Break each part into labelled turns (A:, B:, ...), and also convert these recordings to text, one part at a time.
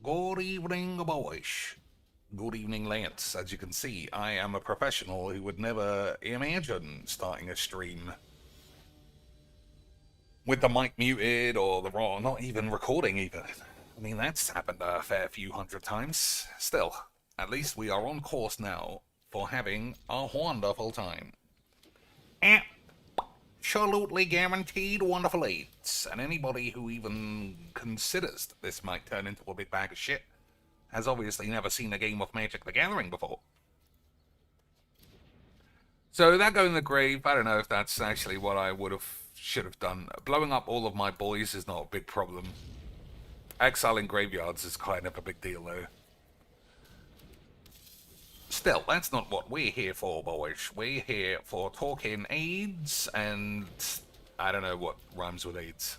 A: Good evening, boys. Good evening, Lance. As you can see, I am a professional who would never imagine starting a stream with the mic muted or the raw, not even recording even. I mean, that's happened a fair few hundred times. Still, at least we are on course now for having a wonderful time. Absolutely guaranteed wonderful aids. And anybody who even considers that this might turn into a big bag of shit has obviously never seen a game of Magic the Gathering before. So that going in the grave, I don't know if that's actually what I should have done. Blowing up all of my boys is not a big problem. Exiling graveyards is kind of a big deal, though. Still, that's not what we're here for, boys. We're here for talking AIDS and I don't know what rhymes with AIDS.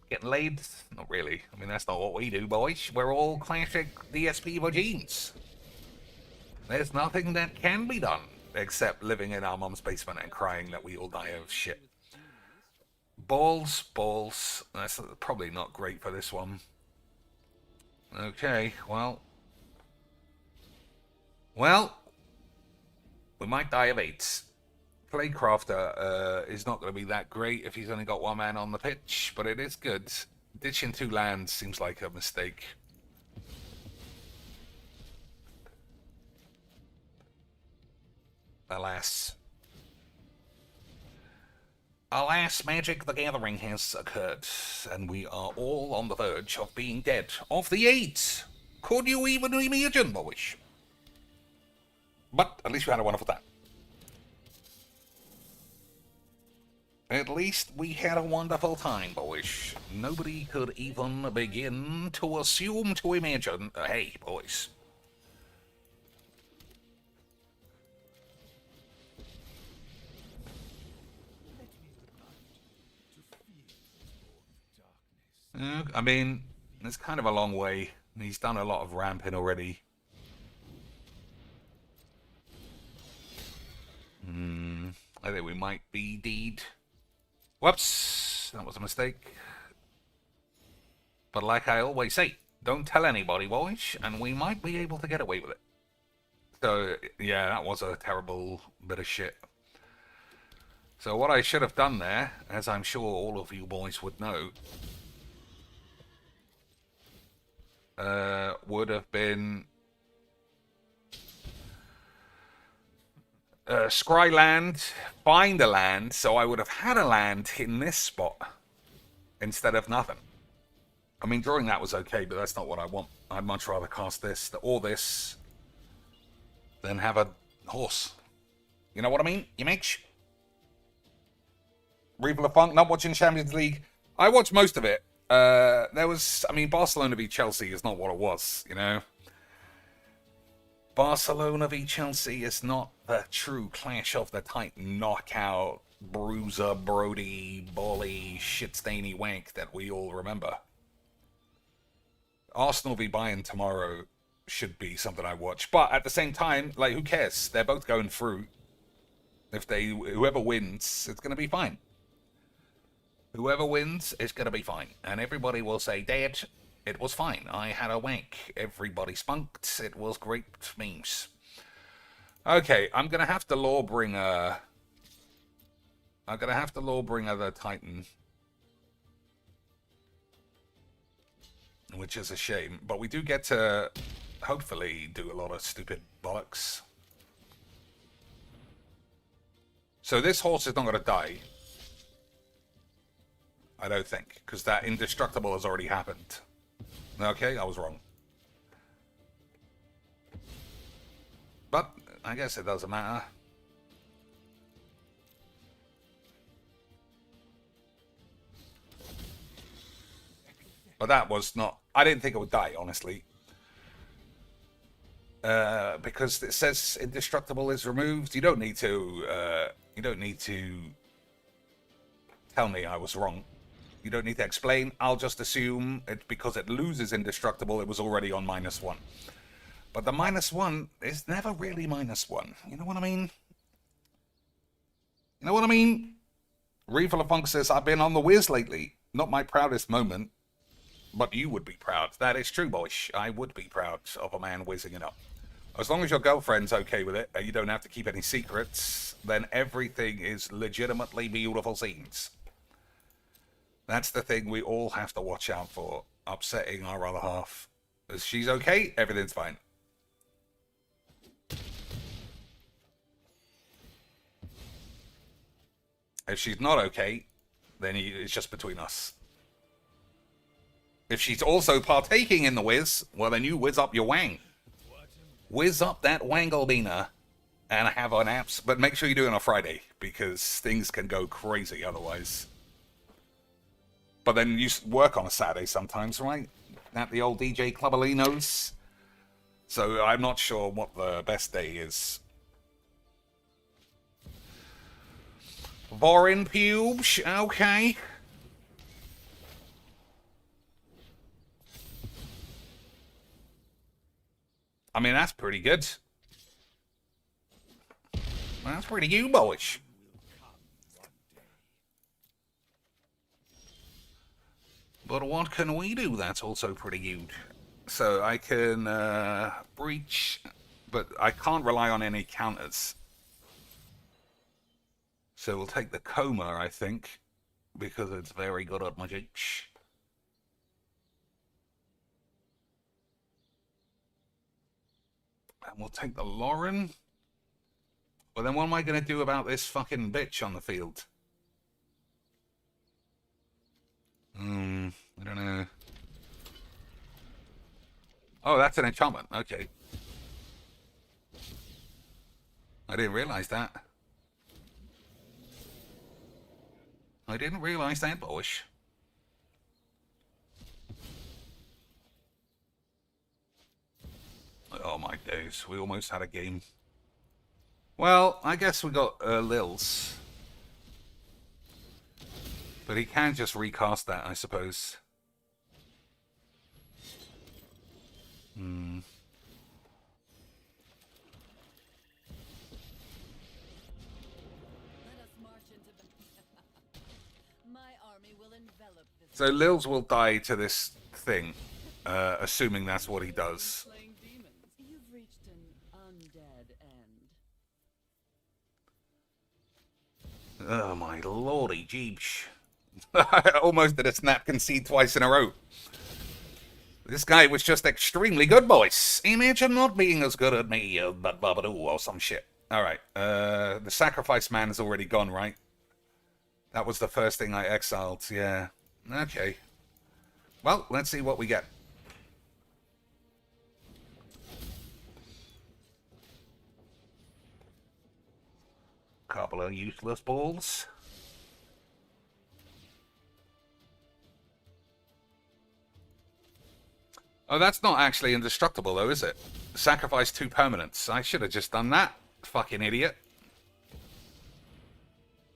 A: Getting laid? Not really. I mean, that's not what we do, boys. We're all classic DSP vagines. There's nothing that can be done except living in our mum's basement and crying that we all die of shit. Balls. That's probably not great for this one. Okay, well, we might die of AIDS. Playcrafter is not going to be that great if he's only got one man on the pitch, but it is good. Ditching 2 lands seems like a mistake. Alas, Magic the Gathering has occurred, and we are all on the verge of being dead of the AIDS. Could you even imagine, boys? But at least we had a wonderful time. At least we had a wonderful time, boys. Nobody could even begin to assume to imagine. Hey, boys. I mean, it's kind of a long way. He's done a lot of ramping already. I think we might be deed. Whoops, that was a mistake. But like I always say, don't tell anybody, boys, and we might be able to get away with it. So, yeah, that was a terrible bit of shit. So what I should have done there, as I'm sure all of you boys would know, would have been scry land, find a land, so I would have had a land in this spot instead of nothing. I mean, drawing that was okay, but that's not what I want. I'd much rather cast this or this than have a horse. You know what I mean? You Mitch? Reaper of Funk, not watching Champions League. I watched most of it. I mean, Barcelona v Chelsea is not what it was, you know? Barcelona v Chelsea is not the true clash of the Titan knockout, bruiser, Brody, Bolly, shit-stainy wank that we all remember. Arsenal v Bayern tomorrow should be something I watch, but at the same time, like, who cares? They're both going through. Whoever wins, it's going to be fine. Whoever wins is going to be fine. And everybody will say, Dad, it was fine. I had a wank. Everybody spunked. It was great memes. Okay, I'm going to have to Lawbringer. I'm going to have to Lawbringer the Titan. Which is a shame. But we do get to, hopefully, do a lot of stupid bollocks. So this horse is not going to die. I don't think, because that indestructible has already happened. Okay, I was wrong. But I guess it doesn't matter. But that was not... I didn't think it would die, honestly. Because it says indestructible is removed. You don't need to... tell me I was wrong. You don't need to explain. I'll just assume it because it loses indestructible, it was already on -1. But the -1 is never really -1. You know what I mean? You know what I mean? Reefer Funk says, I've been on the whiz lately. Not my proudest moment, but you would be proud. That is true, boys. I would be proud of a man whizzing it up. As long as your girlfriend's okay with it and you don't have to keep any secrets, then everything is legitimately beautiful scenes. That's the thing we all have to watch out for, upsetting our other half. If she's okay, everything's fine. If she's not okay, then it's just between us. If she's also partaking in the whiz, well then you whiz up your wang. Whiz up that Wanglebeaner and have an apps, but make sure you do it on a Friday because things can go crazy otherwise. But then you work on a Saturday sometimes, right? At the old DJ Clubalinos. So I'm not sure what the best day is. Vorin pubes, okay. I mean, that's pretty good. That's pretty good, boys. But what can we do that's also pretty good? So I can breach, but I can't rely on any counters. So we'll take the coma, I think, because it's very good at magic. And we'll take the Lauren. But then what am I going to do about this fucking bitch on the field? I don't know. Oh, that's an enchantment. Okay. I didn't realize that. I didn't realize that, boys. Oh my days, we almost had a game. Well, I guess we got Lils. But he can just recast that, I suppose. So Lils will die to this thing, assuming that's what he does. Oh my lordy jeeps. I almost did a snap concede twice in a row. This guy was just extremely good, boys. Imagine not being as good at me, but Babadoo or some shit. Alright, the sacrifice man is already gone, right? That was the first thing I exiled, yeah. Okay. Well, let's see what we get. Couple of useless balls. Oh, that's not actually indestructible, though, is it? Sacrifice 2 permanents. I should have just done that. Fucking idiot.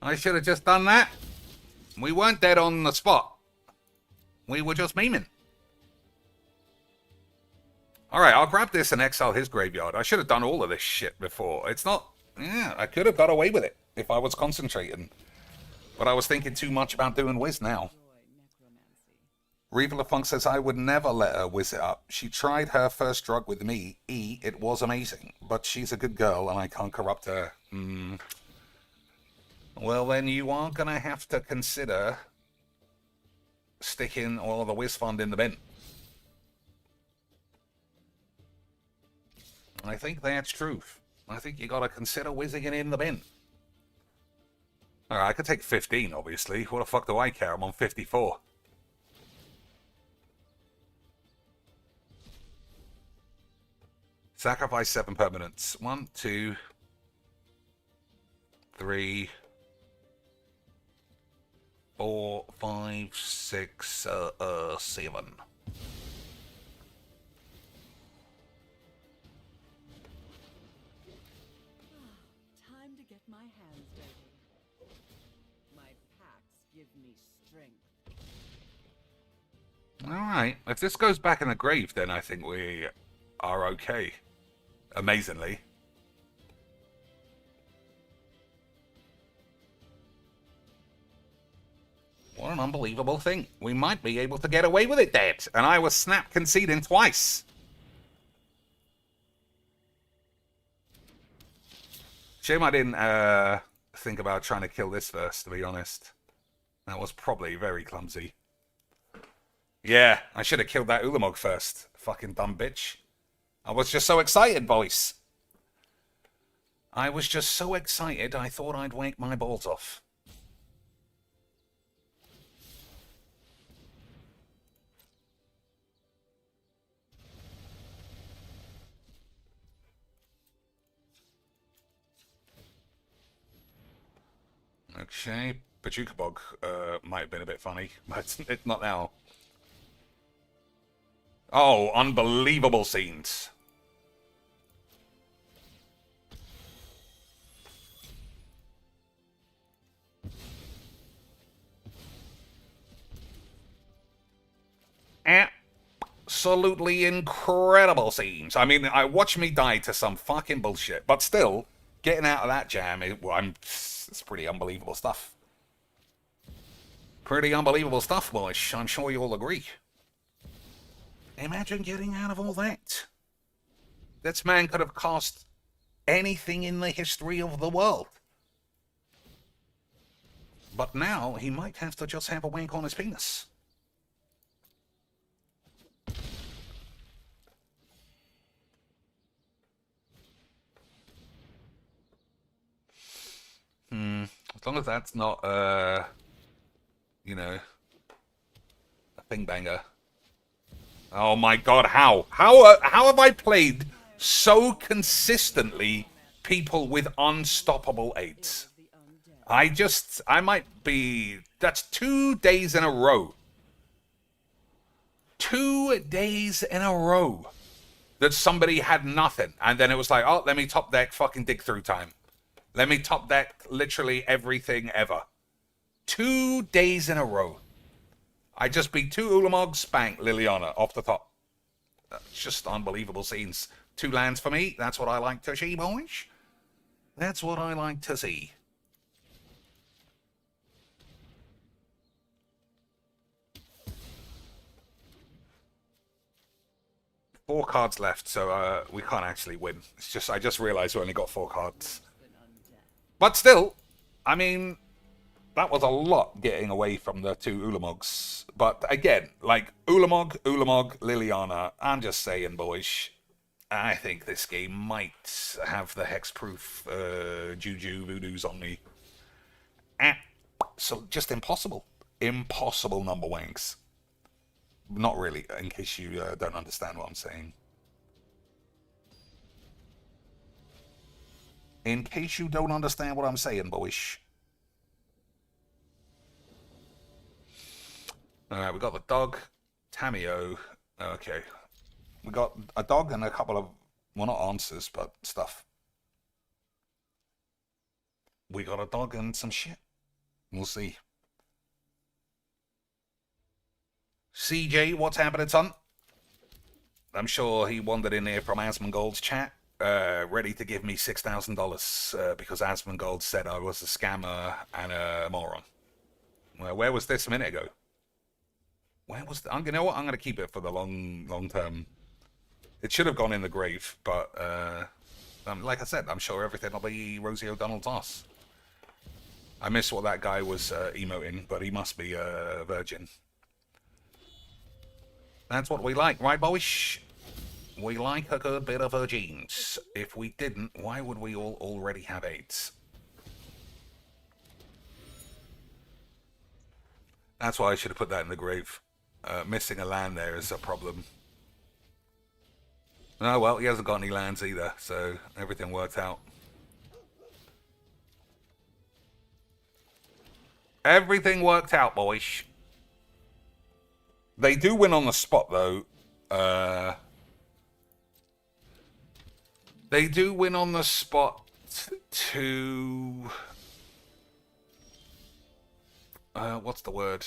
A: I should have just done that. We weren't dead on the spot. We were just memeing. Alright, I'll grab this and exile his graveyard. I should have done all of this shit before. It's not... Yeah, I could have got away with it if I was concentrating. But I was thinking too much about doing whiz now. Reaver LaFunk says, I would never let her whiz it up. She tried her first drug with me, E. It was amazing. But she's a good girl and I can't corrupt her. Well, then you are going to have to consider sticking all the whiz fund in the bin. I think that's truth. I think you got to consider whizzing it in the bin. Alright, I could take 15, obviously. What the fuck do I care? I'm on 54. Sacrifice 7 permanents. 1, 2, 3, 4, 5, 6, 7.
B: Time to get my hands dirty. My packs give me strength.
A: Alright, if this goes back in the grave, then I think we are okay. Amazingly. an unbelievable thing. We might be able to get away with it, Dad. And I was snap conceding twice. Shame I didn't think about trying to kill this first, to be honest. That was probably very clumsy. Yeah, I should have killed that Ulamog first. Fucking dumb bitch. I was just so excited, boys. I was just so excited, I thought I'd wake my balls off. Okay, Pachukabog might have been a bit funny, but it's not now. Oh, unbelievable scenes. Absolutely incredible scenes. I mean, I watch me die to some fucking bullshit, but still, getting out of that jam, it's pretty unbelievable stuff. Pretty unbelievable stuff, boys. I'm sure you all agree. Imagine getting out of all that. This man could have cost anything in the history of the world. But now, he might have to just have a wank on his penis. As long as that's not, you know, a thing banger. Oh my god, how? How have I played so consistently people with unstoppable 8s? I might be, that's 2 days in a row. 2 days in a row that somebody had nothing. And then it was like, oh, let me top deck fucking dig through time. Let me top deck literally everything ever. 2 days in a row. I just beat 2 Ulamog, spank Liliana off the top. It's just unbelievable scenes. 2 lands for me. That's what I like to see, boys. That's what I like to see. Four cards left, so we can't actually win. It's just I just realized we only got 4 cards. But still, I mean, that was a lot getting away from the 2 Ulamogs. But again, like, Ulamog, Liliana, I'm just saying, boys, I think this game might have the hexproof juju voodoos on me. So just impossible. Impossible number wanks. Not really, in case you don't understand what I'm saying. In case you don't understand what I'm saying, boys. Alright, we got the dog, Tamio. Okay. We got a dog and a couple of, well, not answers, but stuff. We got a dog and some shit. We'll see. CJ, what's happening, son? I'm sure he wandered in here from Asmongold's chat. Ready to give me $6,000 because Asmongold said I was a scammer and a moron. Well, where was this a minute ago? Where was you know what? I'm going to keep it for the long term. It should have gone in the grave, but like I said, I'm sure everything will be Rosie O'Donnell's ass. I miss what that guy was emoting, but he must be a virgin. That's what we like, right, boys? We like a good bit of virgins. If we didn't, why would we all already have 8s? That's why I should have put that in the grave. Missing a land there is a problem. Oh well, he hasn't got any lands either, so everything worked out. Everything worked out, boys. They do win on the spot, though. They do win on the spot to... what's the word?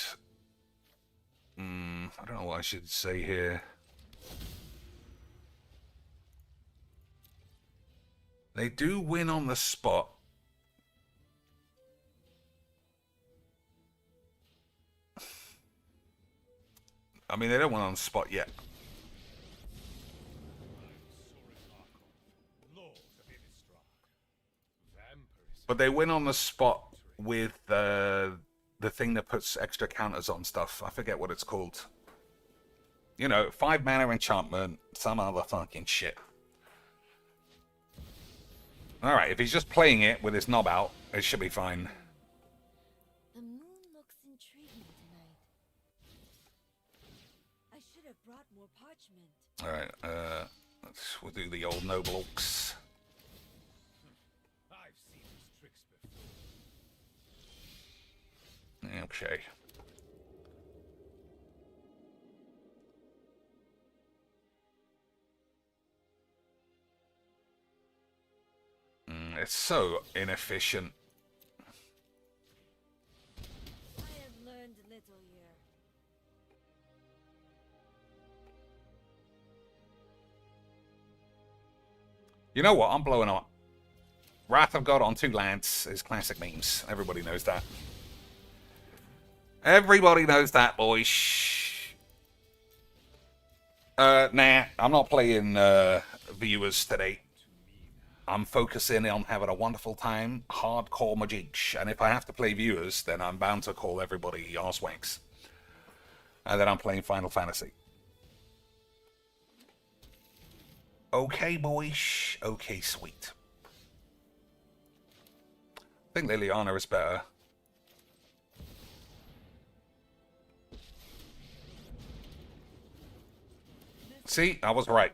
A: I don't know what I should say here. They do win on the spot. I mean, they don't win on the spot yet. But they win on the spot with the thing that puts extra counters on stuff. I forget what it's called. You know, 5 mana enchantment, some other fucking shit. Alright, if he's just playing it with his knob out, it should be fine.
C: The moon looks intriguing tonight. I should have brought more parchment.
A: Alright, we'll do the old noble orcs.
D: I've seen his tricks before.
A: Okay. It's so inefficient.
C: I have learned little here.
A: You know what? I'm blowing up. Wrath of God on 2 lands is classic memes. Everybody knows that. Everybody knows that, boys. Nah, I'm not playing viewers today. I'm focusing on having a wonderful time, hardcore magic, and if I have to play viewers, then I'm bound to call everybody arsewanks. And then I'm playing Final Fantasy. Okay, boys. Okay, sweet. I think Liliana is better. See, I was right.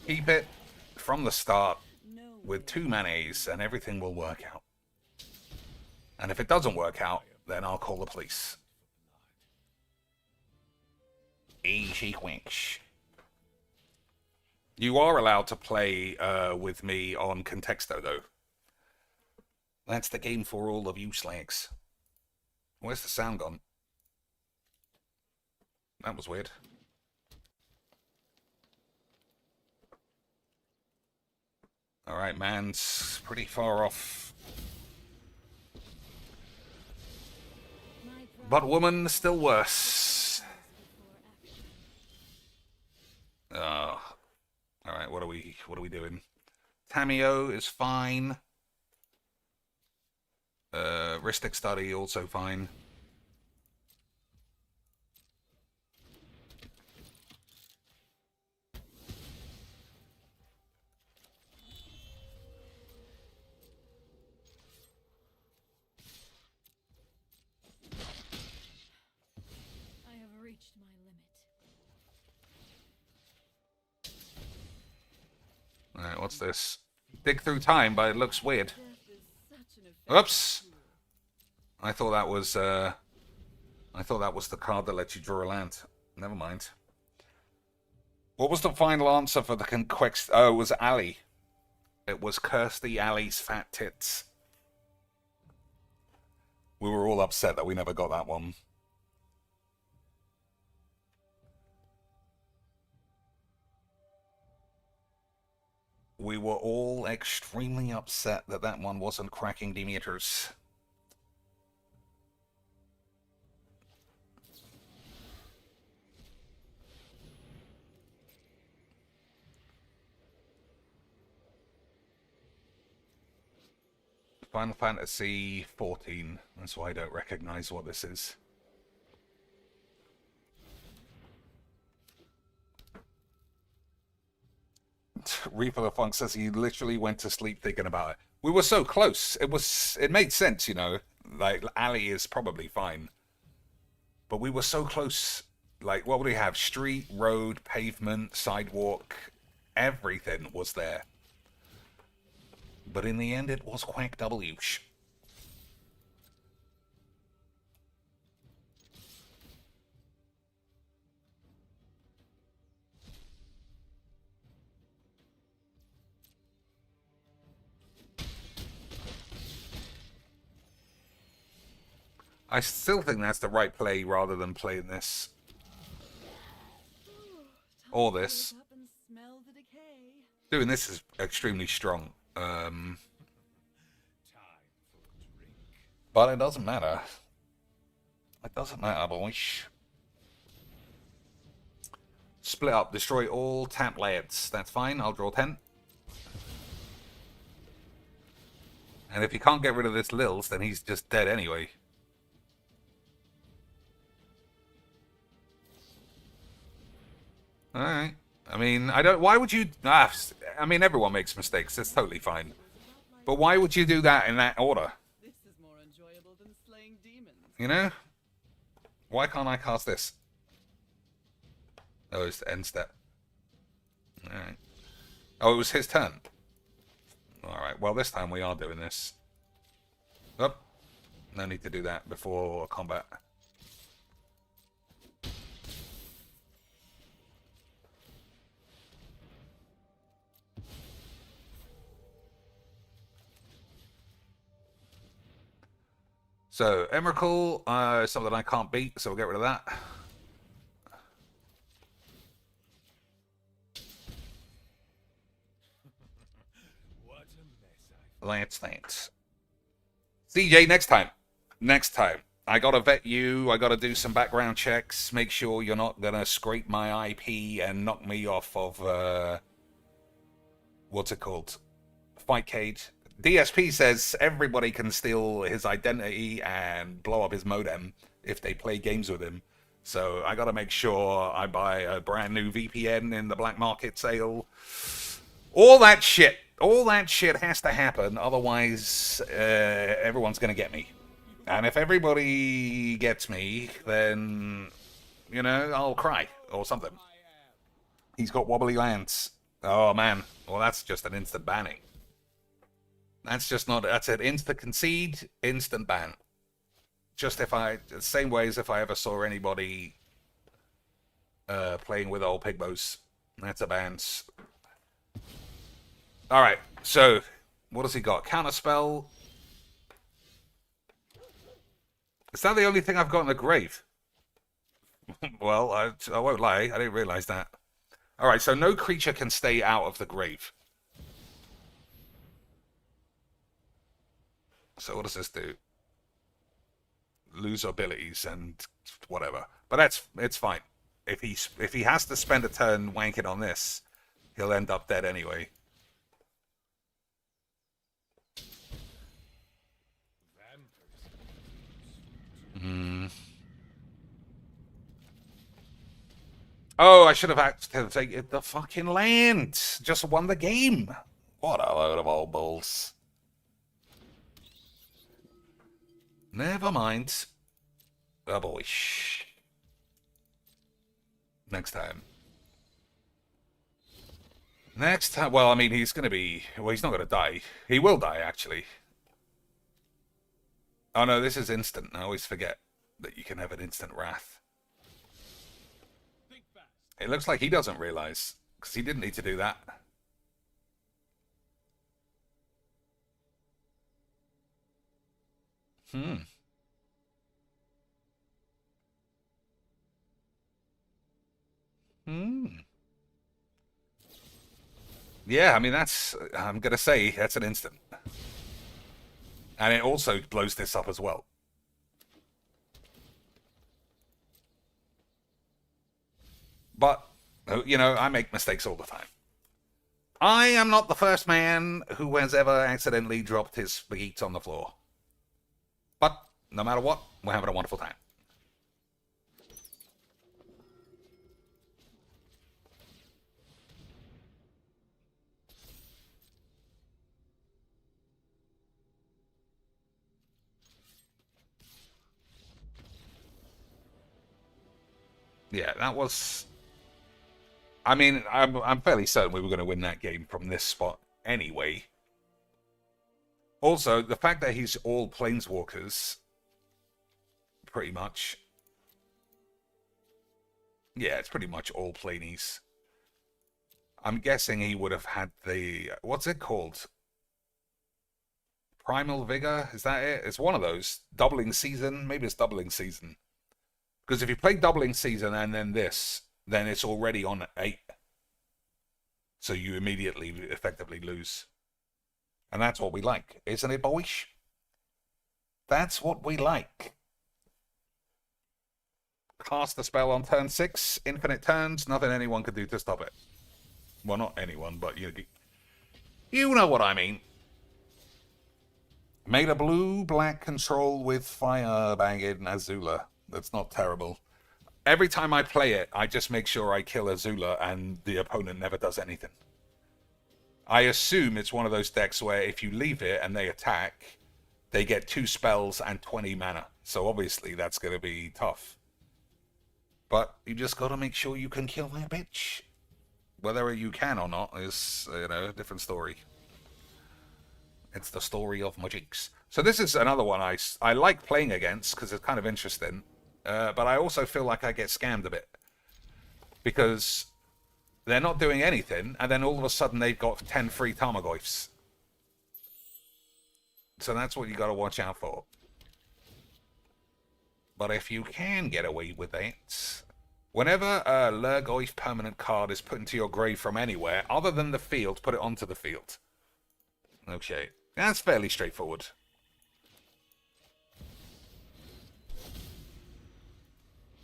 A: Keep it from the start with 2 manas and everything will work out. And if it doesn't work out, then I'll call the police. Easy quench. You are allowed to play with me on Contexto, though. That's the game for all of you slags. Where's the sound gone? That was weird. Alright, man's pretty far off. But woman, still worse. Alright, what are we doing? Tamio is fine. Ristic Study also fine. Alright, what's this? Dig through time, but it looks weird. Oops! I thought that was the card that let you draw a land. Never mind. What was the final answer for the conquest? Oh, it was Ali. It was Kirsty Ali's fat tits. We were all upset that we never got that one. We were all extremely upset that that one wasn't cracking Demeters. Final Fantasy 14. That's why I don't recognize what this is. Reaper the Funk says he literally went to sleep thinking about it. We were so close. It made sense, you know. Like, alley is probably fine. But we were so close. Like, what would we have? Street, road, pavement, sidewalk. Everything was there. But in the end, it was Quack W. I still think that's the right play rather than playing this. Or this. Doing this is extremely strong. But it doesn't matter. It doesn't matter, boys. Split up. Destroy all tap lads. That's fine. I'll draw 10. And if he can't get rid of this Lils, then he's just dead anyway. Alright. I mean, I don't... Why would you... I mean, everyone makes mistakes. It's totally fine. But why would you do that in that order?
B: This is more enjoyable than slaying demons.
A: You know? Why can't I cast this? Oh, it's the end step. Alright. Oh, it was his turn. Alright, well, this time we are doing this. Oh, no need to do that before combat. So, Emrakul, something I can't beat, so we'll get rid of that. Lance. CJ, next time. Next time. I gotta vet you. I gotta do some background checks. Make sure you're not gonna scrape my IP and knock me off of, what's it called? Fightcade. DSP says everybody can steal his identity and blow up his modem if they play games with him. So I gotta make sure I buy a brand new VPN in the black market sale. All that shit. All that shit has to happen, otherwise everyone's going to get me. And if everybody gets me, then, you know, I'll cry or something. He's got wobbly lands. Oh, man. Well, that's just an instant banning. That's just not... That's an instant concede, instant ban. Just if I... The same way as if I ever saw anybody playing with old Pigbos. That's a ban. Alright, so, what has he got? Counterspell. Is that the only thing I've got in the grave? Well, I won't lie, I didn't realize that. Alright, so no creature can stay out of the grave. So what does this do? Lose abilities and whatever. But it's fine. If he has to spend a turn wanking on this, he'll end up dead anyway. Oh, I should have activated the fucking land. Just won the game. What a load of old bulls. Never mind. Oh boy. Next time. Next time. Well, I mean, he's going to be... Well, he's not going to die. He will die, actually. Oh no, this is instant. I always forget that you can have an instant wrath. It looks like he doesn't realize, because he didn't need to do that. Yeah, I mean, that's... I'm going to say that's an instant. And it also blows this up as well. But, you know, I make mistakes all the time. I am not the first man who has ever accidentally dropped his spaghetti on the floor. But, no matter what, we're having a wonderful time. Yeah, that was... I mean, I'm fairly certain we were going to win that game from this spot anyway. Also, the fact that he's all planeswalkers, pretty much. Yeah, it's pretty much all planies. I'm guessing he would have had the... What's it called? Primal Vigor? Is that it? It's one of those. Doubling Season? Maybe it's Doubling Season. Because if you play Doubling Season and then this... then it's already on 8. So you immediately, effectively lose. And that's what we like, isn't it, boys? That's what we like. cast the spell on turn 6, infinite turns, nothing anyone could do to stop it. Well, not anyone, but you know what I mean. Made a blue-black control with fire banging Azula. That's not terrible. Every time I play it, I just make sure I kill Azula and the opponent never does anything. I assume it's one of those decks where if you leave it and they attack, they get 2 spells and 20 mana. So obviously that's going to be tough. But you just got to make sure you can kill that bitch. Whether you can or not is, a different story. It's the story of Magics. So this is another one I like playing against because it's kind of interesting. But I also feel like I get scammed a bit. Because they're not doing anything, and then all of a sudden they've got 10 free Tarmogoyfs. So that's what you got to watch out for. But if you can get away with it, whenever a Lurgoyf permanent card is put into your grave from anywhere, other than the field, put it onto the field. Okay, that's fairly straightforward.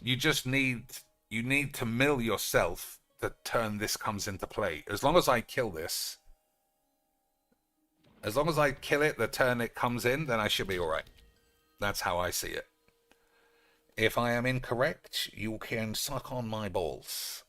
A: You just need to mill yourself the turn this comes into play. As long as I kill this, as long as I kill it the turn it comes in, then I should be alright. That's how I see it. If I am incorrect, you can suck on my balls.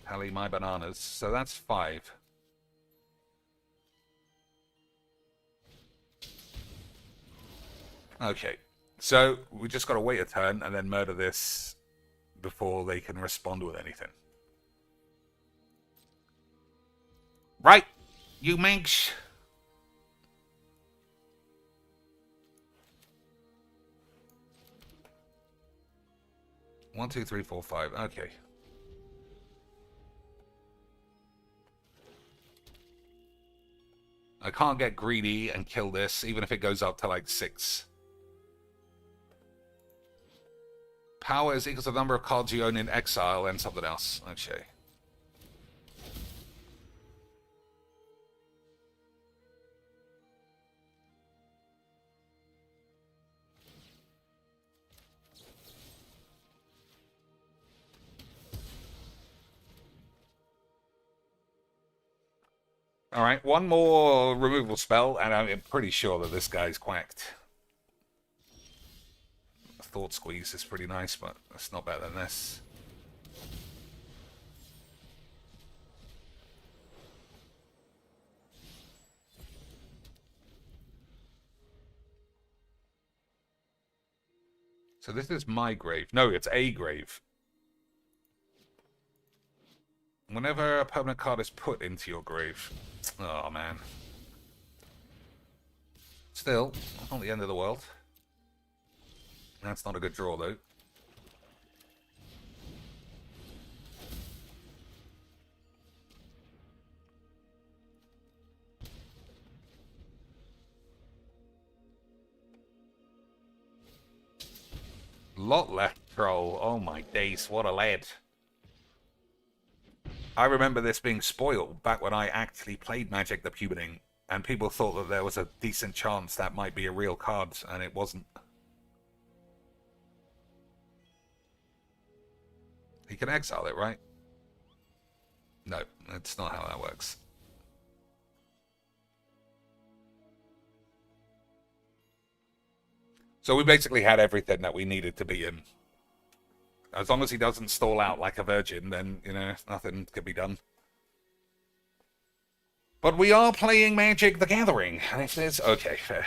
A: Tally my bananas. So that's 5. Okay. So we just got to wait a turn and then murder this before they can respond with anything. Right, you minx. One, two, three, four, 5. Okay. I can't get greedy and kill this, even if it goes up to like 6. Power is equal to the number of cards you own in exile and something else. Okay. Alright, one more removal spell, and I'm pretty sure that this guy's quacked. Thought Squeeze is pretty nice, but it's not better than this. So this is my grave. No, it's a grave. Whenever a permanent card is put into your grave. Oh, man. Still, not the end of the world. That's not a good draw, though. Lot left troll. Oh my days, what a lad. I remember this being spoiled back when I actually played Magic the Beginning, and people thought that there was a decent chance that might be a real card, and it wasn't. He can exile it, right? No, that's not how that works. So we basically had everything that we needed to beat him. As long as he doesn't stall out like a virgin, then, nothing could be done. But we are playing Magic the Gathering, and if there's... Okay, fair.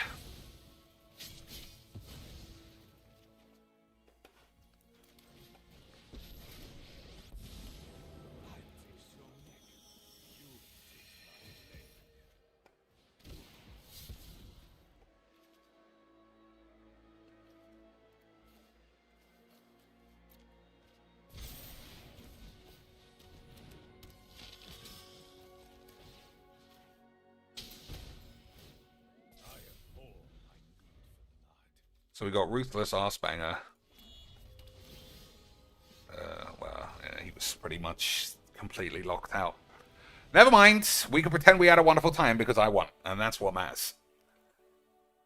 A: So we got Ruthless Arsebanger. Well, yeah, he was pretty much completely locked out. Never mind. We can pretend we had a wonderful time because I won. And that's what matters.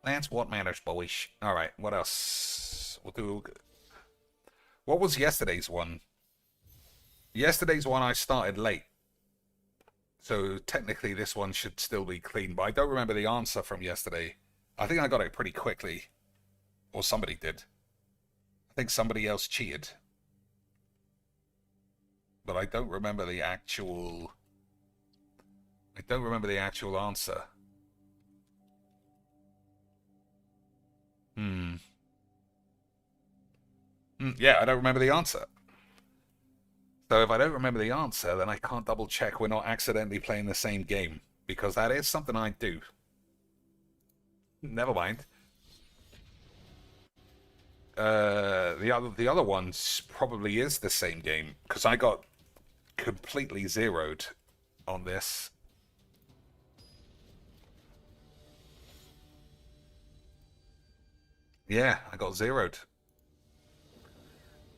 A: That's what matters, boys. Alright, what else? We'll do... What was yesterday's one? Yesterday's one I started late. So technically this one should still be clean. But I don't remember the answer from yesterday. I think I got it pretty quickly. Or somebody did. I think somebody else cheated. But I don't remember the actual... I don't remember the actual answer. Yeah, I don't remember the answer. So if I don't remember the answer, then I can't double check we're not accidentally playing the same game. Because that is something I do. Never mind. The other ones probably is the same game. Because I got completely zeroed on this. Yeah, I got zeroed.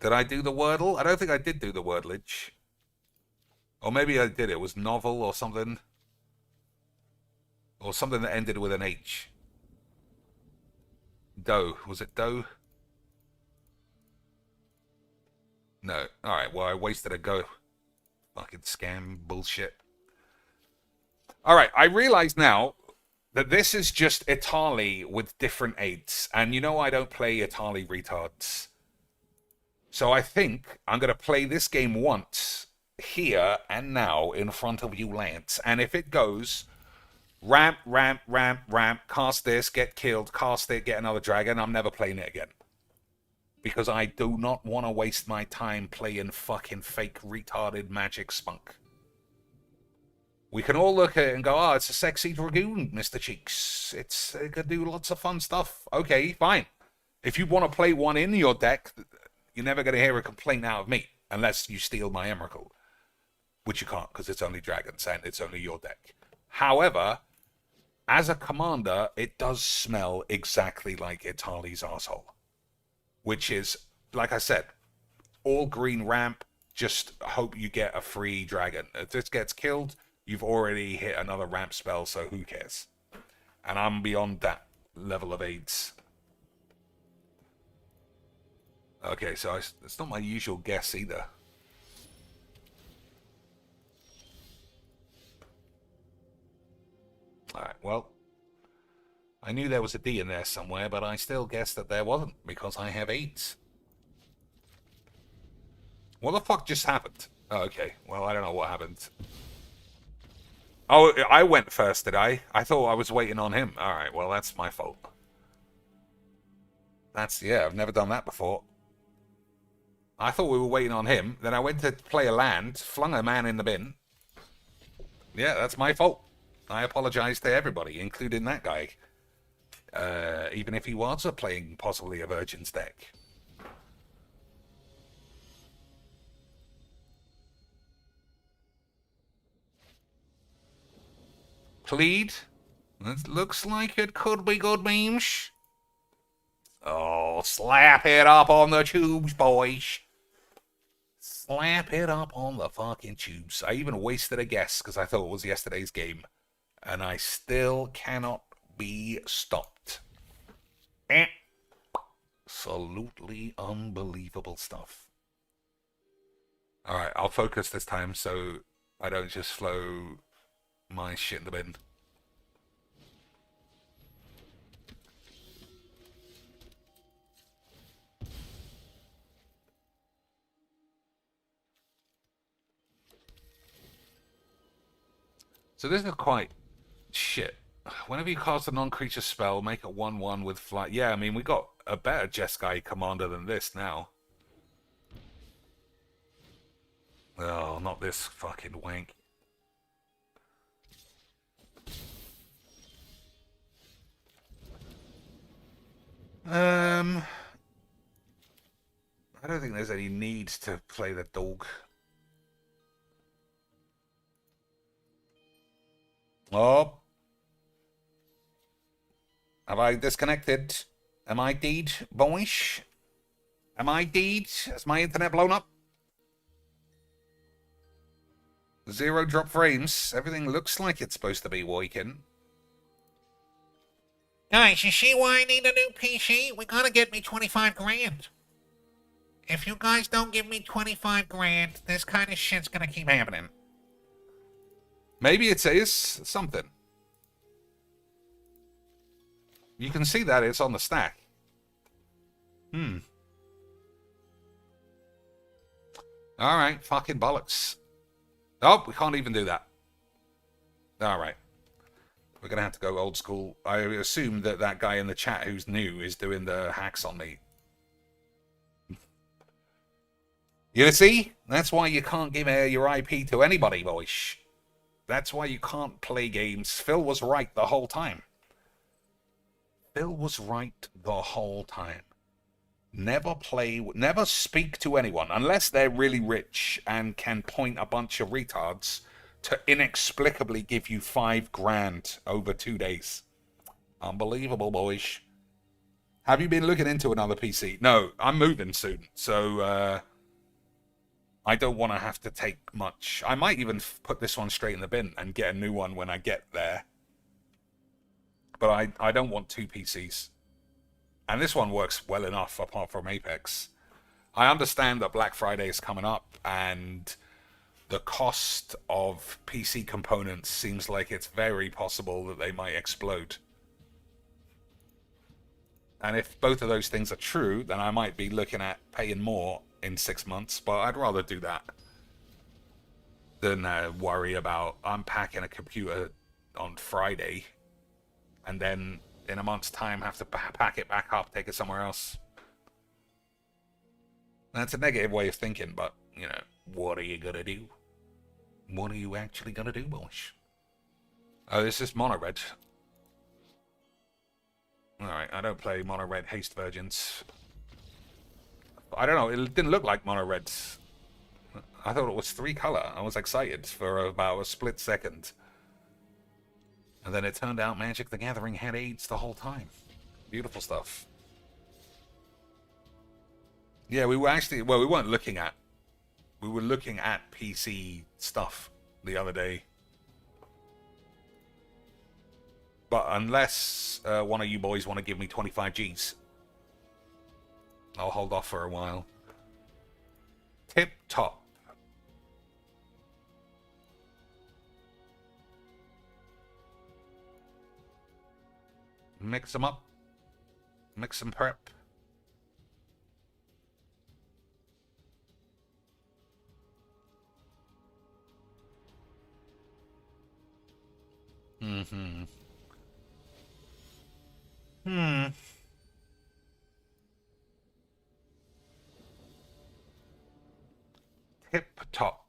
A: Did I do the Wordle? I don't think I did do the Wordlage. Or maybe I did. It was novel or something. Or something that ended with an H. Doe. Was it Doe? No. Alright, well, I wasted a go. Fucking scam bullshit. Alright, I realize now that this is just Italy with different aids. And you know I don't play Italy retards. So I think I'm going to play this game once, here and now, in front of you lads. And if it goes, ramp, ramp, ramp, ramp, cast this, get killed, cast it, get another dragon, I'm never playing it again. Because I do not want to waste my time playing fucking fake retarded magic spunk. We can all look at it and go, oh, it's a sexy dragoon, Mr. Cheeks. It could do lots of fun stuff. Okay, fine. If you want to play one in your deck... You're never going to hear a complaint out of me unless you steal my Emrakul. Which you can't because it's only dragons and it's only your deck. However, as a commander, it does smell exactly like Italy's arsehole. Which is, like I said, all green ramp, just hope you get a free dragon. If this gets killed, you've already hit another ramp spell, so who cares? And I'm beyond that level of aids. Okay, so it's not my usual guess either. Alright, well, I knew there was a D in there somewhere, but I still guessed that there wasn't, because I have 8s. What the fuck just happened? Oh, okay, well, I don't know what happened. Oh, I went first, did I? I thought I was waiting on him. Alright, well, that's my fault. Yeah, I've never done that before. I thought we were waiting on him. Then I went to play a land, flung a man in the bin. Yeah, that's my fault. I apologize to everybody, including that guy. Even if he was playing possibly a Virgin's deck. Plead? It looks like it could be good memes. Oh, slap it up on the tubes, boys. Slap it up on the fucking tubes. I even wasted a guess because I thought it was yesterday's game. And I still cannot be stopped. Absolutely unbelievable stuff. Alright, I'll focus this time so I don't just flow my shit in the bin. So this is quite shit. Whenever you cast a non-creature spell, make a 1/1 with flight. Yeah, I mean, we got a better Jeskai commander than this now. Oh, not this fucking wank. I don't think there's any need to play the dog. Oh. Have I disconnected? Am I deed, boyish? Am I deed? Has my internet blown up? 0 drop frames. Everything looks like it's supposed to be working.
E: Guys, you see why I need a new PC? We gotta get me 25 grand. If you guys don't give me 25 grand, this kind of shit's gonna keep happening.
A: Maybe it says something. You can see that it's on the stack. Alright, fucking bollocks. Oh, we can't even do that. Alright. We're going to have to go old school. I assume that that guy in the chat who's new is doing the hacks on me. You see? That's why you can't give your IP to anybody, boys. That's why you can't play games. Phil was right the whole time. Phil was right the whole time. Never speak to anyone unless they're really rich and can point a bunch of retards to inexplicably give you 5 grand over 2 days. Unbelievable, boys. Have you been looking into another PC? No, I'm moving soon, so I don't want to have to take much. I might even put this one straight in the bin and get a new one when I get there. But I don't want 2 PCs. And this one works well enough apart from Apex. I understand that Black Friday is coming up and the cost of PC components seems like it's very possible that they might explode. And if both of those things are true, then I might be looking at paying more in 6 months, but I'd rather do that than worry about unpacking a computer on Friday and then in a month's time have to pack it back up, take it somewhere else. That's a negative way of thinking, but, you know, what are you gonna do? What are you actually gonna do, boys? Oh, this is Mono Red. Alright, I don't play Mono Red Haste Virgins. I don't know, it didn't look like Mono Red. I thought it was 3 color. I was excited for about a split second. And then it turned out Magic the Gathering had AIDS the whole time. Beautiful stuff. Yeah, we were actually... Well, we weren't looking at... We were looking at PC stuff the other day. But unless one of you boys want to give me 25 Gs, I'll hold off for a while. Tip top. Mix them up. Mix some prep. Tip top.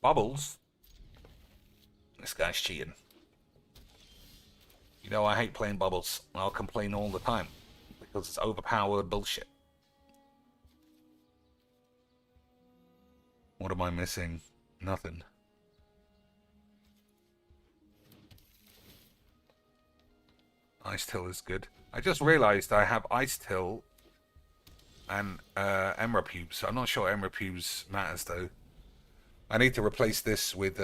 A: Bubbles. This guy's cheating. You know I hate playing bubbles. I'll complain all the time because it's overpowered bullshit. What am I missing? Nothing. Ice Till is good. I just realized I have Ice Till and Emerald Pubes. I'm not sure Emerald Pubes matters though. I need to replace this with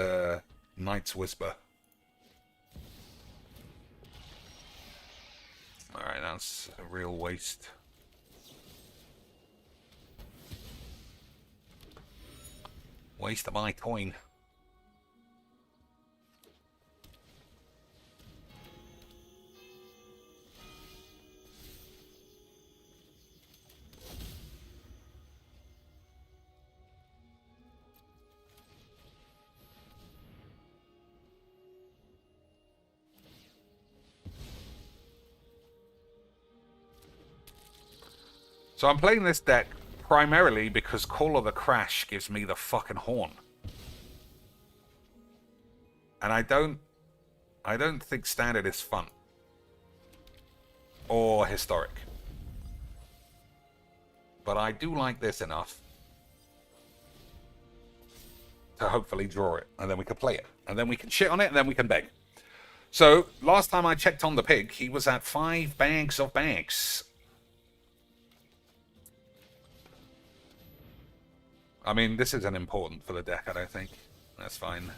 A: Knight's Whisper. Alright, that's a real waste. Waste of my coin. So I'm playing this deck primarily because Call of the Crash gives me the fucking horn. And I don't think Standard is fun. Or Historic. But I do like this enough to hopefully draw it, and then we can play it, and then we can shit on it, and then we can beg. So last time I checked on the pig, he was at 5 bags of bags. I mean, this isn't important for the deck, I don't think. That's fine.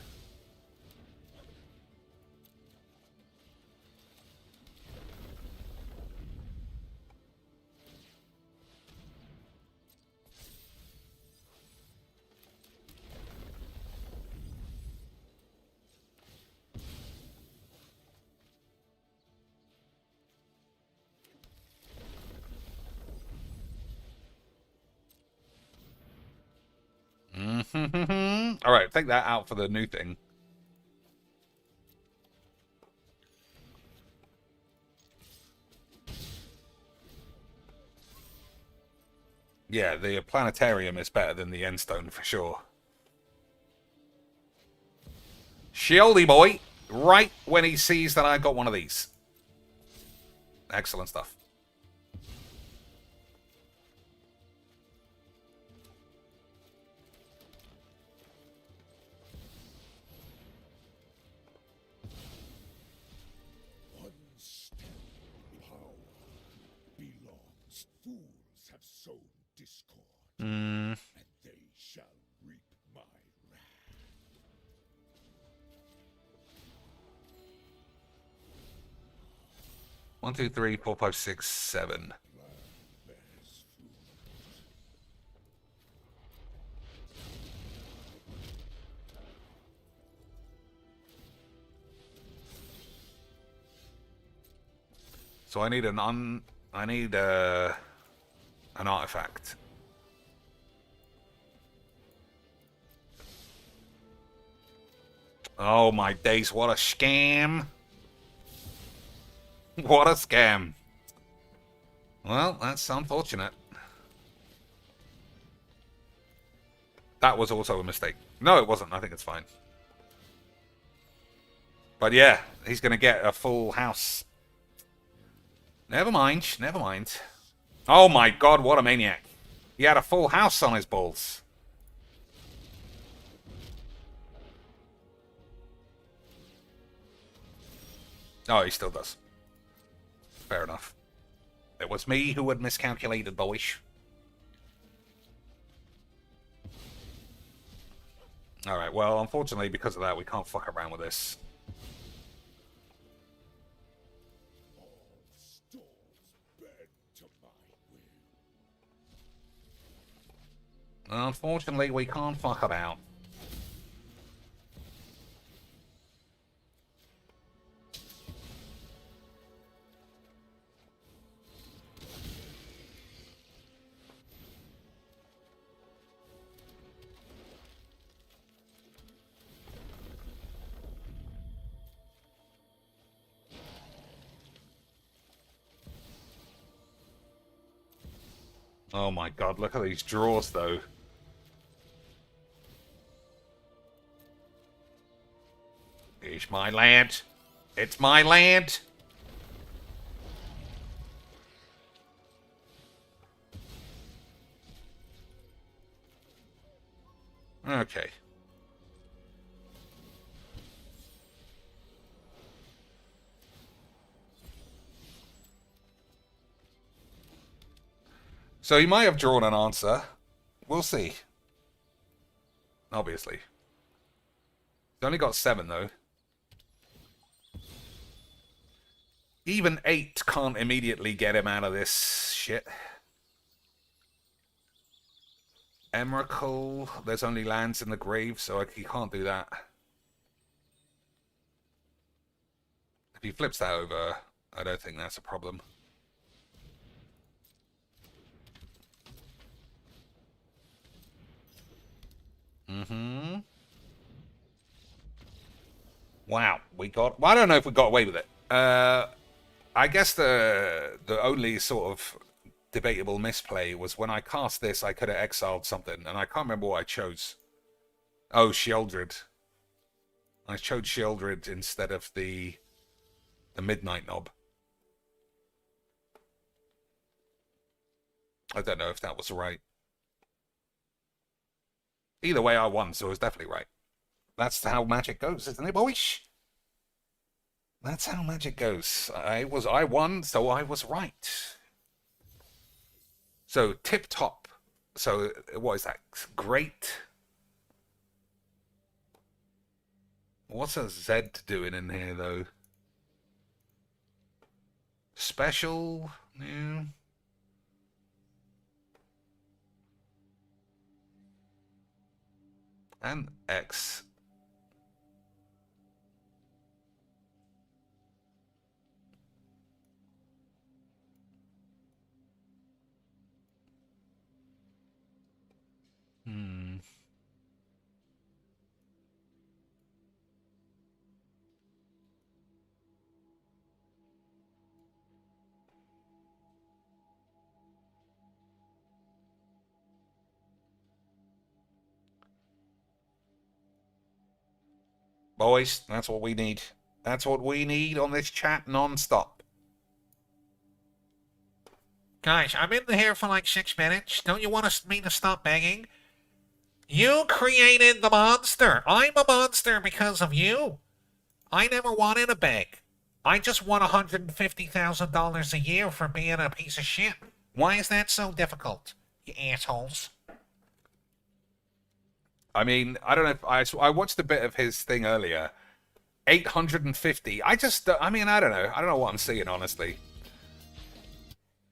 A: All right, take that out for the new thing. Yeah, the planetarium is better than the endstone for sure. Shieldy boy, right when he sees that I got one of these. Excellent stuff.
D: And they shall reap my wrath.
A: 1, 2, 3, 4, 5, 6, 7. So I need an artifact. Oh my days, what a scam. What a scam. Well, that's unfortunate. That was also a mistake. No, it wasn't. I think it's fine. But yeah, he's going to get a full house. Never mind, never mind. Oh my god, what a maniac. He had a full house on his balls. Oh, he still does. Fair enough. It was me who had miscalculated, boyish. Alright, well, unfortunately, because of that, we can't fuck around with this. Unfortunately, we can't fuck about. Oh my god, look at these draws, though. It's my land. It's my land. Okay. So he might have drawn an answer. We'll see. Obviously. He's only got 7, though. Even 8 can't immediately get him out of this shit. Emrakul, there's only lands in the grave, so he can't do that. If he flips that over, I don't think that's a problem. Wow, we got... Well, I don't know if we got away with it. I guess the only sort of debatable misplay was when I cast this, I could have exiled something, and I can't remember what I chose. Oh, Sheoldred. I chose Sheoldred instead of the Midnight Knob. I don't know if that was right. Either way, I won, so it was definitely right. That's how magic goes, isn't it, boys? That's how magic goes. I won, so I was right. So tip top. So what is that? Great. What's a Z doing in here though? Special, yeah. And X. Boys, that's what we need. That's what we need on this chat non-stop.
E: Guys, I'm in here for like 6 minutes. Don't you want me to stop begging? You created the monster. I'm a monster because of you. I never wanted to beg. I just want $150,000 a year for being a piece of shit. Why is that so difficult, you assholes?
A: I mean, I don't know if I watched a bit of his thing earlier. 850. I don't know what I'm seeing, honestly.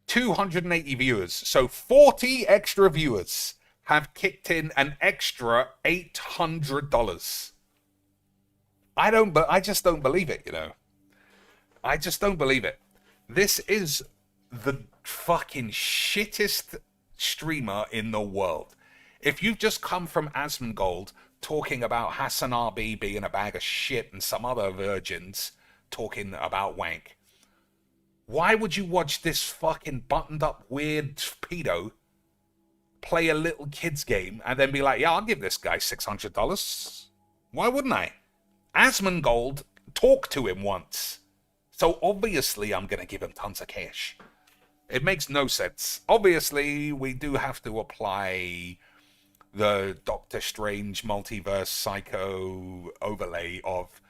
A: 280 viewers. So 40 extra viewers have kicked in an extra $800. I just don't believe it, you know. I just don't believe it. This is the fucking shittest streamer in the world. If you've just come from Asmongold talking about Hassan RB being a bag of shit and some other virgins talking about wank, why would you watch this fucking buttoned up weird pedo play a little kid's game and then be like, yeah, I'll give this guy $600? Why wouldn't I? Asmongold talked to him once. So obviously I'm going to give him tons of cash. It makes no sense. Obviously, we do have to apply the Doctor Strange multiverse psycho overlay of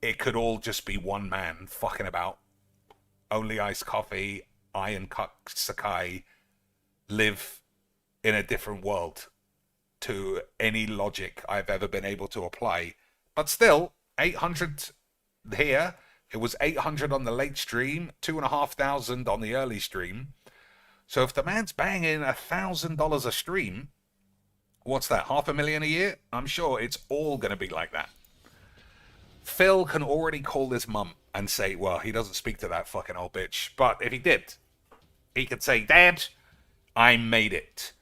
A: it could all just be one man fucking about. Only iced coffee, I and Sakai live in a different world to any logic I've ever been able to apply. But still, 800 here. It was 800 on the late stream, 2,500 on the early stream. So if the man's banging $1,000 a stream, what's that, $500,000 a year? I'm sure it's all going to be like that. Phil can already call his mum and say, well, he doesn't speak to that fucking old bitch. But if he did, he could say, Dad, I made it.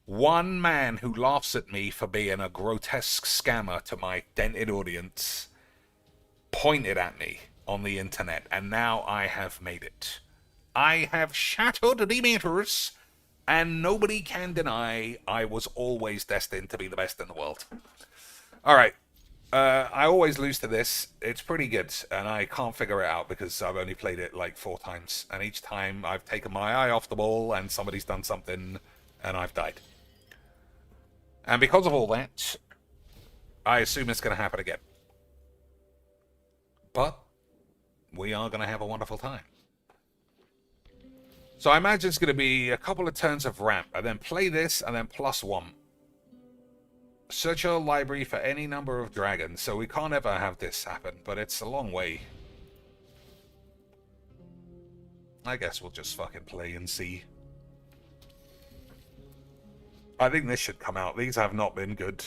A: One man who laughs at me for being a grotesque scammer to my dented audience pointed at me on the internet, and now I have made it. I have shattered the meters, and nobody can deny I was always destined to be the best in the world. All right. I always lose to this. It's pretty good, and I can't figure it out because I've only played it like 4 times, and each time I've taken my eye off the ball, and somebody's done something, and I've died. And because of all that, I assume it's going to happen again. But we are going to have a wonderful time. So I imagine it's going to be a couple of turns of ramp, and then play this, and then +1. Search your library for any number of dragons, so we can't ever have this happen, but it's a long way. I guess we'll just fucking play and see. I think this should come out. These have not been good.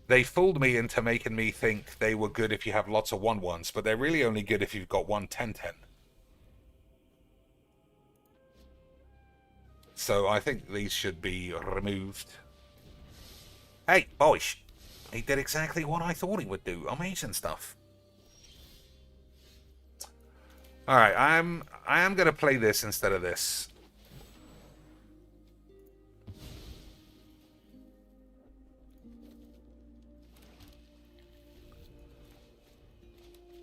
A: They fooled me into making me think they were good if you have lots of 1-1s, but they're really only good if you've got 1 10-10. So I think these should be removed. Hey, boys. He did exactly what I thought he would do. Amazing stuff. Alright, I am going to play this instead of this.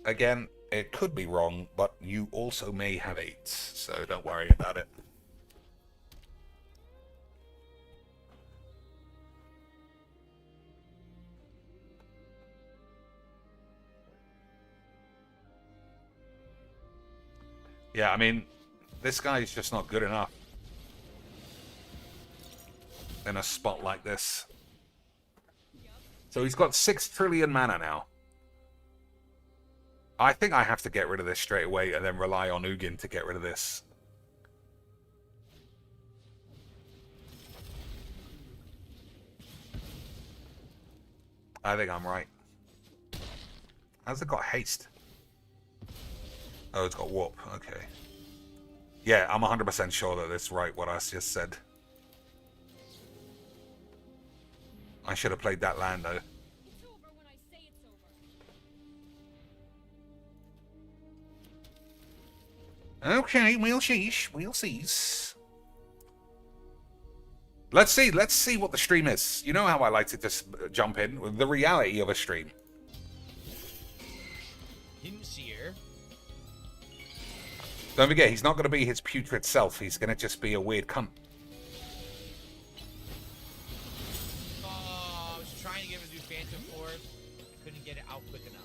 A: Again, it could be wrong, but you also may have 8s, so don't worry about it. Yeah, I mean, this guy's just not good enough in a spot like this. So he's got 6 trillion mana now. I think I have to get rid of this straight away and then rely on Ugin to get rid of this. I think I'm right. How's it got haste? Oh, it's got warp. Okay. Yeah, I'm 100% sure that it's right what I just said. I should have played that land though.
C: It's over when I say it's over.
A: Okay, we'll see. We'll see. Let's see what the stream is. You know how I like to just jump in with the reality of a stream.
F: Sincere.
A: Don't forget, he's not going to be his putrid self. He's going to just be a weird cunt.
F: Oh, I was trying to get him to do Phantom Force. I couldn't get it out quick enough.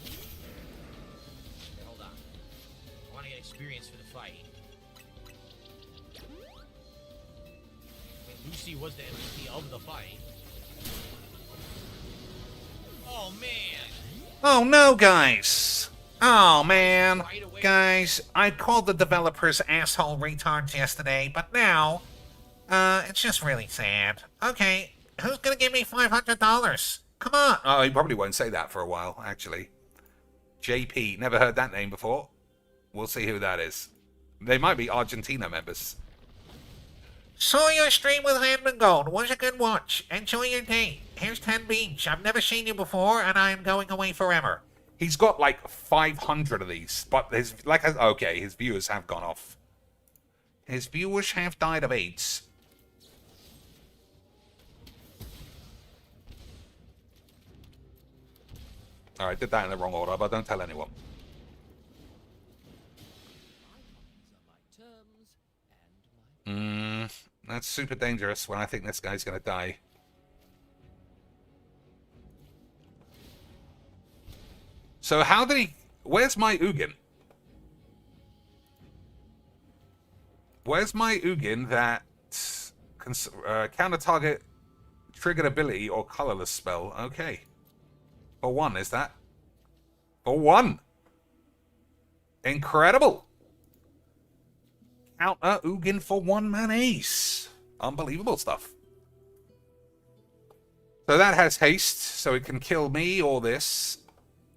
F: Okay, hold on. I want to get experience for the fight. I mean, Lucy was the MVP of the fight. Oh, man.
A: Oh no, guys! Oh man, guys! I called the developers asshole retards yesterday, but now, it's just really sad. Okay, who's gonna give me $500? Come on! Oh, he probably won't say that for a while, actually. JP, never heard that name before. We'll see who that is. They might be Argentina members. Saw your stream with Hand Gold. Was a good watch. Enjoy your day. Here's 10 beans. I've never seen you before, and I am going away forever. He's got like 500 of these, but his okay, his viewers have gone off. His viewers have died of AIDS. All right, did that in the wrong order, but don't tell anyone. That's super dangerous when I think this guy's gonna die. So how did he... Where's my Ugin? Where's my Ugin that counter-target triggered ability or colorless spell? Okay. For 1, is that? For 1! Incredible! Counter Ugin for 1-man ace. Unbelievable stuff. So that has haste, so it can kill me or this.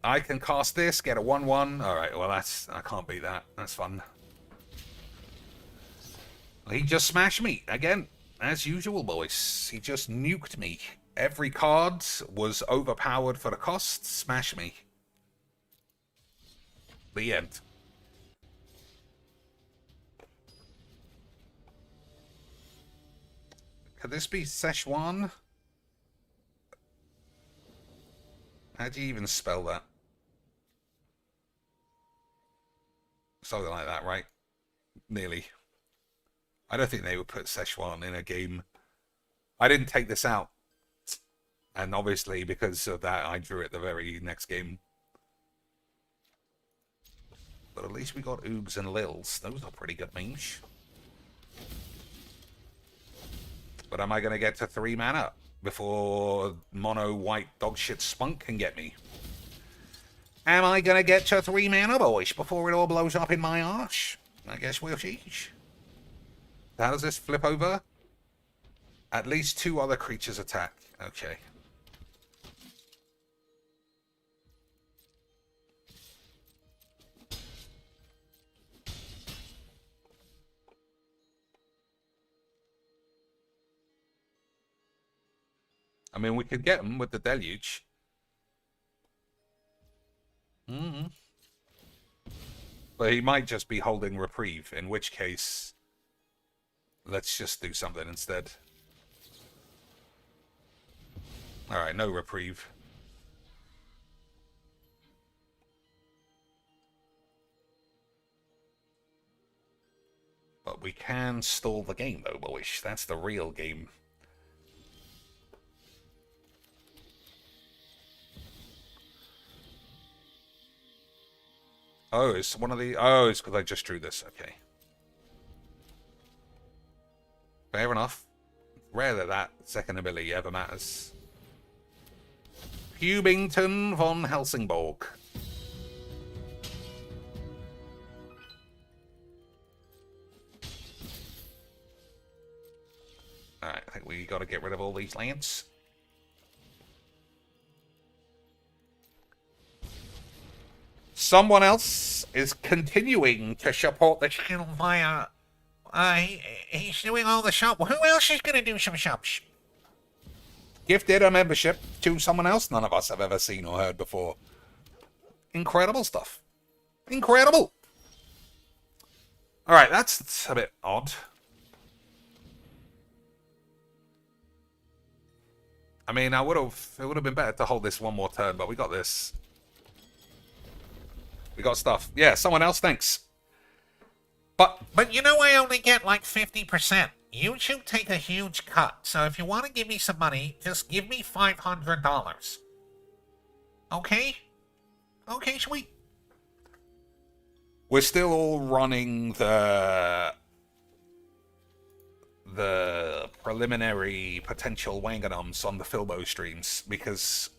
A: I can cast this, get a 1-1. Alright, well that's... I can't beat that. That's fun. He just smashed me. Again, as usual, boys. He just nuked me. Every card was overpowered for the cost. Smash me. The end. Could this be Szechuan? How do you even spell that? Something like that, right? Nearly. I don't think they would put Szechuan in a game. I didn't take this out. And obviously, because of that, I drew it the very next game. But at least we got Oogs and Lils. Those are pretty good memes. But am I going to get to 3 mana before mono white dogshit spunk can get me? Am I going to get to 3 mana, boys, before it all blows up in my arse? I guess we'll see. How does this flip over? At least 2 other creatures attack. Okay. I mean, we could get him with the deluge. But he might just be holding reprieve, in which case, let's just do something instead. Alright, no reprieve. But we can stall the game, though, boys. That's the real game. Oh, it's one of the... Oh, it's because I just drew this. Okay. Fair enough. Rare that that second ability ever matters. Hubington von Helsingborg. Alright, I think we got to get rid of all these lands. Someone else is continuing to support the channel via...
E: He's doing all the shop. Who else is going to do some shops?
A: Gifted a membership to someone else none of us have ever seen or heard before. Incredible stuff. Incredible. Alright, that's a bit odd. I mean, it would have been better to hold this one more turn, but we got this. We got stuff. Yeah, someone else, thanks.
E: But you know I only get like 50%. YouTube take a huge cut, so if you want to give me some money, just give me $500. Okay? Okay, sweet.
A: We're still all running the preliminary potential Wanganums on the Filbo streams because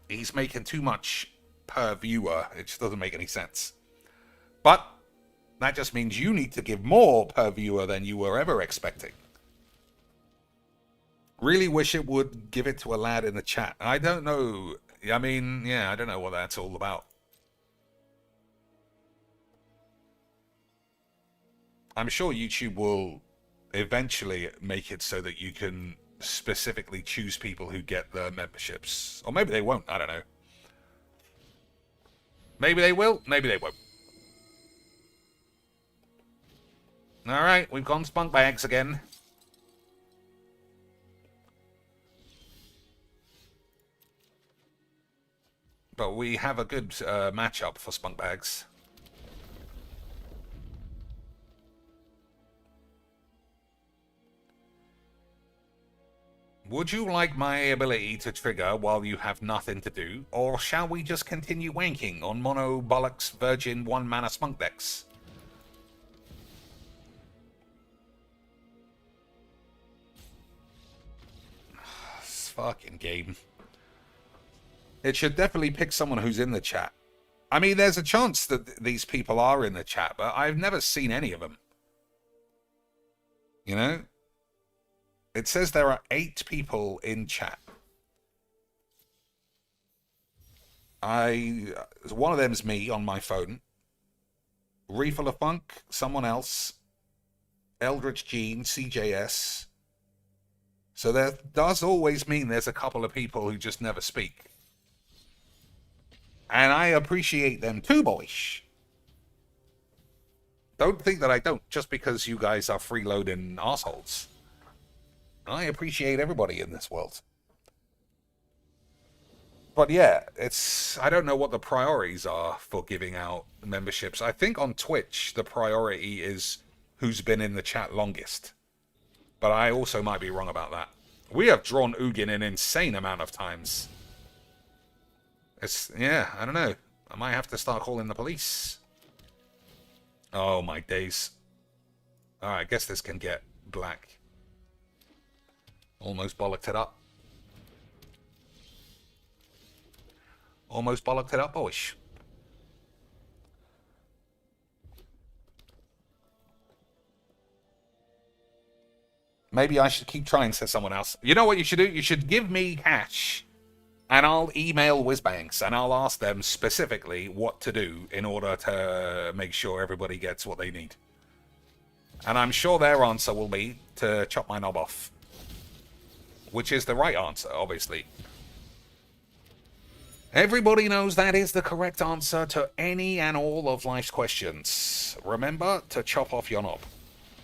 A: he's making too much per viewer. It just doesn't make any sense. But that just means you need to give more per viewer than you were ever expecting. Really wish it would give it to a lad in the chat. I don't know. I mean, yeah, I don't know what that's all about. I'm sure YouTube will eventually make it so that you can specifically choose people who get the memberships. Or maybe they won't, I don't know. Maybe they will, maybe they won't. Alright, we've gone spunk bags again. But we have a good matchup for spunk bags. Would you like my ability to trigger while you have nothing to do, or shall we just continue wanking on Mono Bollocks Virgin 1 mana spunk decks? This fucking game. It should definitely pick someone who's in the chat. I mean, there's a chance that these people are in the chat, but I've never seen any of them. You know? It says there are 8 people in chat. One of them's me on my phone. Refill of Funk, someone else. Eldritch Gene, CJS. So there does always mean there's a couple of people who just never speak. And I appreciate them too, boys. Don't think that I don't, just because you guys are freeloading assholes. I appreciate everybody in this world. But yeah, I don't know what the priorities are for giving out memberships. I think on Twitch, the priority is who's been in the chat longest. But I also might be wrong about that. We have drawn Ugin an insane amount of times. Yeah, I don't know. I might have to start calling the police. Oh my days. Alright, I guess this can get black. Almost bollocked it up. Almost bollocked it up, boys. Maybe I should keep trying, says someone else. You know what you should do? You should give me cash, and I'll email Whizbanks, and I'll ask them specifically what to do in order to make sure everybody gets what they need. And I'm sure their answer will be to chop my knob off. Which is the right answer, obviously. Everybody knows that is the correct answer to any and all of life's questions. Remember to chop off your knob.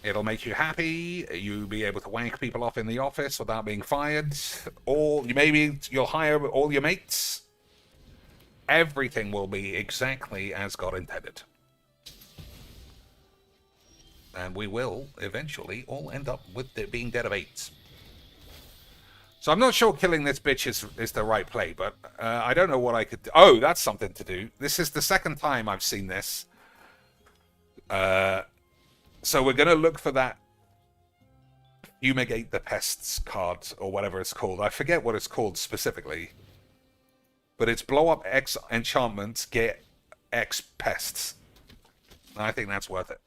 A: It'll make you happy, you'll be able to wank people off in the office without being fired, or maybe you'll hire all your mates. Everything will be exactly as God intended. And we will eventually all end up with it being dead of AIDS. So I'm not sure killing this bitch is the right play, but I don't know what I could do. Oh, that's something to do. This is the second time I've seen this. So we're going to look for that Fumigate the Pests card, or whatever it's called. I forget what it's called specifically. But it's blow up X enchantments, get X pests. I think that's worth it.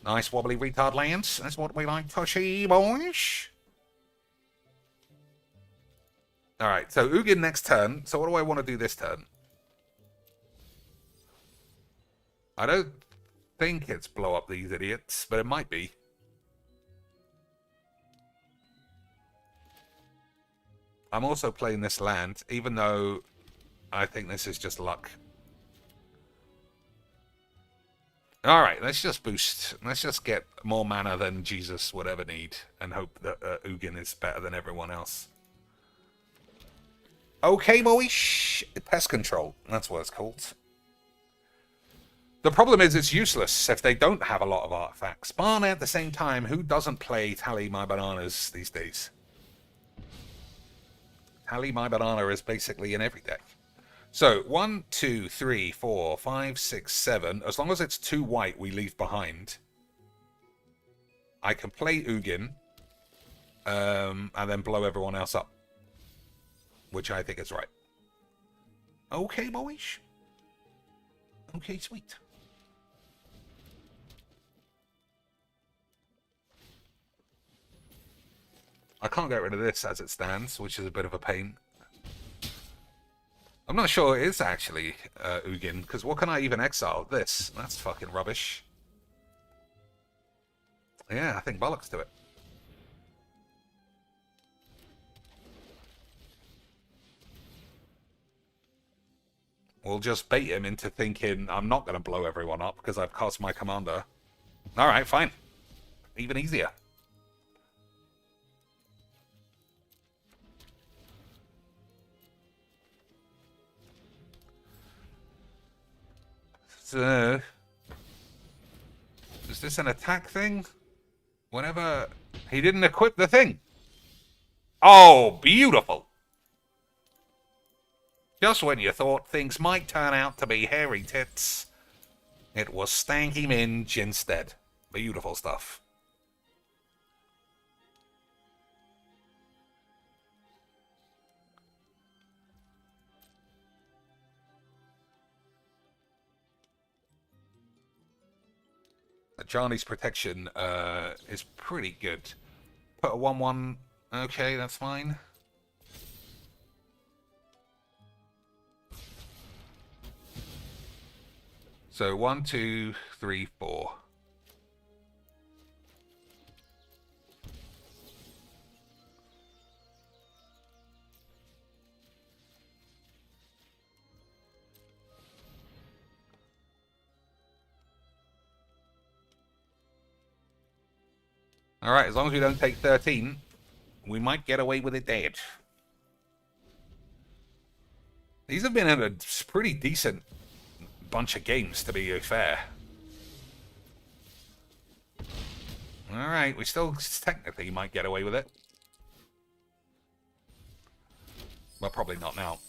A: Nice wobbly retard lands. That's what we like to see, boys. Alright, so Ugin next turn. So what do I want to do this turn? I don't think it's blow up these idiots, but it might be. I'm also playing this land, even though I think this is just luck. Alright, let's just boost. Let's just get more mana than Jesus would ever need, and hope that Ugin is better than everyone else. Okay, boys. Pest control. That's what it's called. The problem is it's useless if they don't have a lot of artifacts. But at the same time, who doesn't play Tally My Bananas these days? Tally My Banana is basically in every deck. So, 1, 2, 3, 4, 5, 6, 7. As long as it's 2 white we leave behind, I can play Ugin and then blow everyone else up. Which I think is right. Okay, boys. Okay, sweet. I can't get rid of this as it stands, which is a bit of a pain. I'm not sure it is actually Ugin, because what can I even exile? This. That's fucking rubbish. Yeah, I think bollocks to it. We'll just bait him into thinking I'm not going to blow everyone up because I've cast my commander. Alright, fine. Even easier. So, is this an attack thing? Whenever he didn't equip the thing. Oh, beautiful. Just when you thought things might turn out to be hairy tits, it was Stanky Minge instead. Beautiful stuff. Johnny's protection is pretty good. Put a 1/1. Okay, that's fine. So 1, 2, 3, 4. Alright, as long as we don't take 13, we might get away with it dead. These have been in a pretty decent bunch of games, to be fair. Alright, we still technically might get away with it. Well, probably not now.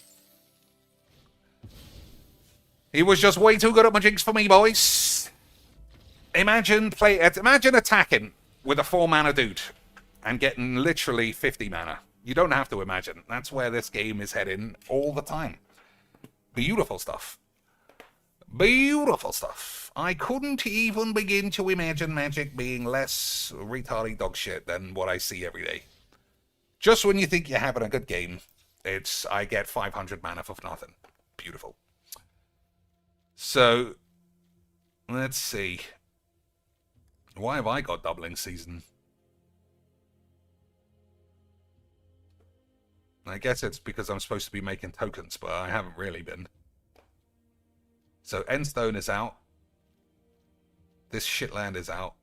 A: He was just way too good at my jigs for me, boys. Imagine attacking with a 4-mana dude and getting literally 50 mana. You don't have to imagine. That's where this game is heading all the time. Beautiful stuff. Beautiful stuff. I couldn't even begin to imagine Magic being less retarded dog shit than what I see every day. Just when you think you're having a good game, it's I get 500 mana for nothing. Beautiful. So, let's see. Why have I got doubling season? I guess it's because I'm supposed to be making tokens, but I haven't really been. So Endstone is out. This shitland is out.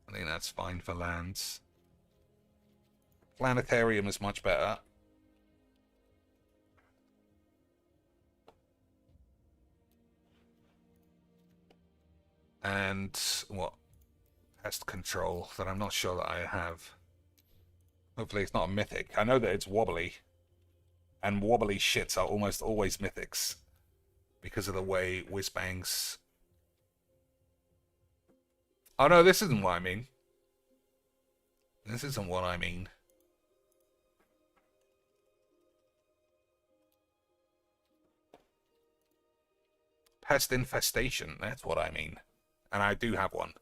A: I think that's fine for lands. Planetarium is much better. And what? pest control that I'm not sure that I have. Hopefully it's not a mythic. I know that it's wobbly. And wobbly shits are almost always mythics. Because of the way whiz-bangs... Oh no, this isn't what I mean. This isn't what I mean. Pest infestation, that's what I mean. And I do have one.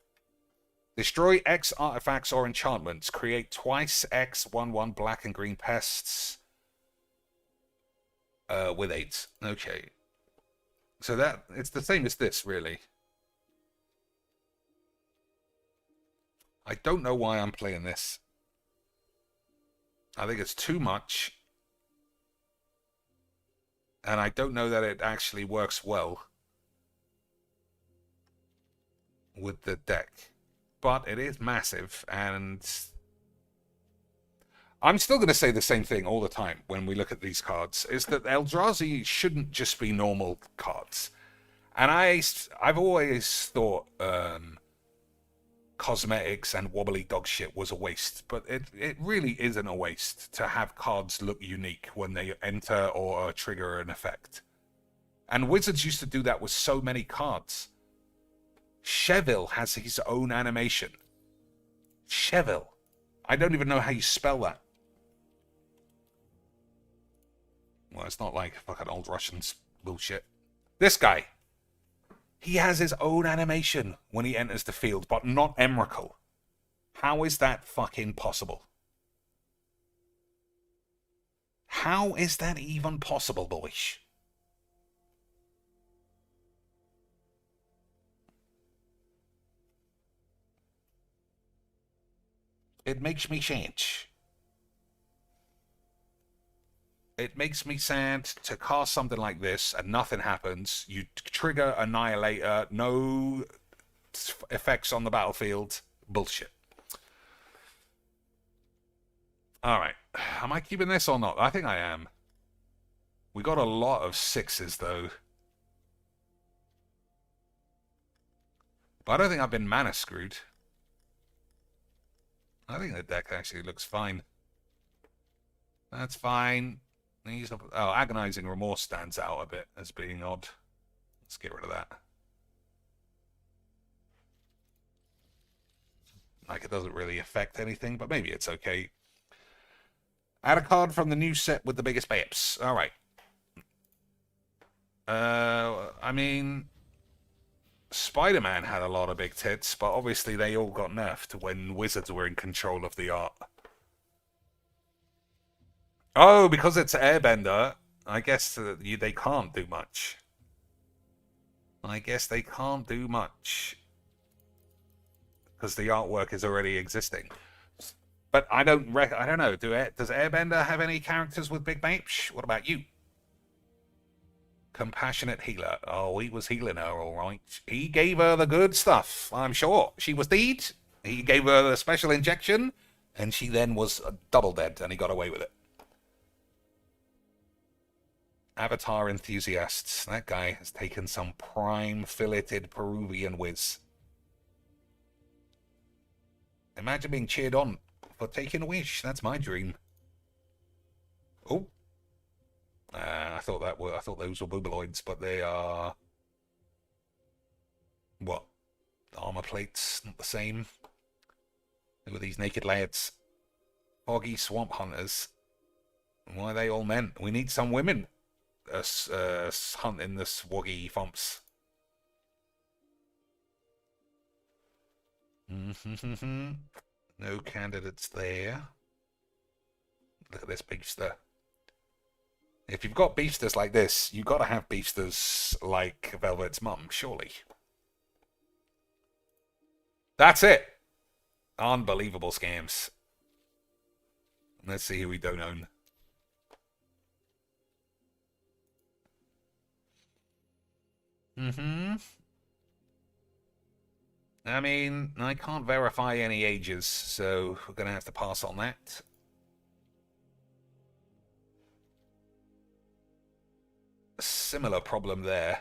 A: Destroy X artifacts or enchantments. Create twice X 1/1 black and green pests. With 8. Okay. So that, it's the same as this, really. I don't know why I'm playing this. I think it's too much. And I don't know that it actually works well with the deck. But it is massive, and I'm still going to say the same thing all the time when we look at these cards, is that Eldrazi shouldn't just be normal cards. And I've always thought cosmetics and wobbly dog shit was a waste, but it really isn't a waste to have cards look unique when they enter or trigger an effect. And Wizards used to do that with so many cards. Cheville has his own animation. Cheville. I don't even know how you spell that. Well, it's not like fucking old Russians bullshit. This guy. He has his own animation when he enters the field, but not Emrakul. How is that fucking possible? How is that even possible, boys? It makes me change. It makes me sad to cast something like this and nothing happens. You trigger Annihilator, no effects on the battlefield. Bullshit. Alright. Am I keeping this or not? I think I am. We got a lot of 6s, though. But I don't think I've been mana screwed. I think the deck actually looks fine. That's fine. Agonizing Remorse stands out a bit as being odd. Let's get rid of that. Like, it doesn't really affect anything, but maybe it's okay. Add a card from the new set with the biggest babes. Alright. I mean... Spider-Man had a lot of big tits, but obviously they all got nerfed when Wizards were in control of the art. Oh, because it's Airbender, I guess they can't do much. I guess they can't do much. Because the artwork is already existing. But I don't know. Does Airbender have any characters with big babes? What about you? Compassionate healer. Oh, he was healing her, all right. He gave her the good stuff, I'm sure. She was dead. He gave her the special injection, and she then was double dead, and he got away with it. Avatar enthusiasts. That guy has taken some prime filleted Peruvian whiz. Imagine being cheered on for taking a wish. That's my dream. Oh. I thought those were boobiloids, but they are what? Armor plates, not the same. Who are these naked lads? Foggy swamp hunters. Why are they all men? We need some women hunting the swoggy thumps. No candidates there. Look at this beefster. If you've got beefsters like this, you've got to have beefsters like Velvet's mum, surely. That's it. Unbelievable scams. Let's see who we don't own. I mean, I can't verify any ages, so we're going to have to pass on that. Similar problem there.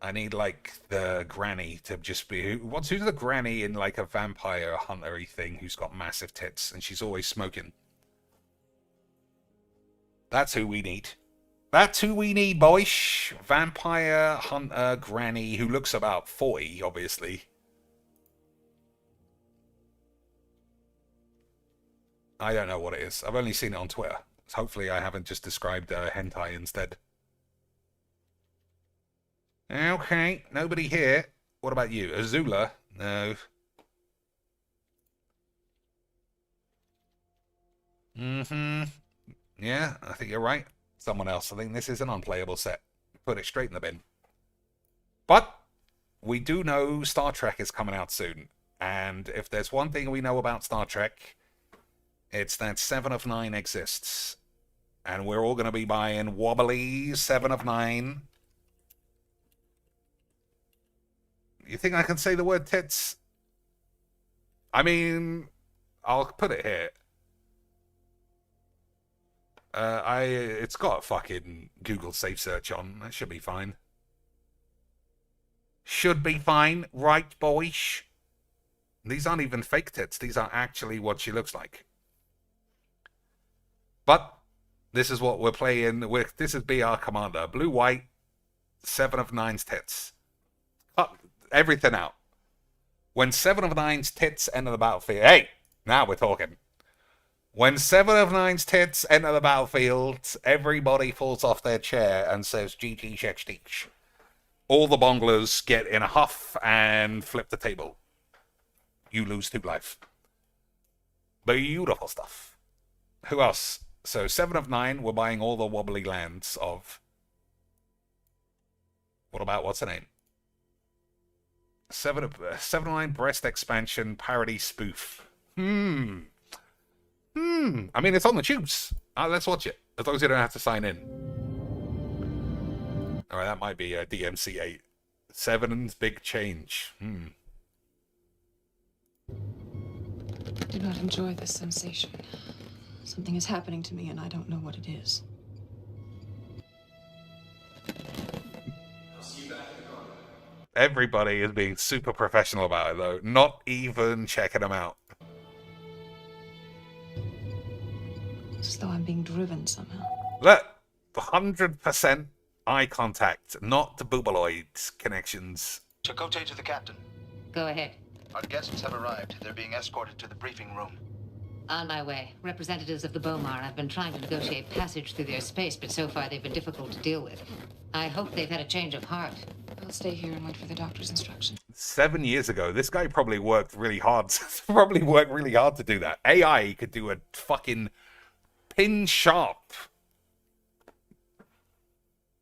A: I need, like, the granny to just be... who's the granny in, like, a vampire hunter-y thing who's got massive tits and she's always smoking? That's who we need. That's who we need, boys. Vampire hunter granny who looks about 40, obviously. I don't know what it is. I've only seen it on Twitter. So hopefully I haven't just described hentai instead. Okay, nobody here. What about you? Azula? No. Yeah, I think you're right. Someone else. I think this is an unplayable set. Put it straight in the bin. But we do know Star Trek is coming out soon. And if there's one thing we know about Star Trek, it's that 7 of 9 exists. And we're all going to be buying wobbly 7 of 9. You think I can say the word tits? I mean, I'll put it here. It's got a fucking Google safe search on. That should be fine. Should be fine, right, boys? These aren't even fake tits. These are actually what she looks like. But this is what we're playing with. This is BR Commander. Blue, white, 7 of 9's tits. Cut everything out. When 7 of 9's tits enter the battlefield... Hey, now we're talking. When 7 of 9's tits enter the battlefield, everybody falls off their chair and says, GG, Shech, all the bonglers get in a huff and flip the table. You lose 2 life. Beautiful stuff. Who else? So 7 of 9, we're buying all the wobbly lands of... What about, what's her name? 7 of 9 breast expansion parody spoof. I mean, it's on the tubes. Let's watch it. As long as you don't have to sign in. Alright, that might be a DMC 8. 7's big change.
G: I do not enjoy this sensation. Something is happening to me and I don't know what it is.
A: Everybody is being super professional about it, though. Not even checking them out.
G: It's as though I'm being driven somehow.
A: Look, 100% eye contact, not the boobaloid connections.
H: Chakotay to the captain.
I: Go ahead.
H: Our guests have arrived. They're being escorted to the briefing room.
I: On my way. Representatives of the Bomar have been trying to negotiate passage through their space, but so far they've been difficult to deal with. I hope they've had a change of heart.
G: I'll stay here and wait for the doctor's instructions.
A: 7 years ago, this guy probably worked really hard. To do that. AI could do a fucking pin sharp,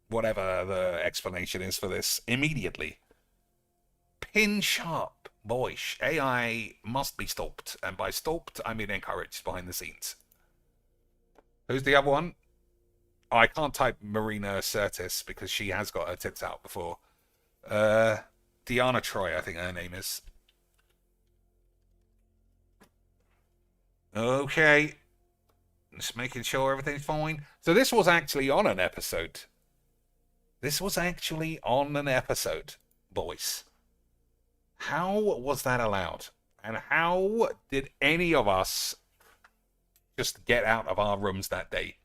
A: whatever the explanation is for this, immediately. Pin sharp. Boys, AI must be stalked. And by stalked, I mean encouraged behind the scenes. Who's the other one? Oh, I can't type Marina Sirtis because she has got her tits out before. Deanna Troy, I think her name is. Okay. Just making sure everything's fine. So this was actually on an episode. Boys. How was that allowed? And how did any of us just get out of our rooms that day?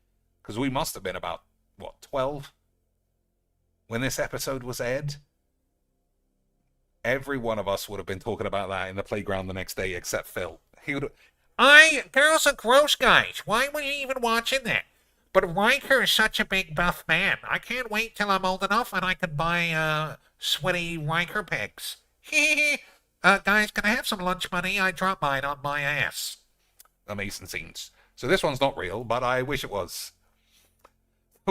A: Because we must have been about, 12? When this episode was aired? Every one of us would have been talking about that in the playground the next day, except Phil. He would.
E: Girls are gross, guys. Why were you even watching that? But Riker is such a big buff man. I can't wait till I'm old enough and I can buy, sweaty Riker pegs. Guys, can I have some lunch money? I dropped mine on my ass.
A: Amazing scenes. So this one's not real, but I wish it was.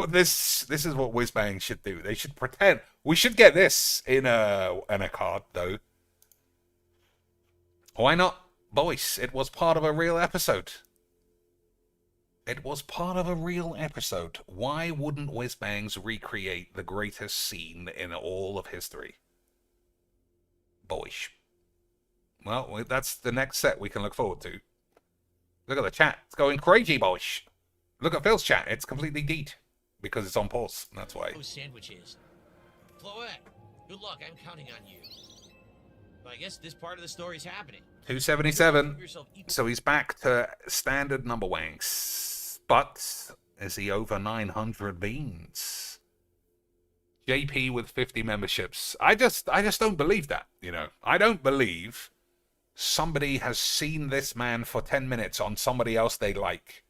A: This is what Whizbang should do. They should pretend. We should get this in a card, though. Why not? Boys, it was part of a real episode. Why wouldn't Whizbangs recreate the greatest scene in all of history? Boys. Well, that's the next set we can look forward to. Look at the chat. It's going crazy, boys. Look at Phil's chat. It's completely deed. Because it's on pause. That's why.
F: Those sandwiches. Chloe, Good luck. I'm counting on you. But I guess this part of the story's happening.
A: 277.
F: Prove yourself equal.
A: So he's back to standard number wanks. But is he over 900 beans? JP with 50 memberships. I just don't believe that, you know. I don't believe somebody has seen this man for 10 minutes on somebody else they like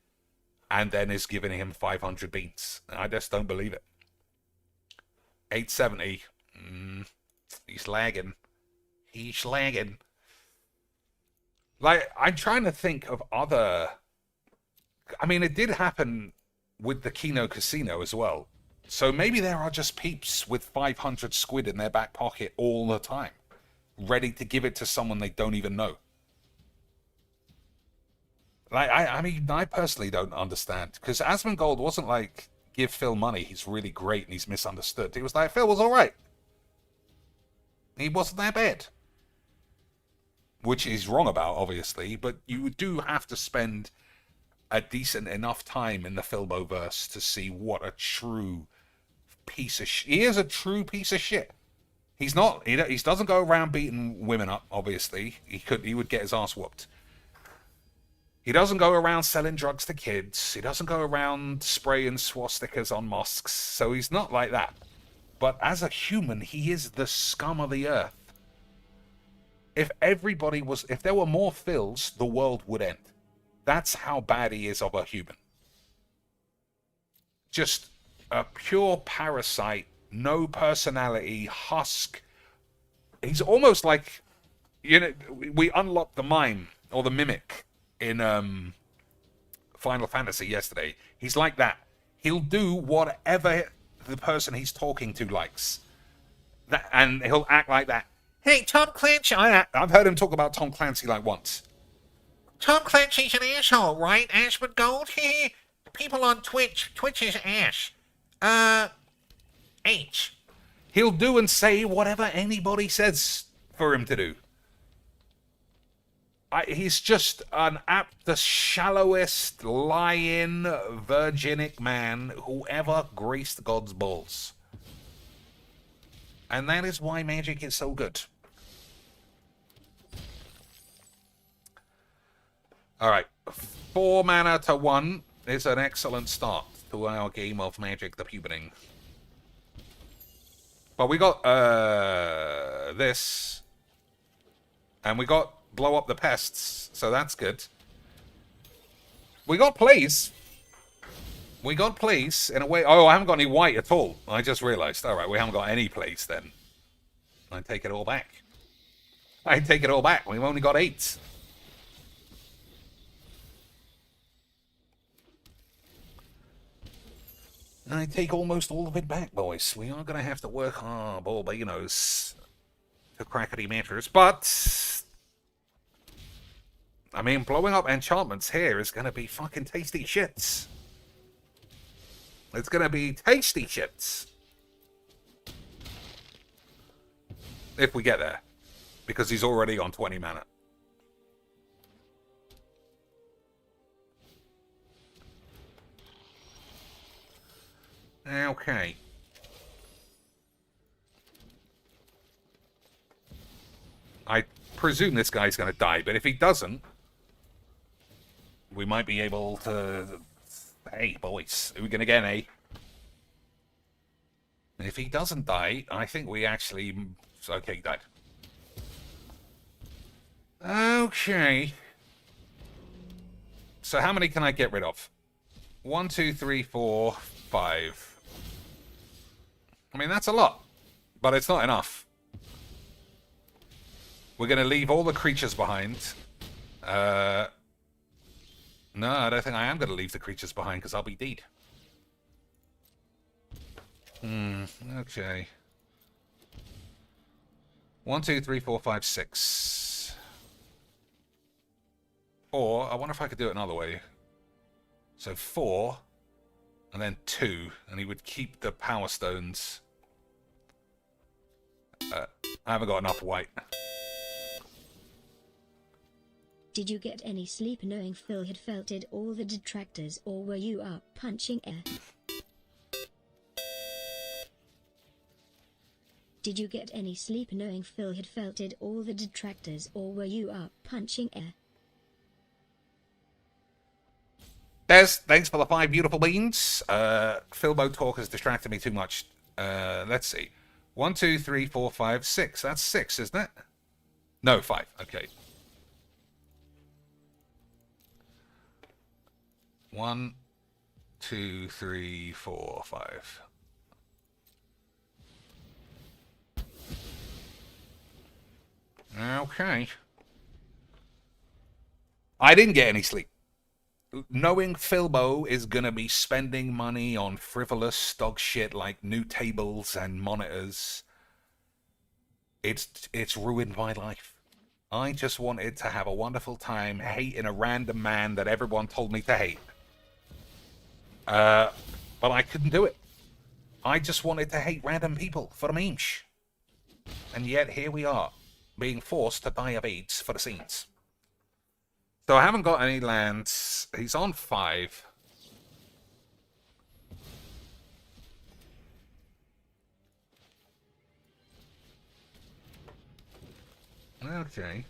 A: and then is giving him 500 beans. I just don't believe it. 870. He's lagging. He's lagging. Like, I'm trying to think of other... I mean, it did happen with the Kino Casino as well. So maybe there are just peeps with 500 squid in their back pocket all the time, ready to give it to someone they don't even know. Like, I mean, I personally don't understand. Because Asmongold wasn't like, give Phil money, he's really great and he's misunderstood. He was like, Phil was alright. He wasn't that bad. Which he's wrong about, obviously, but you do have to spend a decent enough time in the Filmoverse to see what a true piece of shit. He is a true piece of shit. He's not. He doesn't go around beating women up, obviously. He would get his ass whooped. He doesn't go around selling drugs to kids. He doesn't go around spraying swastikas on mosques. So he's not like that. But as a human, he is the scum of the earth. If there were more Phils, the world would end. That's how bad he is of a human. Just a pure parasite, no personality, husk. He's almost like, you know, we unlocked the mime, or the mimic, in Final Fantasy yesterday. He's like that. He'll do whatever the person he's talking to likes. And he'll act like that.
E: Hey, Tom Clancy.
A: I've heard him talk about Tom Clancy like once.
E: Tom Clancy's an asshole, right? Asmongold? People on Twitch. Twitch is ass. H.
A: He'll do and say whatever anybody says for him to do. He's just the shallowest, lying, virginic man who ever graced God's balls. And that is why Magic is so good. Alright, 4 mana to 1 is an excellent start to our game of Magic the Puberting. But we got this, and we got Blow Up the Pests, so that's good. We got plays. We got plays in a way. Oh, I haven't got any white at all. I just realized. Alright, we haven't got any plays then. I take it all back. I take it all back. We've only got 8. I take almost all of it back, boys. We are going to have to work hard, Balbinos, to crackety matters. But, I mean, blowing up enchantments here is going to be fucking tasty shits. It's going to be tasty shits. If we get there. Because he's already on 20 mana. Okay. I presume this guy's going to die, but if he doesn't, we might be able to... Hey, boys, are we going to get an A? And if he doesn't die, I think we actually... Okay, he died. Okay. So how many can I get rid of? 1, 2, 3, 4, 5... I mean, that's a lot, but it's not enough. We're going to leave all the creatures behind. No, I don't think I am going to leave the creatures behind, because I'll be dead. Okay. 1, 2, 3, 4, 5, 6. Or, I wonder if I could do it another way. So 4, and then 2, and he would keep the Power Stones. I haven't got enough white.
J: Did you get any sleep knowing Phil had felted all the detractors, or were you up punching air? Did you get any sleep knowing Phil had felted all the detractors, or were you up punching air?
A: Des, thanks for the 5 beautiful beans. Philbo talk has distracted me too much. Let's see. 1, 2, 3, 4, 5, 6. That's 6, isn't it? No, 5. Okay. 1, 2, 3, 4, 5. Okay. I didn't get any sleep. Knowing Philbo is going to be spending money on frivolous dog shit like new tables and monitors, it's ruined my life. I just wanted to have a wonderful time hating a random man that everyone told me to hate. But I couldn't do it. I just wanted to hate random people for the memes. And yet here we are, being forced to die of AIDS for the scenes. So I haven't got any lands. He's on 5. Okay.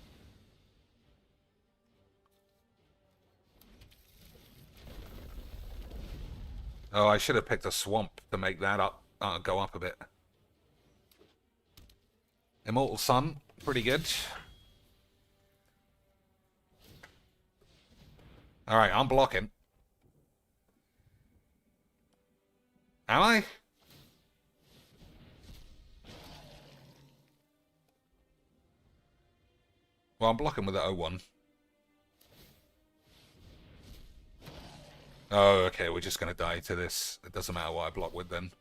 A: Oh, I should have picked a swamp to make that up, go up a bit. Immortal Sun, pretty good. Alright, I'm blocking. Am I? Well, I'm blocking with the 0-1. Oh, okay, we're just going to die to this. It doesn't matter what I block with then.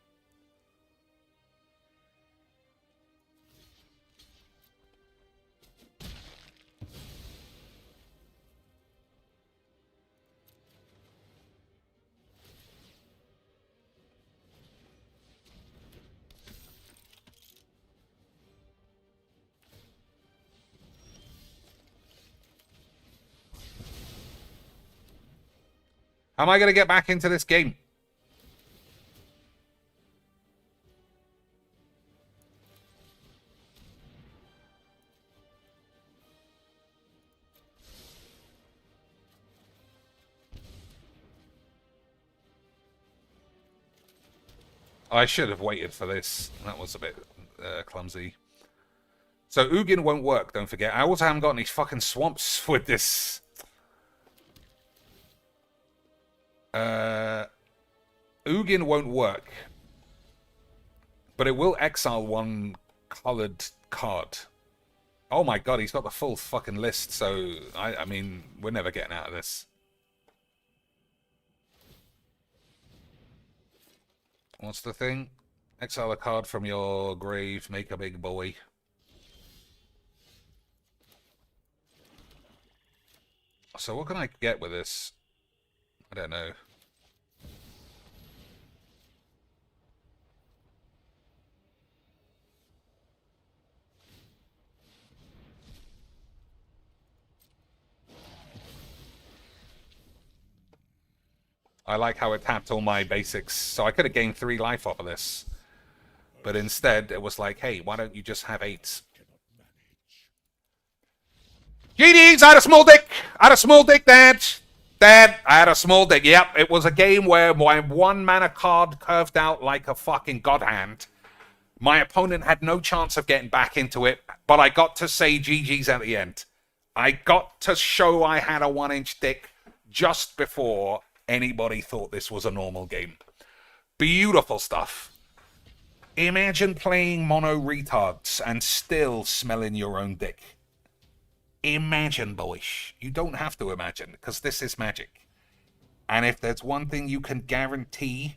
A: How am I going to get back into this game? I should have waited for this. That was a bit clumsy. So Ugin won't work, don't forget. I also haven't got any fucking swamps with this. Ugin won't work, but it will exile one colored card. Oh my god, he's got the full fucking list, so I mean, we're never getting out of this. What's the thing? Exile a card from your grave, make a big boy. So what can I get with this? I don't know. I like how it tapped all my basics, so I could have gained 3 life off of this. But instead, it was like, hey, why don't you just have 8s? GDs, I had a small dick! I had a small dick, Dad! Dad, I had a small dick. Yep, it was a game where my 1 mana card curved out like a fucking god hand. My opponent had no chance of getting back into it, but I got to say GG's at the end. I got to show I had a 1-inch dick just before anybody thought this was a normal game. Beautiful stuff. Imagine playing mono retards and still smelling your own dick. Imagine, boys. You don't have to imagine, because this is magic. And if there's one thing you can guarantee,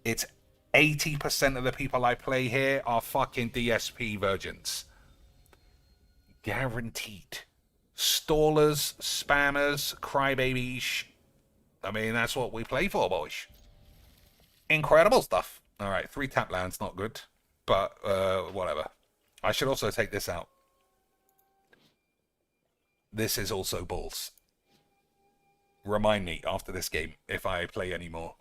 A: it's 80% of the people I play here are fucking DSP virgins. Guaranteed. Stallers, spammers, crybabies. I mean, that's what we play for, boys. Incredible stuff. Alright, 3 tap lands, not good. But, whatever. I should also take this out. This is also balls. Remind me after this game if I play any more.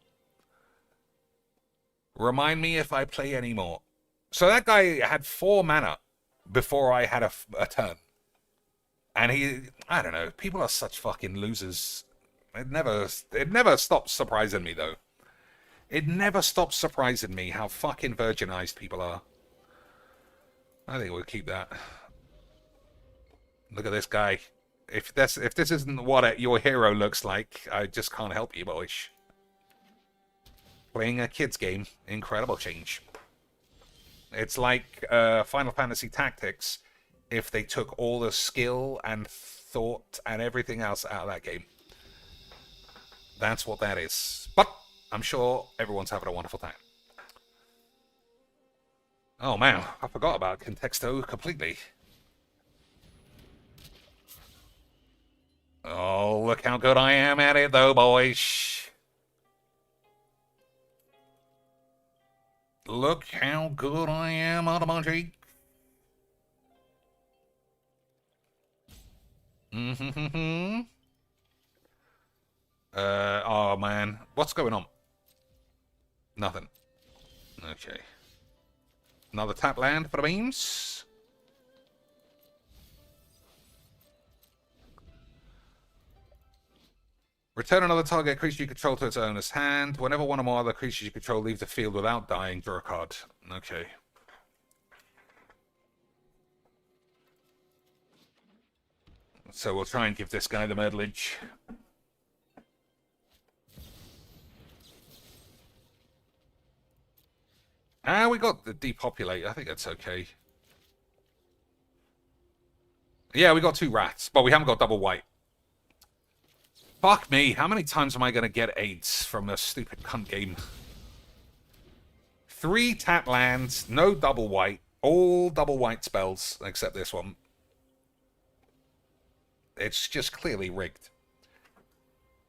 A: Remind me if I play any more. So that guy had 4 mana before I had a turn. And I don't know, people are such fucking losers. It never stops surprising me, though. It never stops surprising me how fucking virginized people are. I think we'll keep that. Look at this guy. If this isn't what your hero looks like, I just can't help you, boys. Playing a kid's game, incredible change. It's like Final Fantasy Tactics if they took all the skill and thought and everything else out of that game. That's what that is. But I'm sure everyone's having a wonderful time. Oh man, I forgot about Contexto completely. Oh, look how good I am at it though, boys. Look how good I am at emoji. Oh man, what's going on? Nothing. Okay. Another tap land for the beams. Return another target creature you control to its owner's hand. Whenever one or more other creatures you control leave the field without dying, draw a card. Okay. So we'll try and give this guy the middledge. Ah, we got the depopulate. I think that's okay. Yeah, we got 2 rats, but we haven't got double white. Fuck me, how many times am I going to get AIDS from a stupid cunt game? 3 tap lands, no double white. All double white spells, except this one. It's just clearly rigged.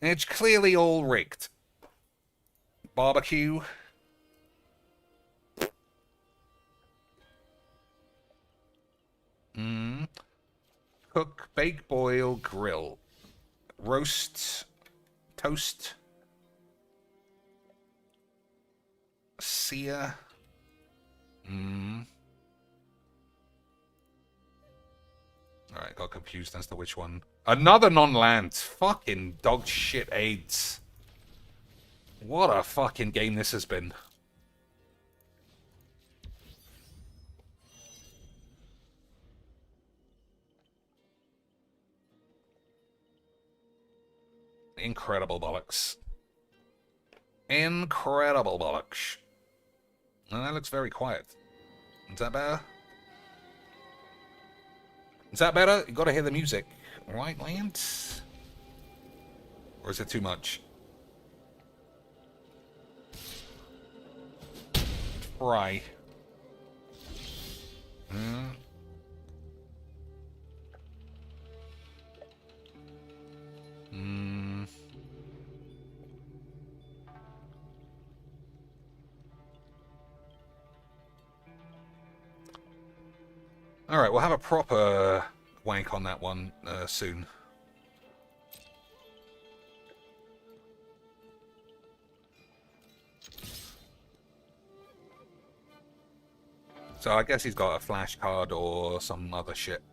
A: It's clearly all rigged. Barbecue. Cook, bake, boil, grill. Roast, toast, sear. Alright, got confused as to which one. Another non-land. Fucking dog shit AIDS. What a fucking game this has been. Incredible bollocks. Incredible bollocks. And that looks very quiet. Is that better? Is that better? You gotta hear the music. Right, Lance? Or is it too much? Try. Alright, we'll have a proper wank on that one soon. So I guess he's got a flash card or some other shit.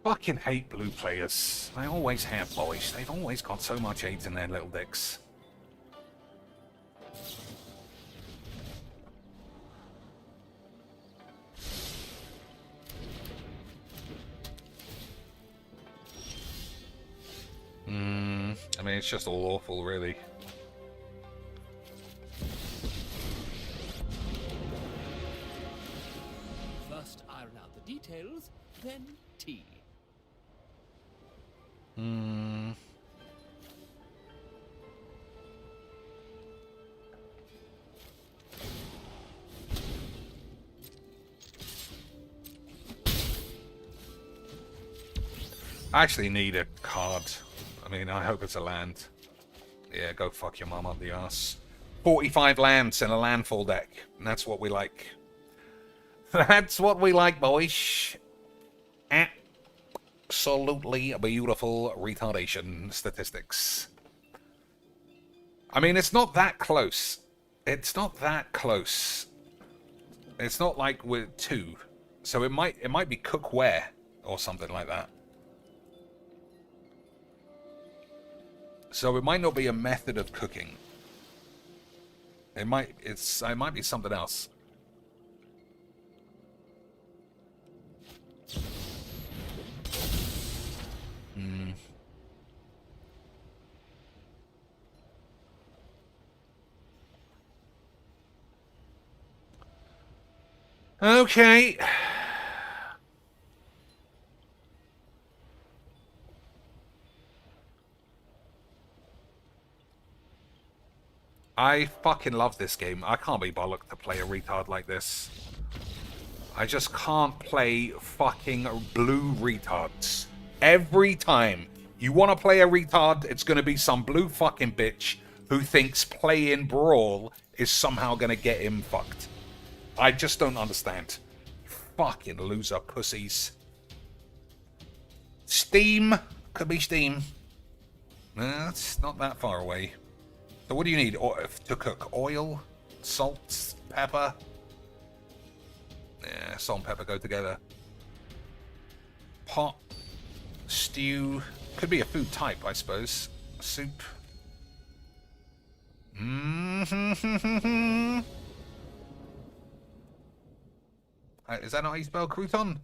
A: Fucking hate blue players. They always have, boys. They've always got so much AIDS in their little dicks. I mean, it's just all awful, really.
B: First iron out the details, then tea.
A: I actually need a card. I mean, I hope it's a land. Yeah, go fuck your mum up the ass. 45 lands in a landfall deck. And that's what we like. That's what we like, boys. Absolutely beautiful retardation statistics. I mean, it's not that close. It's not that close. It's not like we're 2. So it might be cookware or something like that. So it might not be a method of cooking. It might be something else. Okay. I fucking love this game. I can't be bollocked to play a retard like this. I just can't play fucking blue retards. Every time you want to play a retard, it's going to be some blue fucking bitch who thinks playing Brawl is somehow going to get him fucked. I just don't understand. Fucking loser pussies. Steam. Could be Steam. It's not that far away. So what do you need to cook? Oil? Salt? Pepper? Yeah, salt and pepper go together. Pot? Stew? Could be a food type, I suppose. Soup? Mm-hmm. Is that not how you spell crouton?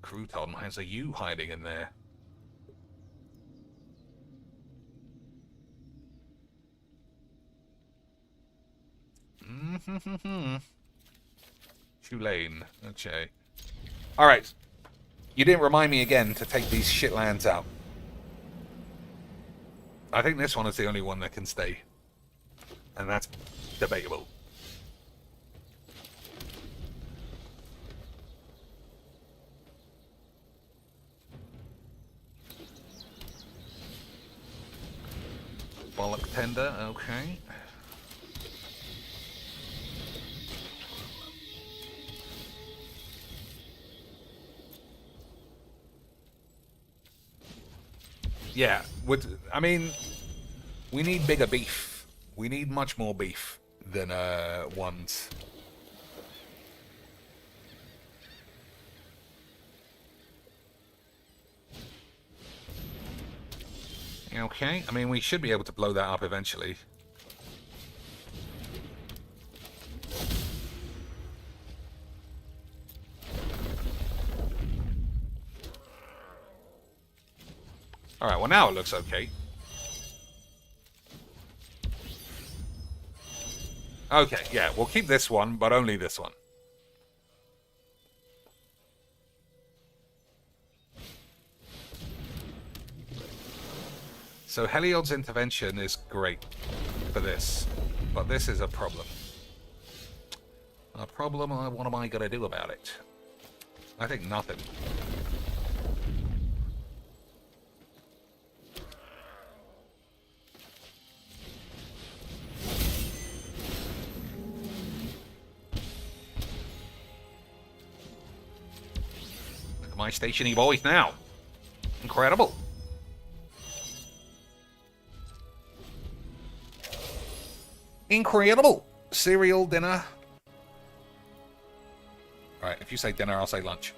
A: Crouton has a U hiding in there. Tulane. Okay. Alright. You didn't remind me again to take these shit lands out. I think this one is the only one that can stay. And that's debatable. Bollock tender, okay. Yeah, I mean, we need bigger beef. We need much more beef than ones. Okay, I mean, we should be able to blow that up eventually. Alright, well now it looks okay. Okay, yeah, we'll keep this one, but only this one. So Heliod's intervention is great for this, but this is a problem. A problem, what am I going to do about it? I think nothing. Look at my stationary boys now. Incredible. Incredible. Cereal, dinner. Alright, if you say dinner, I'll say lunch.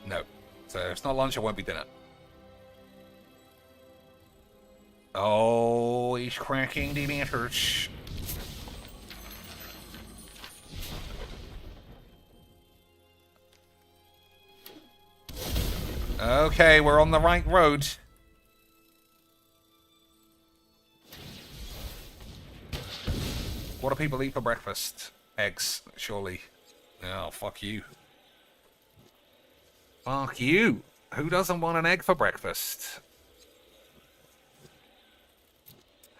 A: No. So if it's not lunch, it won't be dinner. Oh, he's cracking the lanterns. Okay, we're on the right road. What do people eat for breakfast? Eggs, surely. Oh, fuck you. Fuck you. Who doesn't want an egg for breakfast?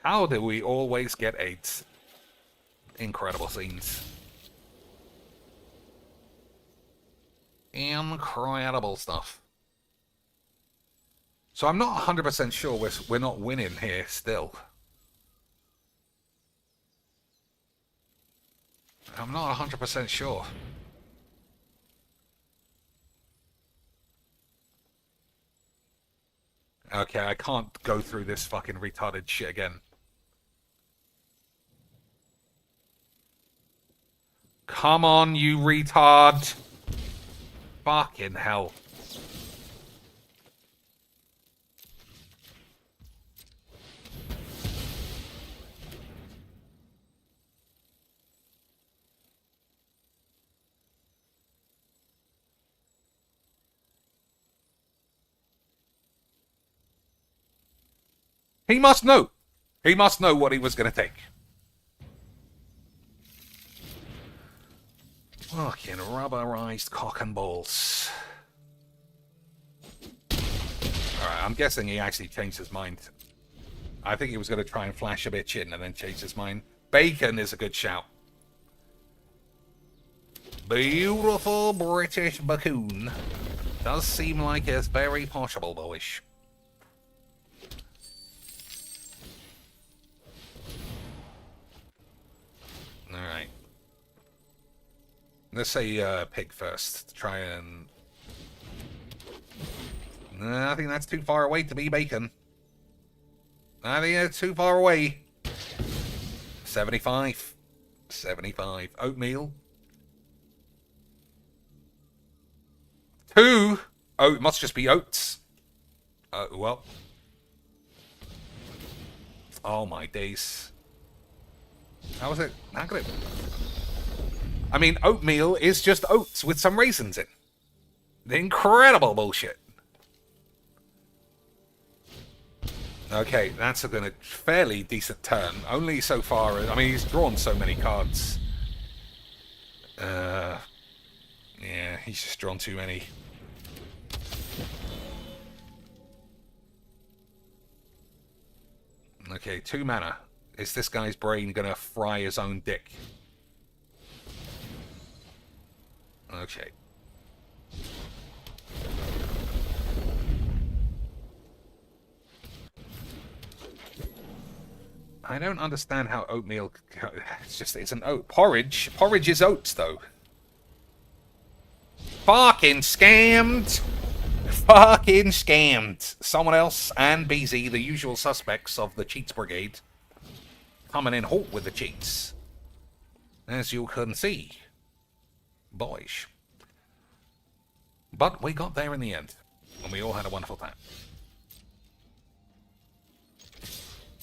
A: How do we always get eggs? Incredible scenes. Incredible stuff. So I'm not 100% sure we're not winning here still. I'm not 100% sure. Okay, I can't go through this fucking retarded shit again. Come on, you retard. Fucking hell. He must know. He must know what he was going to take. Fucking rubberized cock and balls. Alright, I'm guessing he actually changed his mind. I think he was going to try and flash a bitch in and then change his mind. Bacon is a good shout. Beautiful British bacon. Does seem like it's very possible, boyish. Alright. Let's say pig first. To try and... No, I think that's too far away to be bacon. I think it's too far away. 75. 75. Oatmeal. 2. Oh, it must just be oats. Well. Oh my days. How was it? How could it? I mean, oatmeal is just oats with some raisins in. Incredible bullshit. Okay, that's a fairly decent turn. Only so far. I mean, he's drawn so many cards. Yeah, he's just drawn too many. Okay, 2 mana. Is this guy's brain gonna fry his own dick? Okay. I don't understand how oatmeal... it's an oat. Porridge? Porridge is oats, though. Fucking scammed! Fucking scammed! Someone else and BZ, the usual suspects of the Cheats Brigade, coming in hot with the cheats. As you can see. Boyish. But we got there in the end. And we all had a wonderful time.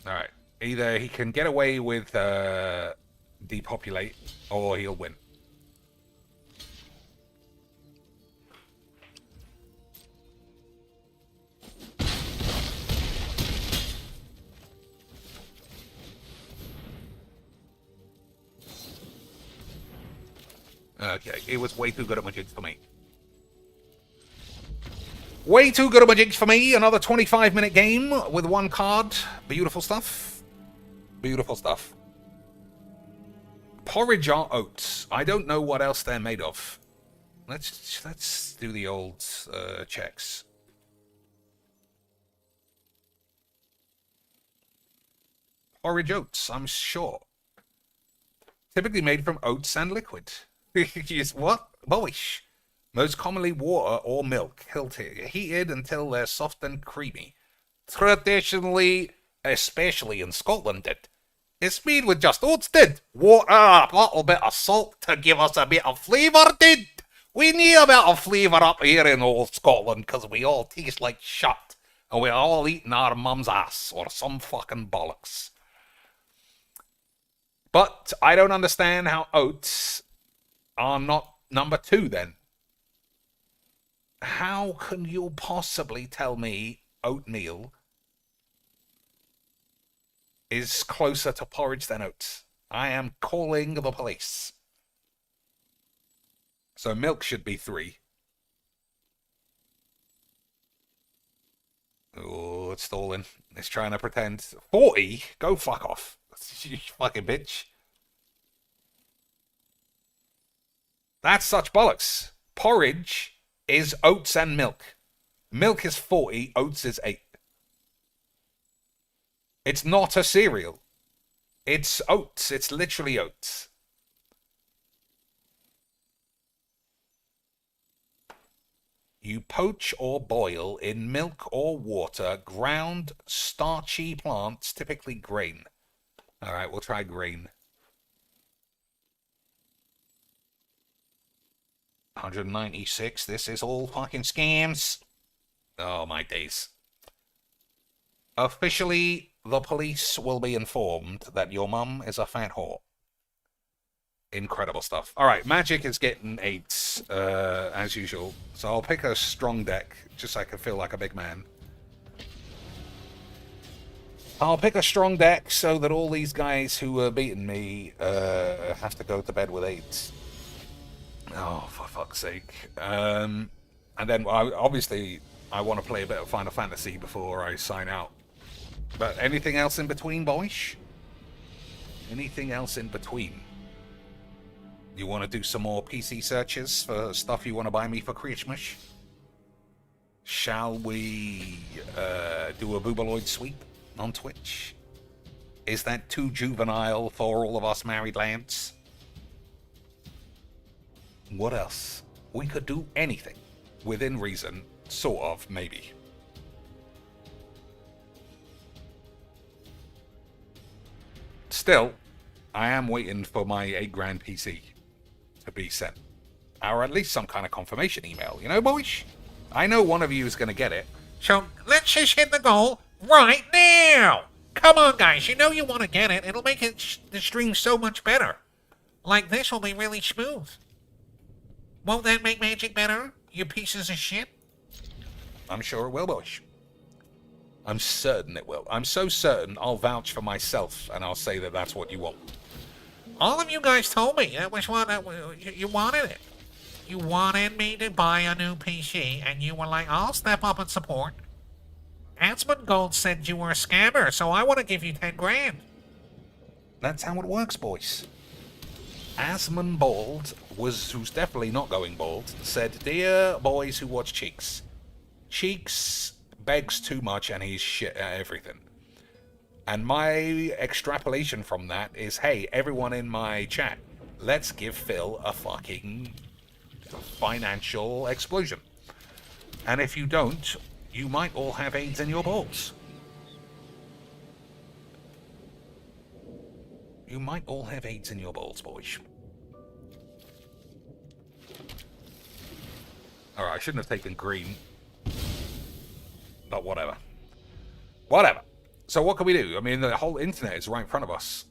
A: Alright. Either he can get away with depopulate, or he'll win. Okay, it was way too good at my jigs for me. Way too good at my jigs for me. Another 25-minute game with 1 card. Beautiful stuff. Beautiful stuff. Porridge are oats. I don't know what else they're made of. Let's do the old checks. Porridge oats, I'm sure. Typically made from oats and liquid. Yes, what? Boyish. Most commonly water or milk, heated until they're soft and creamy. Traditionally, especially in Scotland, it's made with just oats, water, a little bit of salt to give us a bit of flavour, We need a bit of flavour up here in old Scotland, because we all taste like shit, and we're all eating our mum's ass, or some fucking bollocks. But I don't understand how oats are not number 2, then. How can you possibly tell me oatmeal is closer to porridge than oats? I am calling the police. So milk should be 3. Oh, it's stalling. It's trying to pretend. 40? Go fuck off. You fucking bitch. That's such bollocks. Porridge is oats and milk. Milk is 40, oats is 8. It's not a cereal. It's oats. It's literally oats. You poach or boil in milk or water ground starchy plants, typically grain. All right, we'll try grain. 196. This is all fucking scams. Oh, my days. Officially, the police will be informed that your mum is a fat whore. Incredible stuff. All right, Magic is getting 8, as usual. So I'll pick a strong deck, just so I can feel like a big man. I'll pick a strong deck so that all these guys who are beating me have to go to bed with 8. Oh, for fuck's sake. And then, obviously, I want to play a bit of Final Fantasy before I sign out. But anything else in between, boys? Anything else in between? You want to do some more PC searches for stuff you want to buy me for Christmas? Shall we do a Boobaloid sweep on Twitch? Is that too juvenile for all of us married lads? What else? We could do anything. Within reason, sort of, maybe. Still, I am waiting for my $8,000 PC to be sent. Or at least some kind of confirmation email, you know, boys? I know one of you is going to get it.
E: So let's just hit the goal right now. Come on, guys. You know you want to get it. It'll make the stream so much better. Like this will be really smooth. Won't that make Magic better, you pieces of shit?
A: I'm sure it will, boys. I'm certain it will. I'm so certain I'll vouch for myself and I'll say that that's what you want.
E: All of you guys told me that was what you wanted it. You wanted me to buy a new PC, and you were like, I'll step up and support. Asmongold said you were a scammer, so I want to give you $10,000.
A: That's how it works, boys. Asmongold, who's definitely not going bald, said, "Dear boys who watch Cheeks, Cheeks begs too much and he's shit at everything." And my extrapolation from that is, hey, everyone in my chat, let's give Phil a fucking financial explosion. And if you don't, you might all have AIDS in your balls. You might all have AIDS in your balls, boys. Alright, I shouldn't have taken green. But whatever. Whatever. So what can we do? I mean, the whole internet is right in front of us.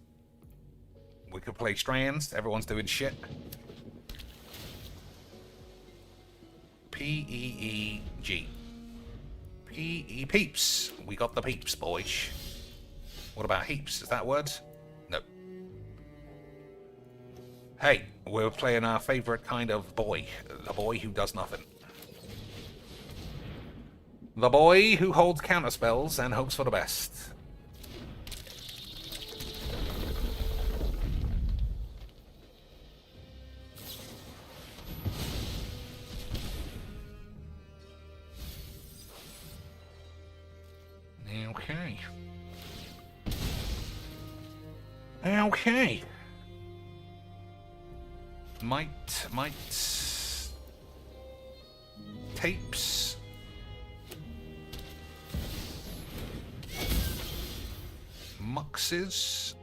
A: We could play Strands. Everyone's doing shit. P-E-E-G. P-E... Peeps. We got the peeps, boys. What about heaps? Is that a word? No. Hey, we're playing our favourite kind of boy. The boy who does nothing. The boy who holds counterspells and hopes for the best. Okay. Okay. Might tapes. Muxes.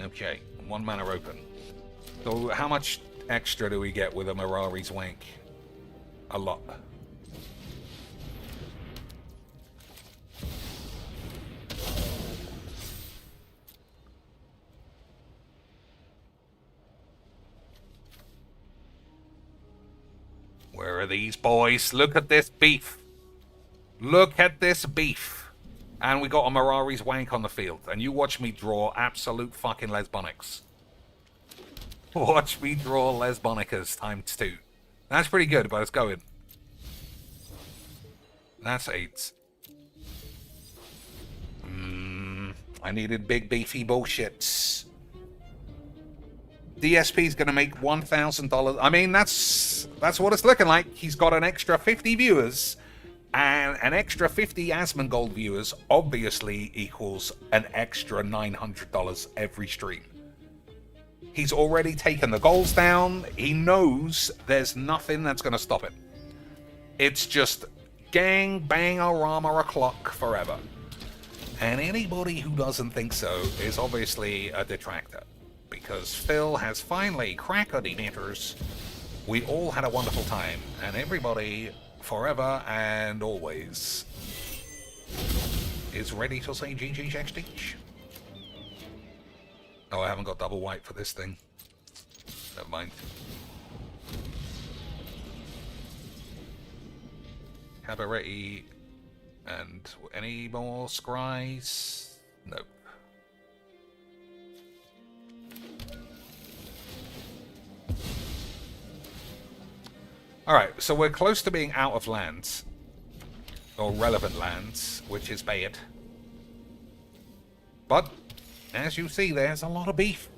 A: Okay, 1 mana open. So how much extra do we get with a Mirari's Wank? A lot. Where are these boys? Look at this beef. Look at this beef. And we got a Mirari's Wank on the field. And you watch me draw absolute fucking lesbonics. Watch me draw lesbonicas ×2. That's pretty good, but it's going. That's 8. I needed big beefy bullshits. DSP is going to make $1,000. I mean, that's what it's looking like. He's got an extra 50 viewers, and an extra 50 Asmongold viewers obviously equals an extra $900 every stream. He's already taken the goals down. He knows there's nothing that's going to stop him. It's just gang, bang, a rama, a clock forever. And anybody who doesn't think so is obviously a detractor. Because Phil has finally cracked the meters. We all had a wonderful time. And everybody, forever and always, is ready to say GG XD. Oh, I haven't got double white for this thing. Never mind. Cabaret. And any more scries? Nope. Alright, so we're close to being out of lands. Or relevant lands, which is bad. But, as you see, there's a lot of beef.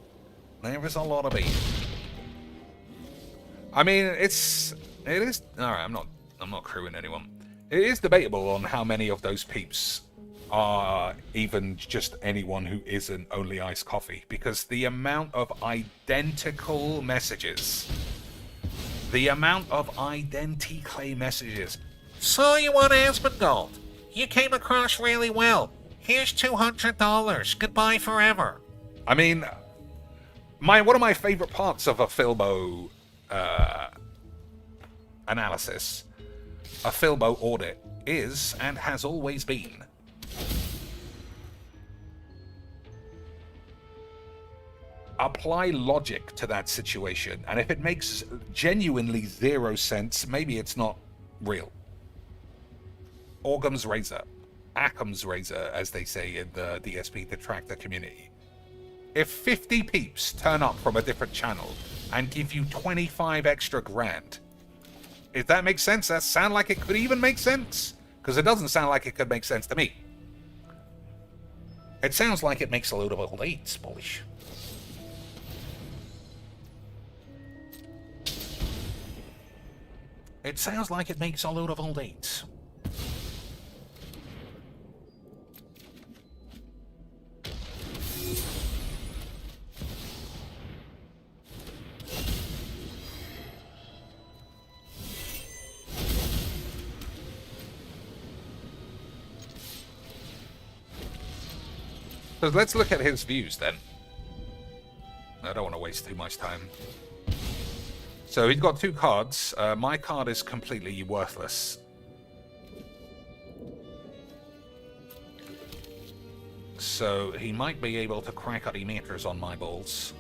A: There is a lot of beef. I mean, it is... Alright, I'm not crewing anyone. It is debatable on how many of those peeps are even just anyone who isn't only iced coffee, because the amount of identical messages, the amount of identically messages.
E: Saw you on Asmongold. You came across really well. Here's $200. Goodbye forever.
A: I mean, one of my favorite parts of a Filbo analysis, a Filbo audit, is and has always been apply logic to that situation, and if it makes genuinely zero sense, maybe it's not real. Orgum's razor, Occam's razor, as they say in the DSP detractor community. If 50 peeps turn up from a different channel and give you 25 extra grand, if that makes sense, that sound like it could even make sense? Because it doesn't sound like it could make sense to me. It sounds like it makes a load of old eights, bullish. It sounds like it makes a load of old eights. So let's look at his views then. I don't want to waste too much time. So he's got two cards. My card is completely worthless. So he might be able to crack out emitters on my balls.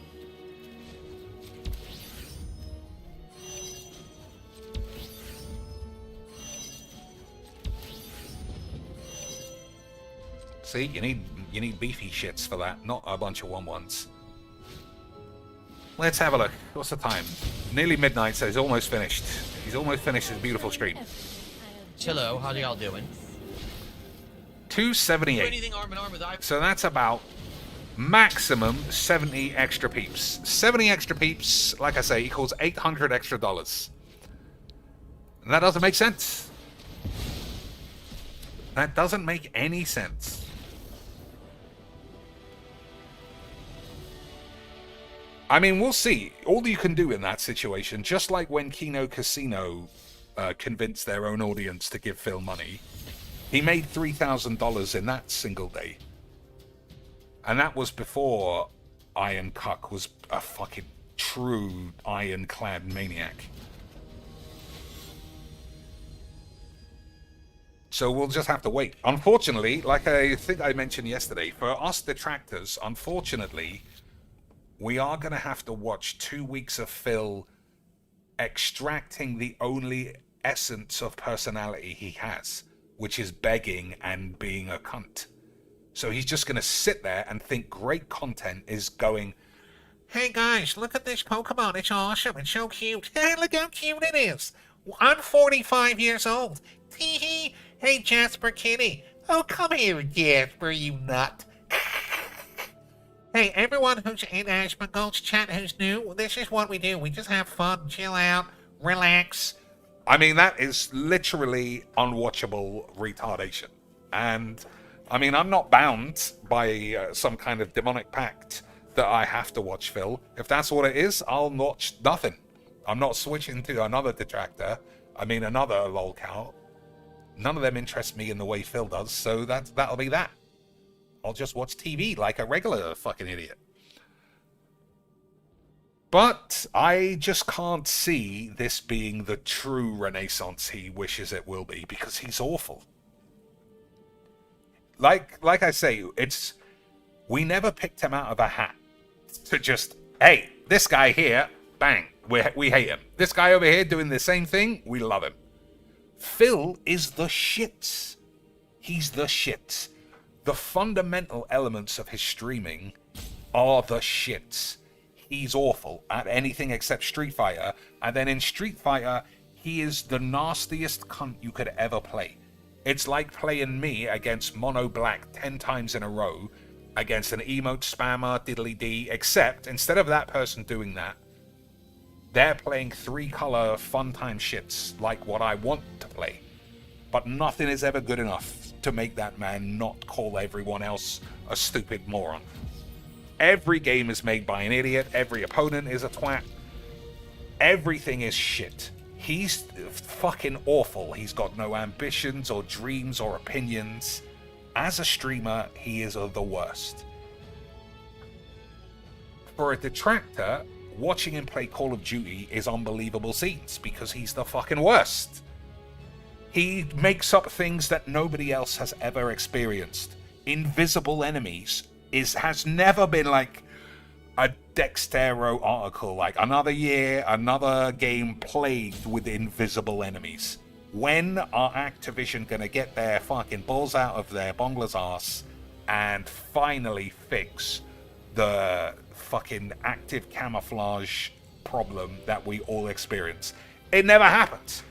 A: See, you need beefy shits for that, not a bunch of 1-1s. Let's have a look. What's the time? Nearly midnight, so he's almost finished. He's almost finished his beautiful stream.
F: Hello, how y'all doing?
A: 278.
F: Anything arm in arm with
A: So that's about maximum 70 extra peeps. 70 extra peeps, like I say, equals $800 extra. And that doesn't make sense. That doesn't make any sense. I mean, we'll see. All you can do in that situation, just like when Kino Casino convinced their own audience to give Phil money, he made $3,000 in that single day. And that was before Iron Cuck was a fucking true ironclad maniac. So we'll just have to wait. Unfortunately, like I think I mentioned yesterday, for us detractors, unfortunately, we are going to have to watch 2 weeks of Phil extracting the only essence of personality he has, which is begging and being a cunt. So he's just going to sit there and think great content is going,
E: Hey guys, look at this Pokemon. It's awesome. It's so cute. Look how cute it is. I'm 45 years old. Tee hee. Hey Jasper Kitty. Oh, come here, Jasper, you nut. Hey, everyone who's in Ashmangold's chat who's new, this is what we do. We just have fun, chill out, relax.
A: I mean, that is literally unwatchable retardation. And, I mean, I'm not bound by some kind of demonic pact that I have to watch Phil. If that's what it is, I'll watch nothing. I'm not switching to another detractor. I mean, another lolcow. None of them interest me in the way Phil does, so that'll be that. I'll just watch TV like a regular fucking idiot. But I just can't see this being the true renaissance he wishes it will be, because he's awful. Like I say, we never picked him out of a hat to just, hey, this guy here, bang, we hate him. This guy over here doing the same thing, we love him. Phil is the shits. He's the shits. The fundamental elements of his streaming are the shits. He's awful at anything except Street Fighter, and then in Street Fighter, he is the nastiest cunt you could ever play. It's like playing me against Mono Black 10 times in a row, against an emote spammer, diddly-dee, except instead of that person doing that, they're playing 3-color fun-time shits like what I want to play. But nothing is ever good enough to make that man not call everyone else a stupid moron. Every game is made by an idiot. Every opponent is a twat. Everything is shit. He's fucking awful. He's got no ambitions or dreams or opinions. As a streamer, he is the worst. For a detractor, watching him play Call of Duty is unbelievable scenes because he's the fucking worst. He makes up things that nobody else has ever experienced. Invisible enemies has never been like a Dextero article, like another year, another game plagued with invisible enemies. When are Activision gonna get their fucking balls out of their Bongler's ass and finally fix the fucking active camouflage problem that we all experience? It never happens.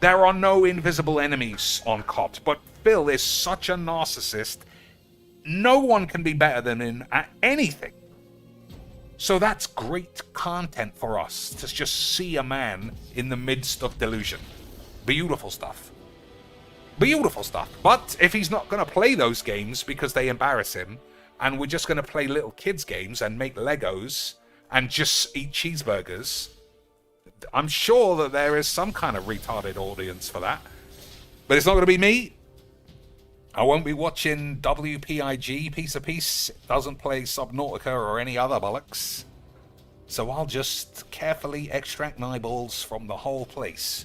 A: There are no invisible enemies on COD, but Phil is such a narcissist. No one can be better than him at anything. So that's great content for us to just see a man in the midst of delusion. Beautiful stuff. Beautiful stuff. But if he's not going to play those games because they embarrass him, and we're just going to play little kids games and make Legos and just eat cheeseburgers, I'm sure that there is some kind of retarded audience for that. But it's not going to be me. I won't be watching WPIG, Piece of Peace, doesn't play Subnautica or any other bollocks. So I'll just carefully extract my balls from the whole place.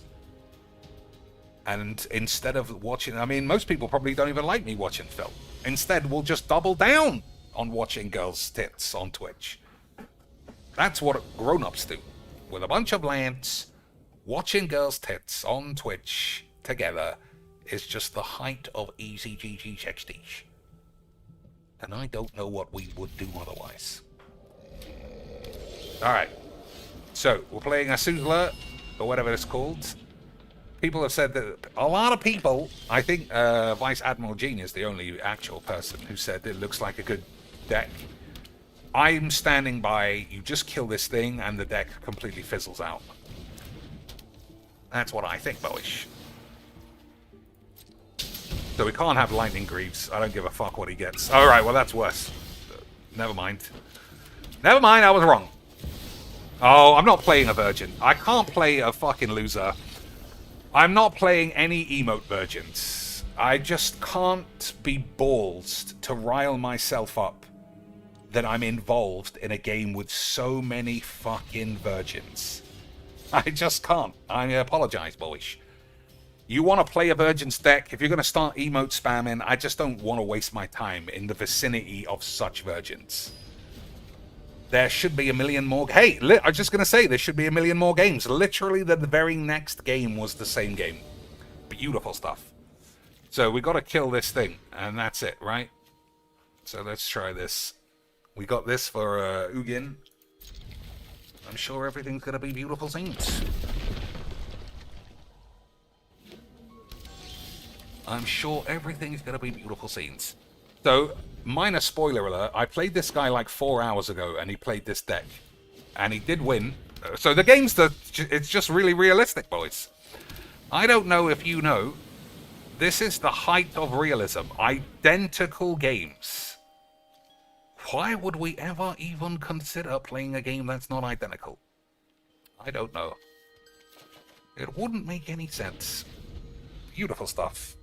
A: And instead of watching, I mean, most people probably don't even like me watching Phil. Instead, we'll just double down on watching girls' tits on Twitch. That's what grown-ups do. With a bunch of lads, watching girls' tits on Twitch together is just the height of easy GG sextage. And I don't know what we would do otherwise. Alright. So, we're playing Azula, or whatever it's called. People have said that a lot of people, I think Vice Admiral Gene is the only actual person who said it looks like a good deck. I'm standing by, you just kill this thing and the deck completely fizzles out. That's what I think, boyish. So we can't have Lightning Greaves. I don't give a fuck what he gets. Alright, well that's worse. Never mind. Never mind, I was wrong. Oh, I'm not playing a virgin. I can't play a fucking loser. I'm not playing any emote virgins. I just can't be ballsed to rile myself up that I'm involved in a game with so many fucking virgins. I just can't. I apologize, boyish. You want to play a virgin's deck, if you're going to start emote spamming, I just don't want to waste my time in the vicinity of such virgins. There should be a million more... Hey, I was just going to say, there should be a million more games. Literally, the very next game was the same game. Beautiful stuff. So, we got to kill this thing, and that's it, right? So, let's try this. We got this for Ugin. I'm sure everything's going to be beautiful scenes. I'm sure everything is going to be beautiful scenes. So, minor spoiler alert, I played this guy like 4 hours ago, and he played this deck. And he did win. So the game's it's just really realistic, boys. I don't know if you know, this is the height of realism. Identical games. Why would we ever even consider playing a game that's not identical? I don't know. It wouldn't make any sense. Beautiful stuff.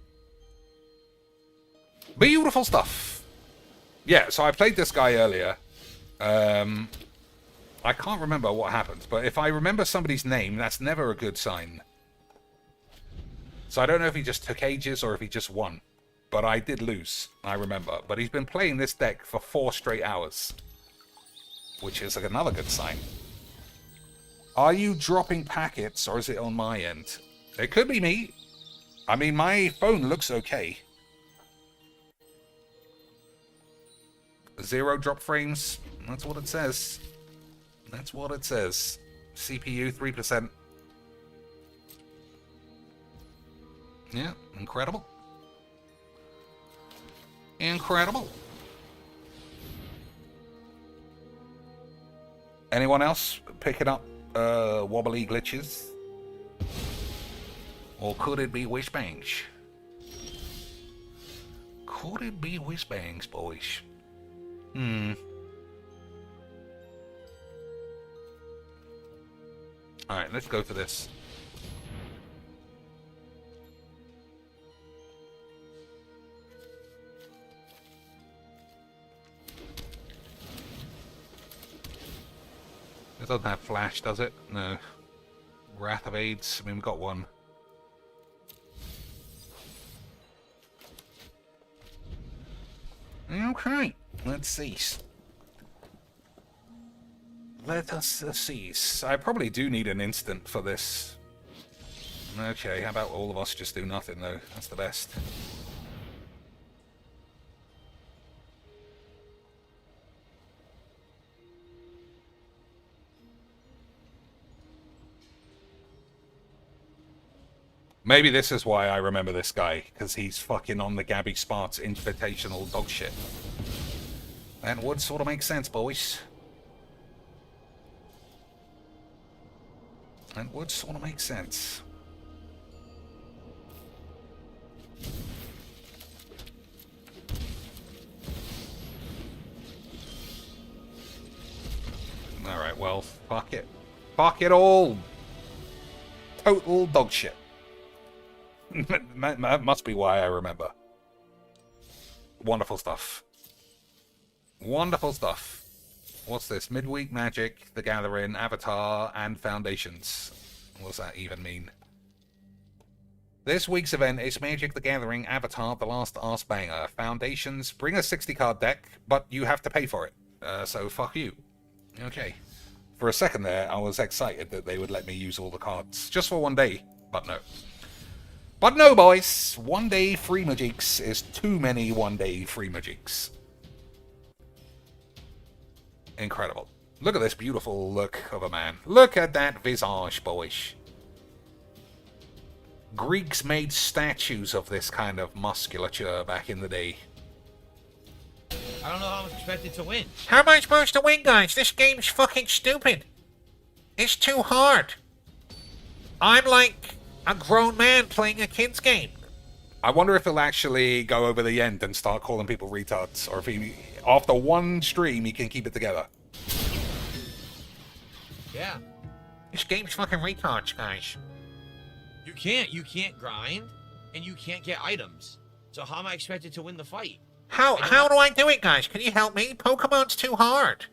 A: Beautiful stuff. Yeah, so I played this guy earlier. I can't remember what happened, but if I remember somebody's name, that's never a good sign. So I don't know if he just took ages or if he just won. But I did lose, I remember. But he's been playing this deck for 4 straight hours. Which is like another good sign. Are you dropping packets or is it on my end? It could be me. I mean, my phone looks okay. 0 drop frames. That's what it says. That's what it says. CPU 3%. Yeah, incredible. Incredible. Anyone else picking up wobbly glitches? Or could it be whiz bangs? Could it be whiz bangs, boys? Alright, let's go for this. It doesn't have flash, does it? No. Wrath of Aids. I mean, we've got one. Okay. Let's cease. Let us cease. I probably do need an instant for this. Okay, how about all of us just do nothing, though? That's the best. Maybe this is why I remember this guy, because he's fucking on the Gabby Sparks invitational dog shit. That would sort of make sense, boys. That would sort of make sense. Alright, well, fuck it. Fuck it all! Total dog shit. That must be why I remember. Wonderful stuff. Wonderful stuff. What's this? Midweek Magic, The Gathering, Avatar, and Foundations. What does that even mean? This week's event is Magic, The Gathering, Avatar, The Last Arse Banger. Foundations, bring a 60-card deck, but you have to pay for it. So fuck you. Okay. For a second there, I was excited that they would let me use all the cards. Just for one day, but no. But no, boys. One day free magics is too many one-day free magics. Incredible. Look at this beautiful look of a man. Look at that visage, boys. Greeks made statues of this kind of musculature back in the day.
F: I don't know how I'm expected to win.
E: How am I supposed to win, guys? This game's fucking stupid. It's too hard. I'm like a grown man playing a kid's game.
A: I wonder if he'll actually go over the end and start calling people retards, or if he, after one stream, he can keep it together.
F: Yeah.
E: This game's fucking retards, guys.
F: You can't grind, and you can't get items. So how am I expected to win the fight?
E: How do I do it, guys? Can you help me? Pokemon's too hard.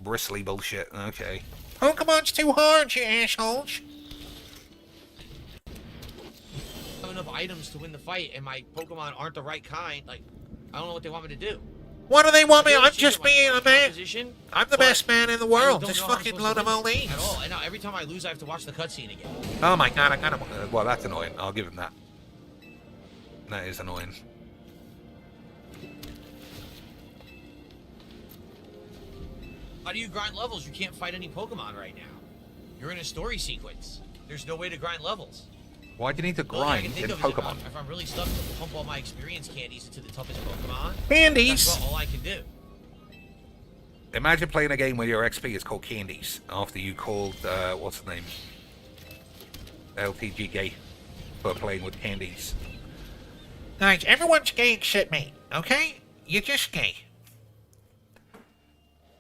A: Bristly bullshit. Okay.
E: Pokemon's too hard, you assholes.
F: I have enough items to win the fight, and my Pokemon aren't the right kind. Like, I don't know what they want me to do.
E: What do they want me?
F: I've
E: I'm just being a man. I'm the best man in the world.
F: Don't
E: Just
F: know how I'm
E: fucking
F: supposed
E: load
F: to
E: of
F: win
E: all these.
F: at all. And now every time I lose, I have to watch the cutscene again.
E: Oh my god, I gotta...
A: Well, that's annoying. I'll give him that. That is annoying.
F: How do you grind levels? You can't fight any Pokemon right now. You're in a story sequence. There's no way to grind levels.
A: Why do you need to
F: The only thing I
A: grind
F: can think
A: in
F: of is
A: Pokemon?
F: if I'm really stuck to pump all my experience candies into the toughest Pokemon.
E: Candies!
F: That's about all I can do.
A: Imagine playing a game where your XP is called candies after you called, what's the name? LTG gay for playing with candies.
E: Guys, everyone's gay except me, okay? You're just gay.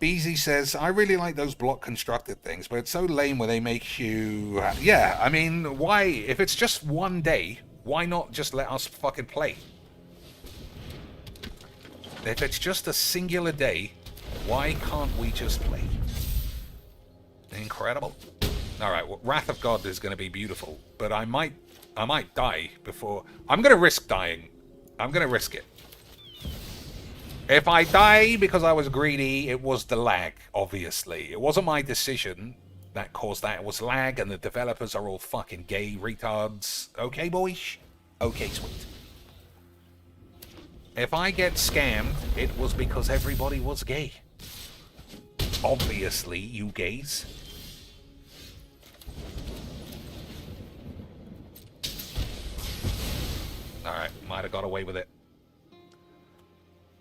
A: Beezy says, I really like those block constructed things, but it's so lame when they make you... Yeah, I mean, why? If it's just one day, why not just let us fucking play? If it's just a singular day, why can't we just play? Incredible. Alright, well, Wrath of God is going to be beautiful, but I might die before... I'm going to risk dying. I'm going to risk it. If I die because I was greedy, it was the lag, obviously. It wasn't my decision that caused that. It was lag, and the developers are all fucking gay retards. Okay, boys? Okay, sweet. If I get scammed, it was because everybody was gay. Obviously, you gays. Alright, might have got away with it.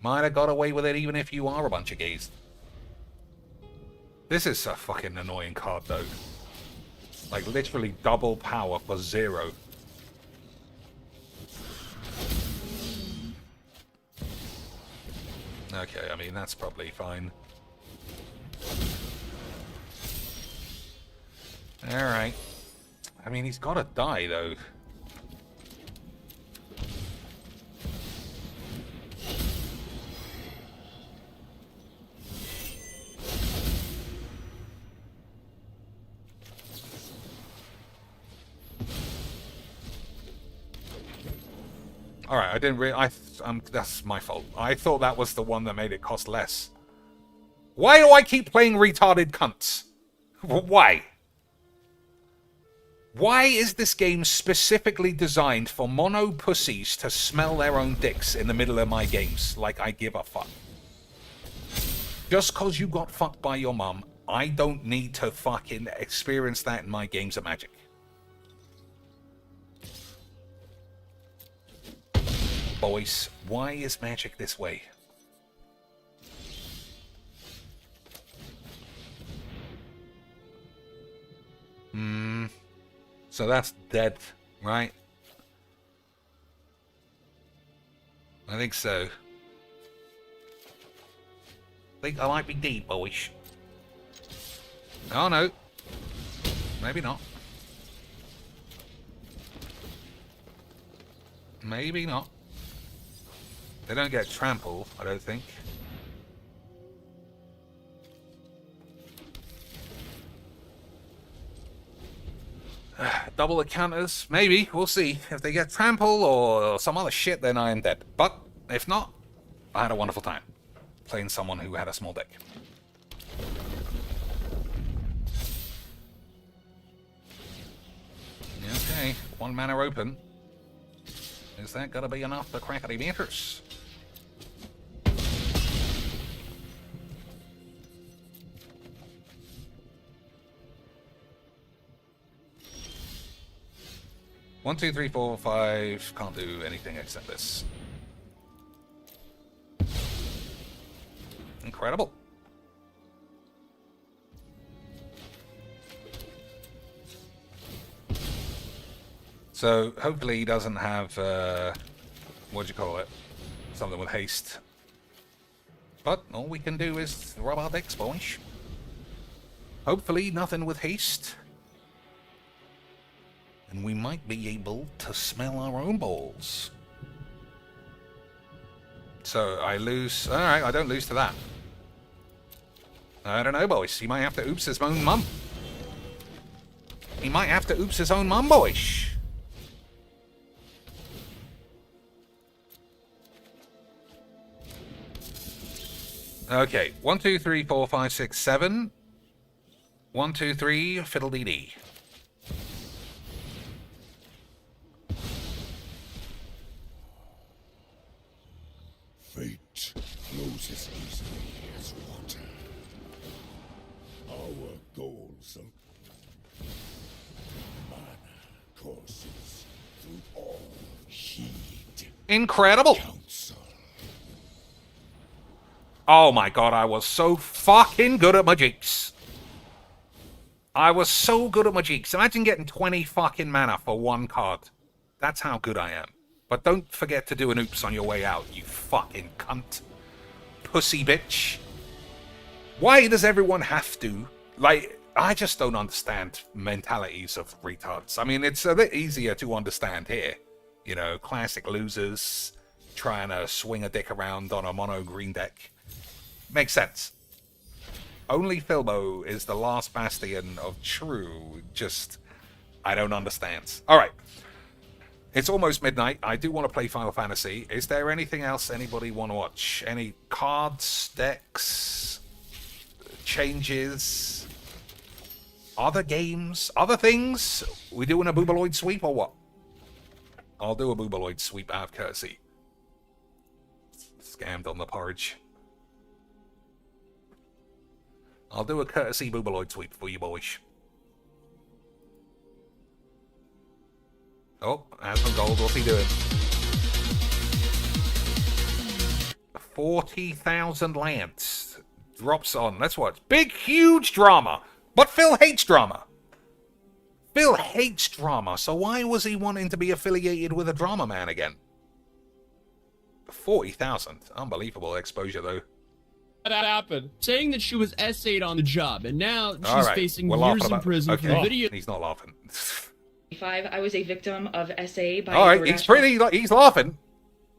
A: Might have got away with it even if you are a bunch of gays. This is a fucking annoying card, though. Like, literally double power for 0. Okay, I mean, that's probably fine. Alright. I mean, he's gotta die, though. Alright, I didn't really... that's my fault. I thought that was the one that made it cost less. Why do I keep playing retarded cunts? Why? Why is this game specifically designed for mono pussies to smell their own dicks in the middle of my games? Like I give a fuck. Just cause you got fucked by your mum, I don't need to fucking experience that in my games of Magic. Boys, why is Magic this way? So that's dead, right? I think so. I think I might be dead, boys. Oh no. Maybe not. Maybe not. They don't get trampled, I don't think. Double the counters, maybe. We'll see. If they get trampled or some other shit, then I am dead. But if not, I had a wonderful time playing someone who had a small deck. Okay, 1 mana open. Is that gonna be enough for crackety meters? One, two, three, four, five. Can't do anything except this. Incredible. So hopefully he doesn't have what do you call it? Something with haste. But all we can do is rub our decks, boys. Hopefully nothing with haste. And we might be able to smell our own balls. So I lose. Alright, I don't lose to that. I don't know, boys. He might have to oops his own mum. He might have to oops his own mum, boys. Okay, 1, 2, 3, 4, 5, 6, 7. 1, 2, 3, fiddle-dee-dee.
D: Fate flows as easily as water. Our goals of mana courses
A: Incredible.
D: Council.
A: Oh my god, I was so fucking good at my jeeks. I was so good at my jeeks. Imagine getting 20 fucking mana for one card. That's how good I am. But don't forget to do an oops on your way out, you fucking cunt. Pussy bitch. Why does everyone have to? Like, I just don't understand mentalities of retards. I mean, it's a bit easier to understand here. You know, classic losers trying to swing a dick around on a mono green deck. Makes sense. Only Filbo is the last bastion of true. Just, I don't understand. Alright. It's almost midnight. I do want to play Final Fantasy. Is there anything else anybody want to watch? Any cards, decks, changes, other games, other things? We doing a Boobaloid sweep or what? I'll do a Boobaloid sweep out of courtesy. Scammed on the porridge. I'll do a courtesy Boobaloid sweep for you boys. Oh, Asmund Gold, what's he doing? 40,000 lands. Drops on. Let's watch. Big, huge drama. But Phil hates drama. Phil hates drama, so why was he wanting to be affiliated with a drama man again? 40,000. Unbelievable exposure, though.
K: That happened. Saying that she was essayed on the job, and now she's facing years in prison for the video.
A: He's not laughing.
L: I was a victim of SA by.
A: All right, he's laughing.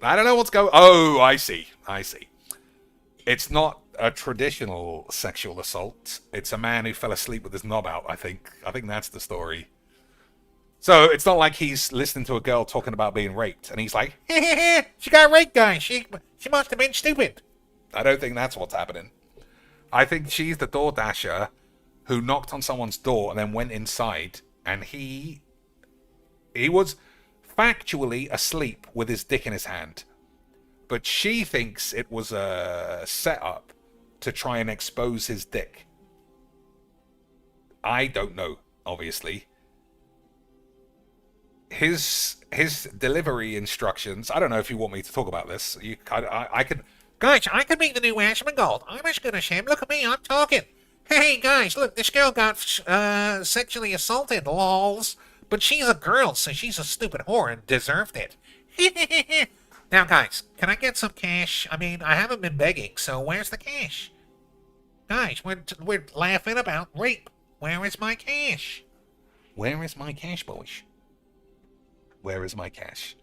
A: I don't know what's going. Oh, I see. It's not a traditional sexual assault. It's a man who fell asleep with his knob out. I think that's the story. So it's not like he's listening to a girl talking about being raped, and he's like, "She got raped, guys. She must have been stupid." I don't think that's what's happening. I think she's the door dasher who knocked on someone's door and then went inside, and he was factually asleep with his dick in his hand. But she thinks it was a setup to try and expose his dick. I don't know, obviously. His delivery instructions, I don't know if you want me to talk about this. I could...
E: Guys, I could be the new Asmund Gold. I'm as good as him. Look at me, I'm talking. Hey, guys, look, this girl got sexually assaulted, lols. But she's a girl, so she's a stupid whore and deserved it. Now, guys, can I get some cash? I mean, I haven't been begging, so where's the cash? Guys, we're laughing about rape. Where is my cash?
A: Where is my cash, boys? Where is my cash?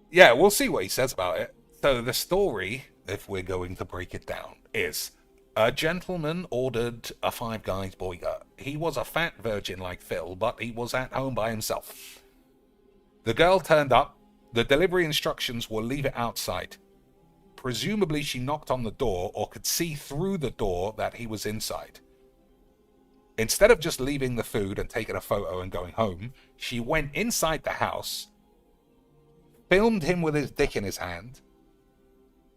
A: Yeah, we'll see what he says about it. So the story, if we're going to break it down, is a gentleman ordered a Five Guys burger. He was a fat virgin like Phil, but he was at home by himself. The girl turned up. The delivery instructions were leave it outside. Presumably she knocked on the door or could see through the door that he was inside. Instead of just leaving the food and taking a photo and going home, she went inside the house, filmed him with his dick in his hand,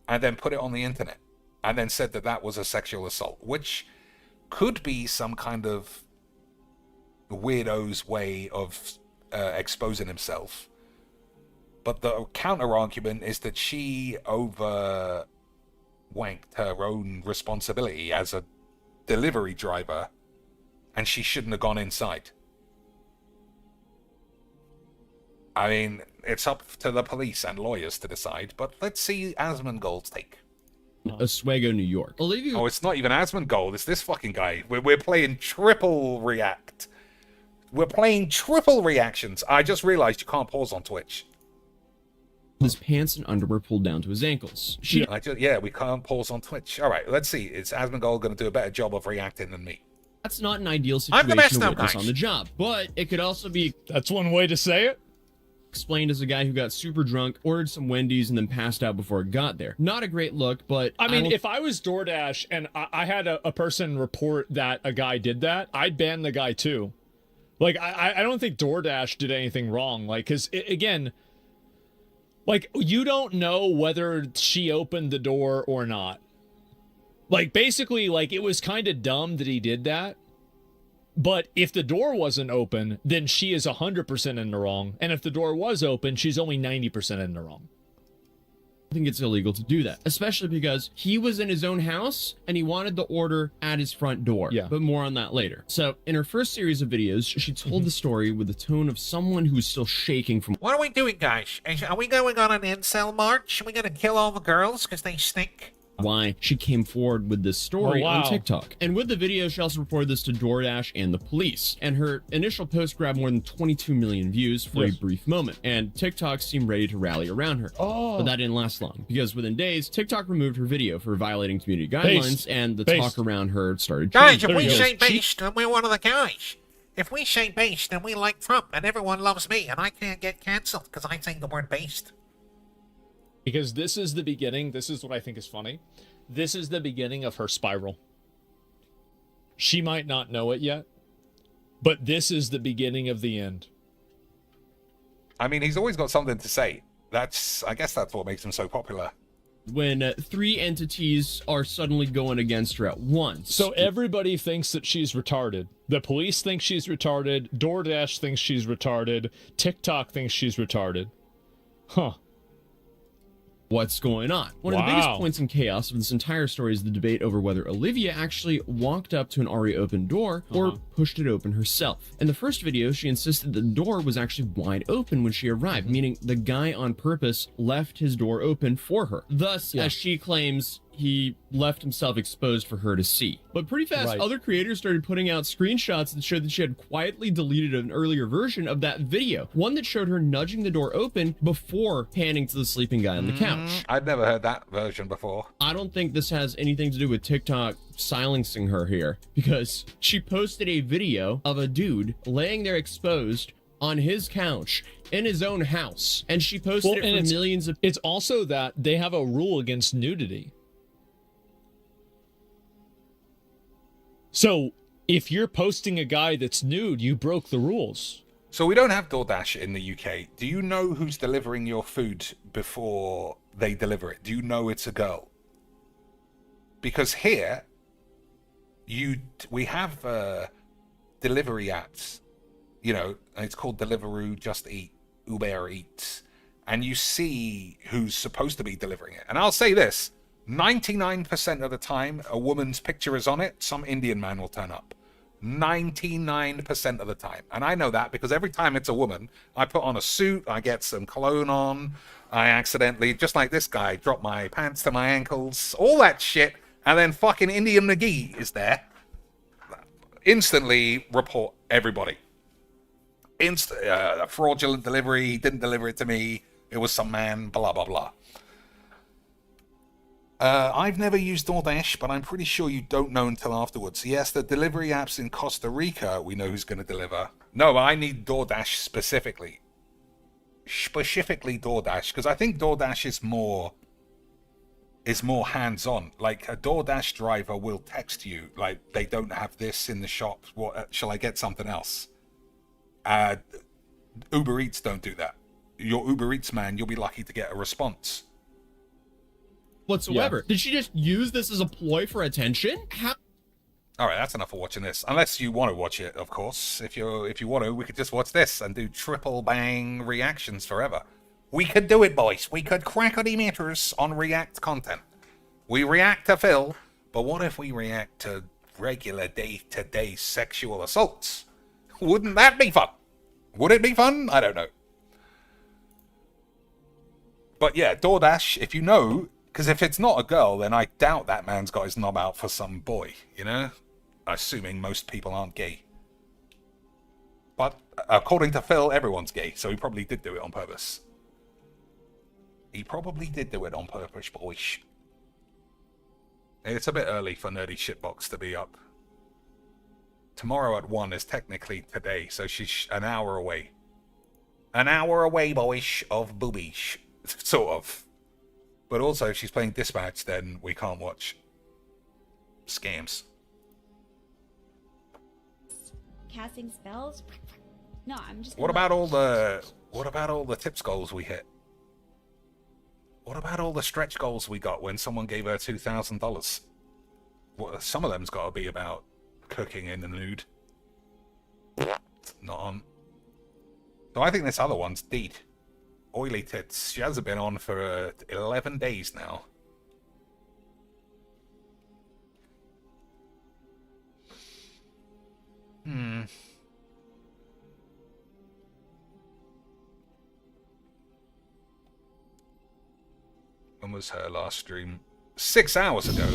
A: and then put it on the internet. And then said that that was a sexual assault, which could be some kind of weirdo's way of exposing himself. But the counter-argument is that she over-wanked her own responsibility as a delivery driver, and she shouldn't have gone inside. I mean, it's up to the police and lawyers to decide, but let's see Asmund Gold's take.
K: Oswego, New York.
A: Oh, it's not even Asmund Gold. It's this fucking guy. We're playing triple react. We're playing triple reactions. I just realized you can't pause on Twitch.
K: His pants and underwear pulled down to his ankles.
A: Yeah, we can't pause on Twitch. All right, let's see. Is Asmund Gold going to do a better job of reacting than me?
K: That's not an ideal situation to witness on the job, but it could also be...
M: That's one way to say it.
K: Explained as a guy who got super drunk, ordered some Wendy's, and then passed out before it got there. Not a great look, but...
M: I mean, if I was DoorDash and I had a person report that a guy did that, I'd ban the guy too. Like, I don't think DoorDash did anything wrong. Like, because, again, like, you don't know whether she opened the door or not. Like, basically, like, it was kind of dumb that he did that. But if the door wasn't open, then she is 100% in the wrong. And if the door was open, she's only 90% in the wrong.
K: I think it's illegal to do that, especially because he was in his own house and he wanted the order at his front door.
M: Yeah.
K: But more on that later. So in her first series of videos, she told the story with the tone of someone who's still shaking from...
E: What are we doing, guys? Are we going on an incel march? Are we going to kill all the girls because they stink?
K: Why she came forward with this story on TikTok. And with the video, she also reported this to DoorDash and the police. And her initial post grabbed more than 22 million views for a brief moment. And TikTok seemed ready to rally around her. But that didn't last long, because within days, TikTok removed her video for violating community guidelines, and the talk around her started changing.
E: Guys, if we say based, then we're one of the guys. If we say based, then we like Trump, and everyone loves me, and I can't get canceled because I say the word based.
M: Because this is the beginning. This is what I think is funny. This is the beginning of her spiral. She might not know it yet, but this is the beginning of the end.
A: I mean, he's always got something to say. I guess that's what makes him so popular.
K: When three entities are suddenly going against her at once.
M: So everybody thinks that she's retarded. The police think she's retarded. DoorDash thinks she's retarded. TikTok thinks she's retarded. Huh.
K: What's going on? One of the biggest points in chaos of this entire story is the debate over whether Olivia actually walked up to an already open door or pushed it open herself. In the first video, she insisted the door was actually wide open when she arrived, meaning the guy on purpose left his door open for her. Thus, as she claims, he left himself exposed for her to see. But pretty fast, other creators started putting out screenshots that showed that she had quietly deleted an earlier version of that video. One that showed her nudging the door open before panning to the sleeping guy on the couch.
A: I'd never heard that version before.
K: I don't think this has anything to do with TikTok silencing her here, because she posted a video of a dude laying there exposed on his couch in his own house, and she posted it for millions of...
M: It's also that they have a rule against nudity. So, if you're posting a guy that's nude, you broke the rules.
A: So we don't have DoorDash in the UK. Do you know who's delivering your food before they deliver it? Do you know it's a girl? Because here, we have delivery apps. You know, it's called Deliveroo, Just Eat, Uber Eats. And you see who's supposed to be delivering it. And I'll say this. 99% of the time, a woman's picture is on it, some Indian man will turn up. 99% of the time. And I know that because every time it's a woman, I put on a suit, I get some cologne on, I accidentally, just like this guy, drop my pants to my ankles, all that shit, and then fucking Indian McGee is there. Instantly report everybody. Fraudulent delivery, he didn't deliver it to me, it was some man, blah, blah, blah. I've never used DoorDash, but I'm pretty sure you don't know until afterwards. Yes, the delivery apps in Costa Rica, we know who's going to deliver. No, I need DoorDash specifically. Specifically DoorDash, because I think DoorDash is more hands-on. Like, a DoorDash driver will text you, like, they don't have this in the shop. What shall I get something else? Uber Eats don't do that. Your Uber Eats man, you'll be lucky to get a response.
K: Whatsoever. Did she just use this as a ploy for attention?
A: All right, that's enough for watching this. Unless you want to watch it, of course. If you want to, we could just watch this and do triple bang reactions forever. We could do it, boys. We could crackity meters on React content. We react to Phil, but what if we react to regular day-to-day sexual assaults? Wouldn't that be fun? Would it be fun? I don't know. But yeah, DoorDash, if you know... Because if it's not a girl, then I doubt that man's got his knob out for some boy, you know? Assuming most people aren't gay. But according to Phil, everyone's gay, so he probably did do it on purpose. He probably did do it on purpose, boys. It's a bit early for Nerdy Shitbox to be up. Tomorrow at 1 is technically today, so she's an hour away. An hour away, boys, of boobies. Sort of. But also, if she's playing Dispatch, then we can't watch scams.
C: Casting spells? No, I'm just.
A: What about all the tips goals we hit? What about all the stretch goals we got when someone gave her $2,000? Some of them's got to be about cooking in the nude. Not on. So I think this other one's deed. Oily Tits. She hasn't been on for 11 days now. When was her last stream? 6 hours ago.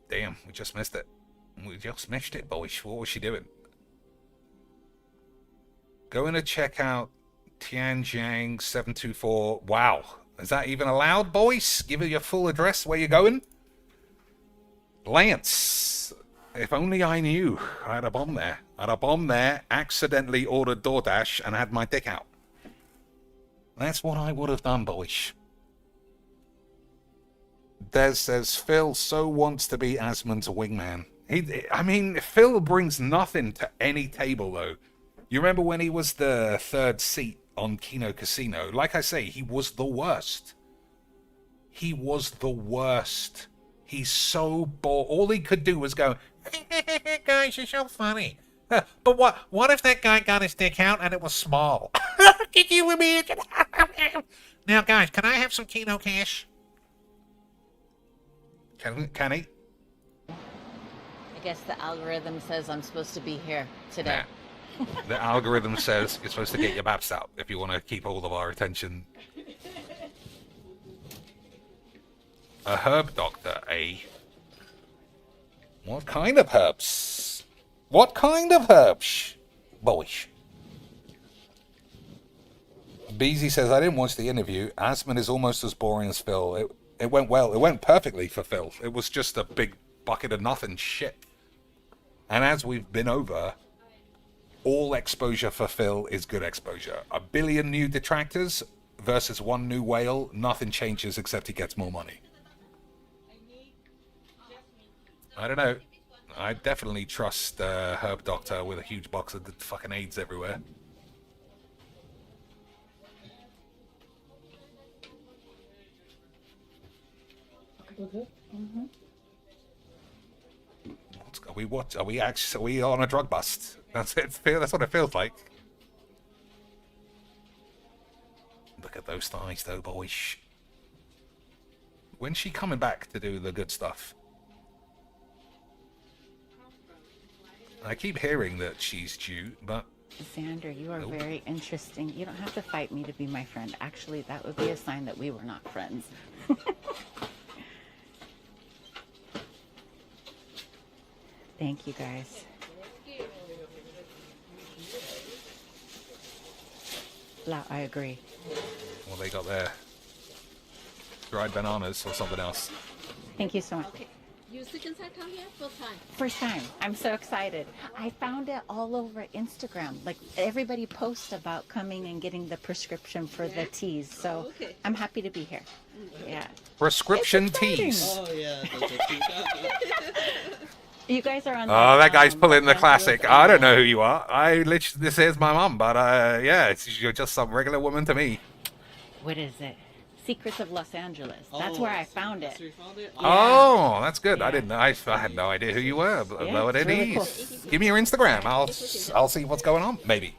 A: Damn, we just missed it. We just missed it, boys. What was she doing? Going to check out Tianjiang 724. Wow. Is that even allowed, boys? Give her your full address where you're going? Lance. If only I knew. I had a bomb there. I had a bomb there, accidentally ordered DoorDash, and had my dick out. That's what I would have done, boys. Des says, Phil so wants to be Asmund's wingman. I mean, Phil brings nothing to any table, though. You remember when he was the third seat on Kino Casino? Like I say, he was the worst. He was the worst. He's so bored. All he could do was go,
E: guys, you're so funny. But what if that guy got his dick out and it was small? Can you imagine? Now, guys, can I have some Kino cash?
A: Can he?
N: I guess the algorithm says I'm supposed to be here today.
A: Nah. The algorithm says you're supposed to get your baps out if you want to keep all of our attention. A herb doctor, eh? What kind of herbs? What kind of herbs? Boyish. Beezy says, I didn't watch the interview. Asmund is almost as boring as Phil. It went well. It went perfectly for Phil. It was just a big bucket of nothing shit. And as we've been over, all exposure for Phil is good exposure. 1 billion new detractors versus 1 new whale. Nothing changes except he gets more money. I don't know. I definitely trust Herb Doctor with a huge box of the fucking AIDS everywhere.
N: Mm-hmm.
A: Are we on a drug bust? That's it. That's what it feels like. Look at those thighs, though, boys. When's she coming back to do the good stuff? I keep hearing that she's due, but...
N: Xander, you are very interesting. You don't have to fight me to be my friend. Actually, that would be a sign that we were not friends. Thank you, guys. I agree.
A: What they got there? Dried bananas or something else?
N: Thank you so much.
O: Okay. You second time come here? First time?
N: First time. I'm so excited. I found it all over Instagram. Like, everybody posts about coming and getting the prescription for the teas. So I'm happy to be here. Yeah.
A: Prescription teas.
P: Oh, yeah.
N: You guys are on.
A: Oh, that guy's pulling the classic. I don't know who you are. I literally, this is my mum, but yeah, you're just some regular woman to me.
N: What is it? Secrets of Los Angeles. That's where I found it.
A: Oh, that's good. I didn't know. I had no idea who you were. But it
N: really
A: is.
N: cool.
A: Give me your Instagram. I'll see what's going on. Maybe,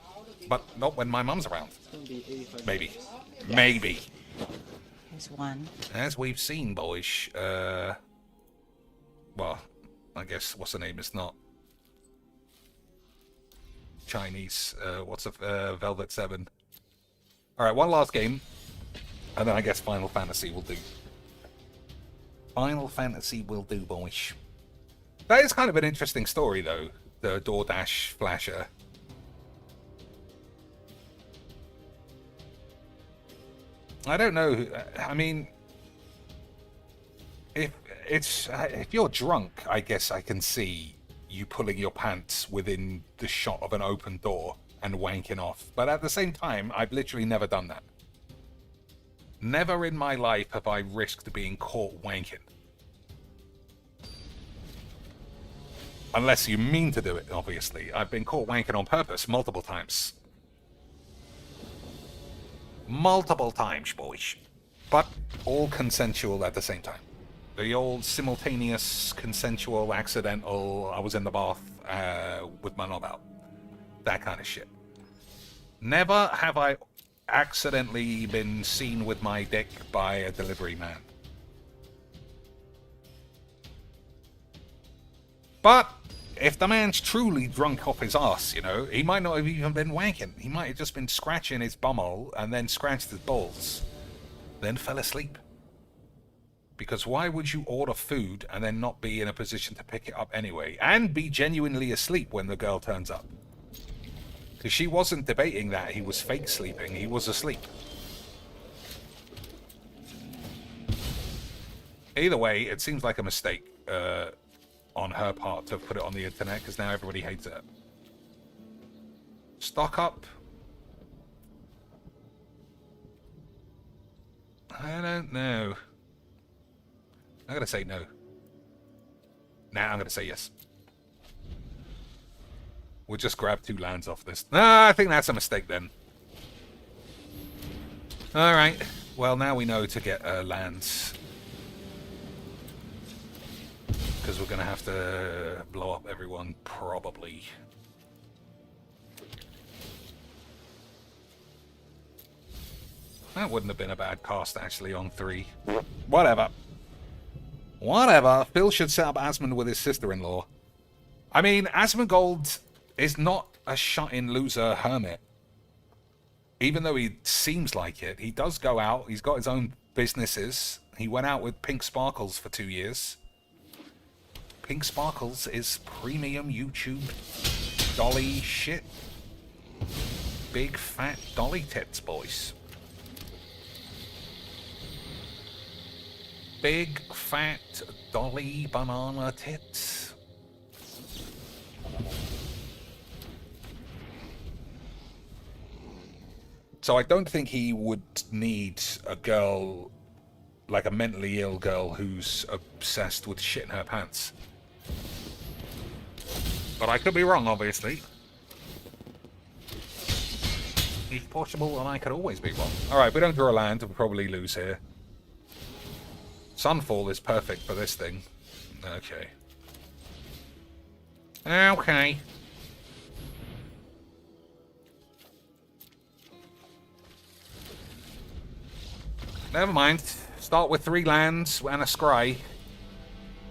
A: but not when my mum's around. Maybe, maybe.
N: Here's one.
A: As we've seen, boys. Well, I guess what's the name? It's not Chinese. What's a Velvet 7? All right, one last game. And then I guess Final Fantasy will do. Final Fantasy will do, boys. That is kind of an interesting story, though. The DoorDash flasher. I don't know. I mean, if you're drunk, I guess I can see you pulling your pants within the shot of an open door and wanking off. But at the same time, I've literally never done that. Never in my life have I risked being caught wanking. Unless you mean to do it, obviously. I've been caught wanking on purpose multiple times. Multiple times, boys. But all consensual at the same time. The old simultaneous, consensual, accidental, I was in the bath with my knob out. That kind of shit. Never have I accidentally been seen with my dick by a delivery man. But if the man's truly drunk off his ass, you know, he might not have even been wanking. He might have just been scratching his bumhole and then scratched his balls, then fell asleep. Because why would you order food and then not be in a position to pick it up anyway, and be genuinely asleep when the girl turns up? Because she wasn't debating that he was fake sleeping, he was asleep. Either way, it seems like a mistake on her part to put it on the internet, because now everybody hates it. Stock up. I don't know. I'm going to say no. Nah, I'm going to say yes. We'll just grab 2 lands off this. Nah, I think that's a mistake then. Alright. Well, now we know to get lands. Because we're going to have to blow up everyone, probably. That wouldn't have been a bad cast, actually, on 3. Whatever. Whatever. Phil should set up Asmund with his sister-in-law. I mean, Asmongold is not a shut-in loser hermit. Even though he seems like it, he does go out. He's got his own businesses. He went out with Pink Sparkles for 2 years. Pink Sparkles is premium YouTube dolly shit. Big fat dolly tits, boys. Big fat dolly banana tits. So I don't think he would need a girl, like a mentally ill girl who's obsessed with shit in her pants. But I could be wrong, obviously. It's possible, and I could always be wrong. Alright, we don't draw a land, we'll probably lose here. Sunfall is perfect for this thing. Okay. Okay. Never mind. Start with 3 lands and a scry.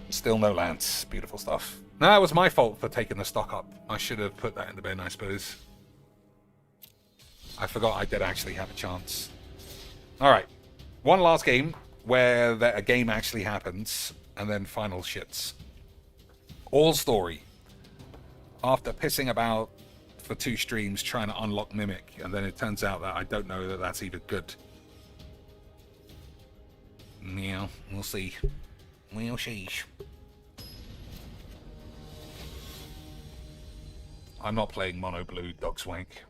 A: Still no lands. Beautiful stuff. No, it was my fault for taking the stock up. I should have put that in the bin, I suppose. I forgot I did actually have a chance. Alright. One last game where a game actually happens, and then final shits. All story. After pissing about for 2 streams trying to unlock Mimic, and then it turns out that I don't know that that's even good. Yeah, we'll see. We'll see. I'm not playing Mono Blue Dog Swank.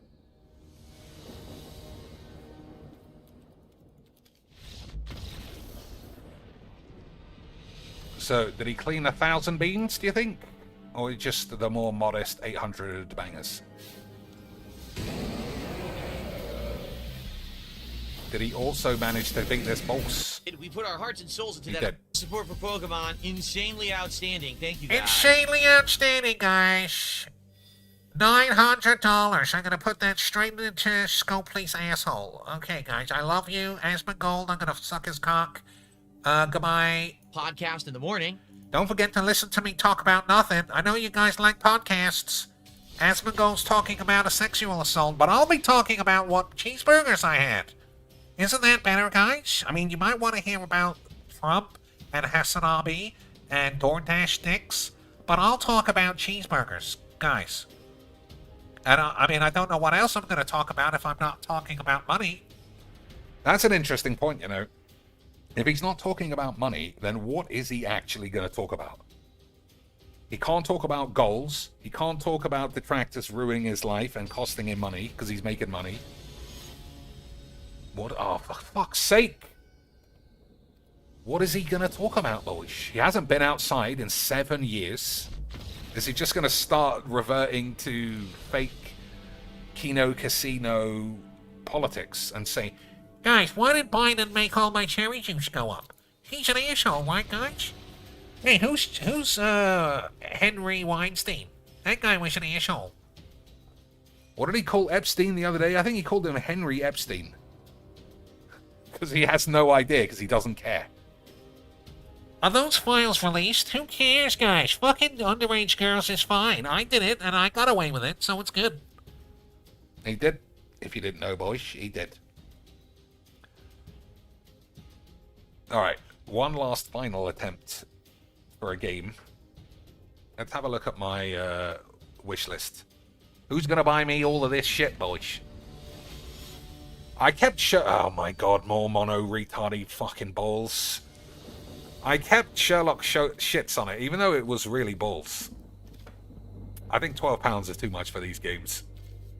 A: So, did he clean 1,000 beans, do you think? Or just the more modest 800 bangers? Did he also manage to beat this boss?
F: We put our hearts and souls into
A: He
F: that.
A: did.
F: Support for Pokemon, insanely outstanding. Thank you, guys.
E: Insanely outstanding, guys. $900. I'm gonna put that straight into Scopely's asshole. Okay, guys, I love you. Asmongold, I'm gonna suck his cock. Goodbye.
F: Podcast in the morning.
E: Don't forget to listen to me talk about nothing. I know you guys like podcasts. Asmongold's talking about a sexual assault, but I'll be talking about what cheeseburgers I had. Isn't that better, guys? I mean, you might want to hear about Trump and Hassanabi and DoorDash dicks, but I'll talk about cheeseburgers, guys. And I mean, I don't know what else I'm going to talk about if I'm not talking about money.
A: That's an interesting point, you know. If he's not talking about money, then what is he actually going to talk about? He can't talk about goals. He can't talk about detractors ruining his life and costing him money because he's making money. What? Oh, for fuck's sake. What is he going to talk about, boys? He hasn't been outside in 7 years. Is he just going to start reverting to fake Kino Casino politics and say,
E: guys, why did Biden make all my cherry juice go up? He's an asshole, right, guys? Hey, who's Henry Weinstein? That guy was an asshole.
A: What did he call Epstein the other day? I think he called him Henry Epstein. Because he has no idea, because he doesn't care.
E: Are those files released? Who cares, guys? Fucking underage girls is fine. I did it, and I got away with it, so it's good.
A: He did. If you didn't know, boys, he did. Alright, one last final attempt for a game. Let's have a look at my wish list. Who's gonna buy me all of this shit, boys? I kept oh my god, more mono retardy fucking balls. I kept Sherlock shits on it, even though it was really balls. I think £12 is too much for these games.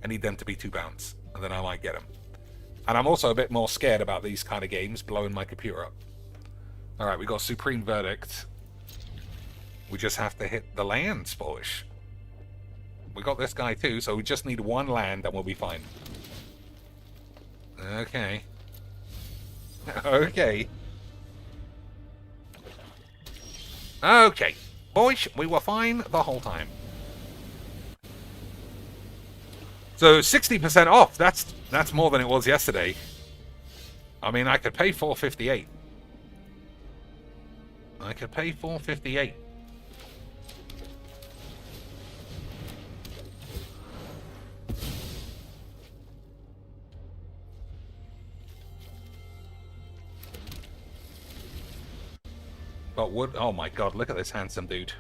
A: I need them to be £2, and then I might get them. And I'm also a bit more scared about these kind of games blowing my computer up. Alright, we got Supreme Verdict. We just have to hit the lands, boys. We got this guy too, so we just need one land and we'll be fine. Okay. Okay. Okay. Boys, we were fine the whole time. So 60% off. That's more than it was yesterday. I mean, I could pay $4.58. I could pay $4.58. But would... Oh my god, look at this handsome dude.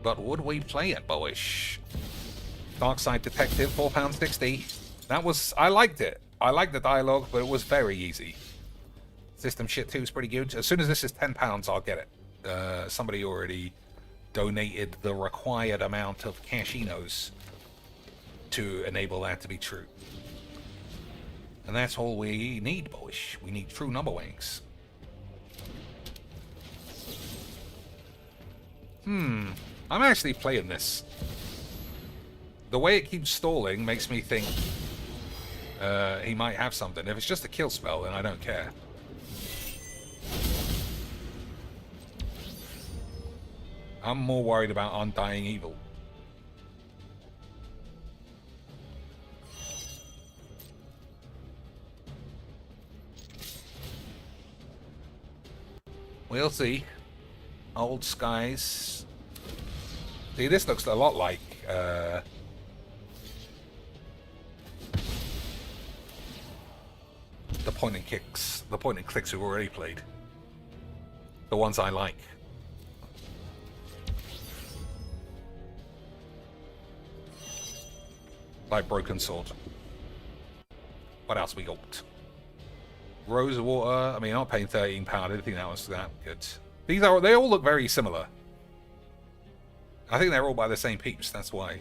A: But would we play it, boys? Dark Side Detective, £4.60. That was... I liked it. I liked the dialogue, but it was very easy. System shit too is pretty good. As soon as this is £10, I'll get it. Somebody already donated the required amount of cashinos to enable that to be true. And that's all we need, boys. We need true number wings. I'm actually playing this. The way it keeps stalling makes me think he might have something. If it's just a kill spell, then I don't care. I'm more worried about Undying Evil. We'll see. Old Skies. See, this looks a lot like the point and clicks we've already played. The ones I like. Like Broken Sword. What else we got? Rosewater. I mean, I'm not paying £13. I didn't think that was that good. They all look very similar. I think they're all by the same peeps, that's why.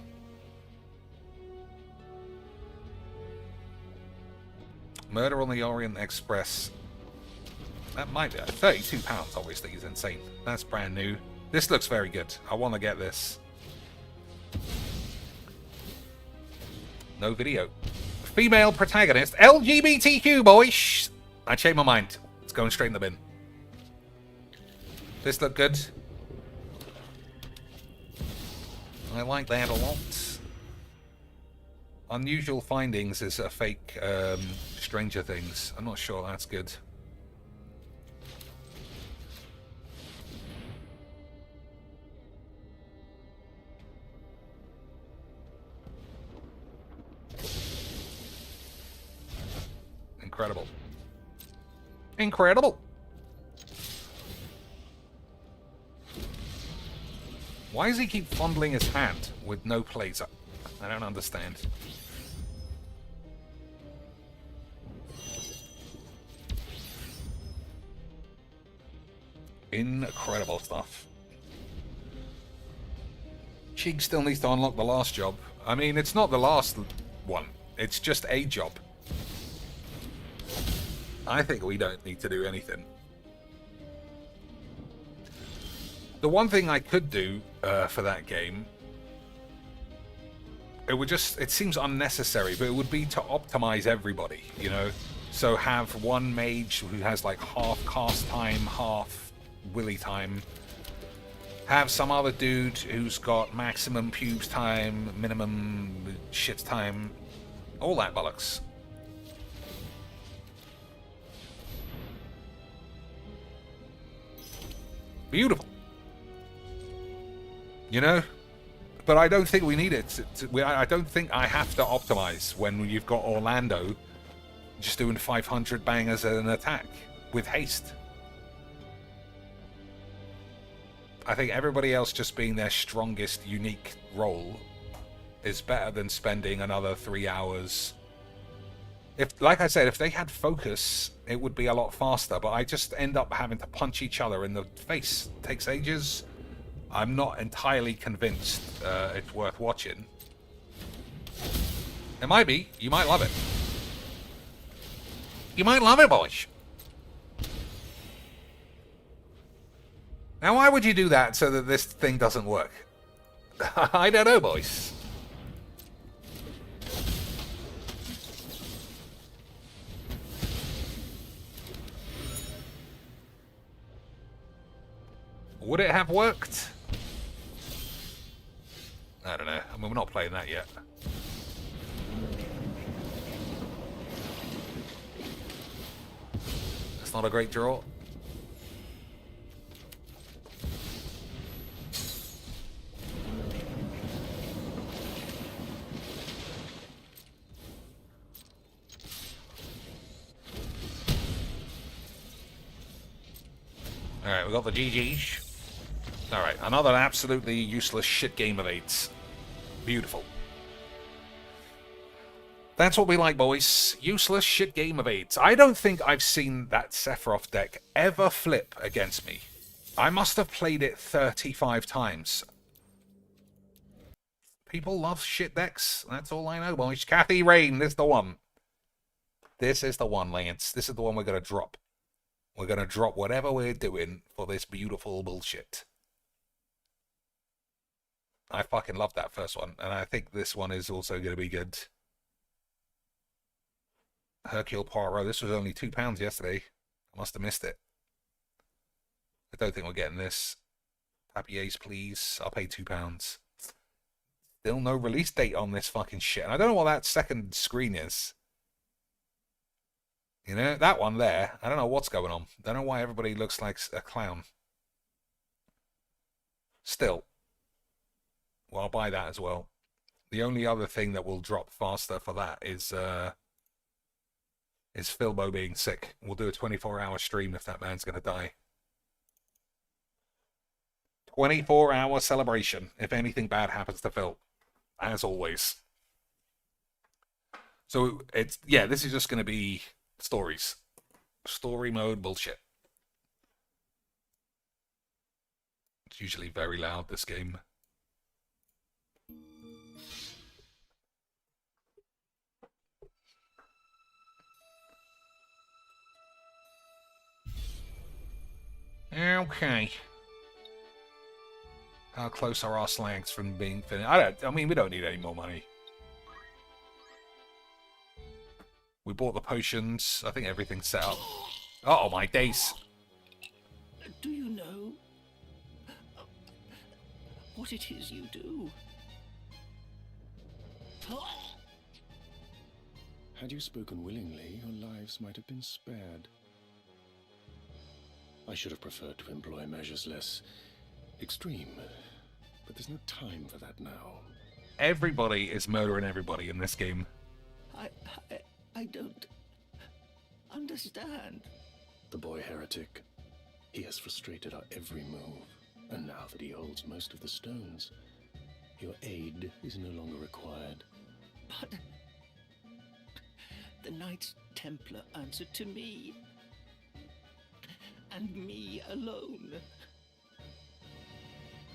A: Murder on the Orient Express. That might be £32, obviously, is insane. That's brand new. This looks very good. I want to get this. No video. Female protagonist. LGBTQ, boys! I changed my mind. It's going straight in the bin. This looked good. I like that a lot. Unusual Findings is a fake Stranger Things. I'm not sure that's good. Incredible. Incredible! Why does he keep fondling his hand with no plays up? I don't understand. Incredible stuff. Cheek still needs to unlock the last job. I mean, it's not the last one. It's just a job. I think we don't need to do anything. The one thing I could do for that game, it seems unnecessary, but it would be to optimize everybody, you know? So have one mage who has like half cast time, half willy time. Have some other dude who's got maximum pubes time, minimum shit time, all that bollocks. Beautiful. You know? But I don't think we need it. I don't think I have to optimize when you've got Orlando just doing 500 bangers at an attack with haste. I think everybody else just being their strongest, unique role is better than spending another 3 hours. If, like I said, if they had focus, it would be a lot faster, but I just end up having to punch each other in the face. It takes ages. I'm not entirely convinced it's worth watching. It might be. You might love it. You might love it, boys. Now, why would you do that so that this thing doesn't work? I don't know, boys. Would it have worked? I don't know. I mean, we're not playing that yet. That's not a great draw. Alright, we got the GGs. Alright, another absolutely useless shit game of 8s. Beautiful. That's what we like, boys. Useless shit game of 8s. I don't think I've seen that Sephiroth deck ever flip against me. I must have played it 35 times. People love shit decks. That's all I know, boys. Kathy Rain, this is the one. This is the one, Lance. This is the one we're going to drop. We're going to drop whatever we're doing for this beautiful bullshit. I fucking love that first one, and I think this one is also going to be good. Hercule Poirot, this was only £2 yesterday. I must have missed it. I don't think we're getting this. Papiers, please. I'll pay £2. Still no release date on this fucking shit. And I don't know what that second screen is. You know, that one there, I don't know what's going on. I don't know why everybody looks like a clown. Still. Well, I'll buy that as well. The only other thing that will drop faster for that is Philbo being sick. We'll do a 24-hour stream if that man's going to die. 24-hour celebration if anything bad happens to Phil. As always. So, it's, yeah, this is just going to be stories. Story mode bullshit. It's usually very loud, this game. Okay. How close are our slangs from being finished? I mean, we don't need any more money. We bought the potions. I think everything's set up. Oh my days.
P: Do you know what it is you do?
D: Had you spoken willingly, your lives might have been spared. I should have preferred to employ measures less extreme, but there's no time for that now.
A: Everybody is murdering everybody in this game.
P: I don't understand.
D: The boy heretic. He has frustrated our every move, and now that he holds most of the stones, your aid is no longer required.
P: But the Knights Templar answered to me, and me alone.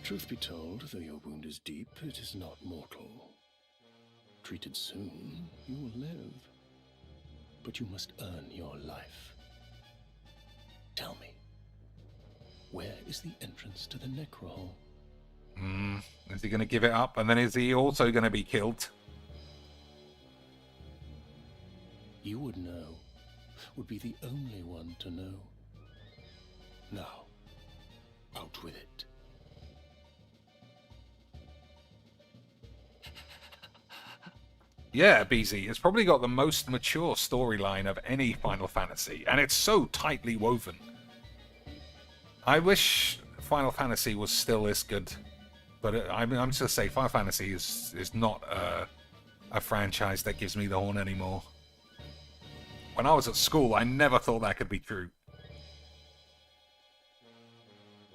D: Truth be told, though your wound is deep, it is not mortal. Treated soon, you will live. But you must earn your life. Tell me, where is the entrance to the Necrohole?
A: Is he going to give it up? And then is he also going to be killed?
D: You would know. Would be the only one to know. Now, out with it.
A: Yeah, BZ. It's probably got the most mature storyline of any Final Fantasy, and it's so tightly woven. I wish Final Fantasy was still this good, but I'm just gonna say Final Fantasy is not a franchise that gives me the horn anymore. When I was at school, I never thought that could be true.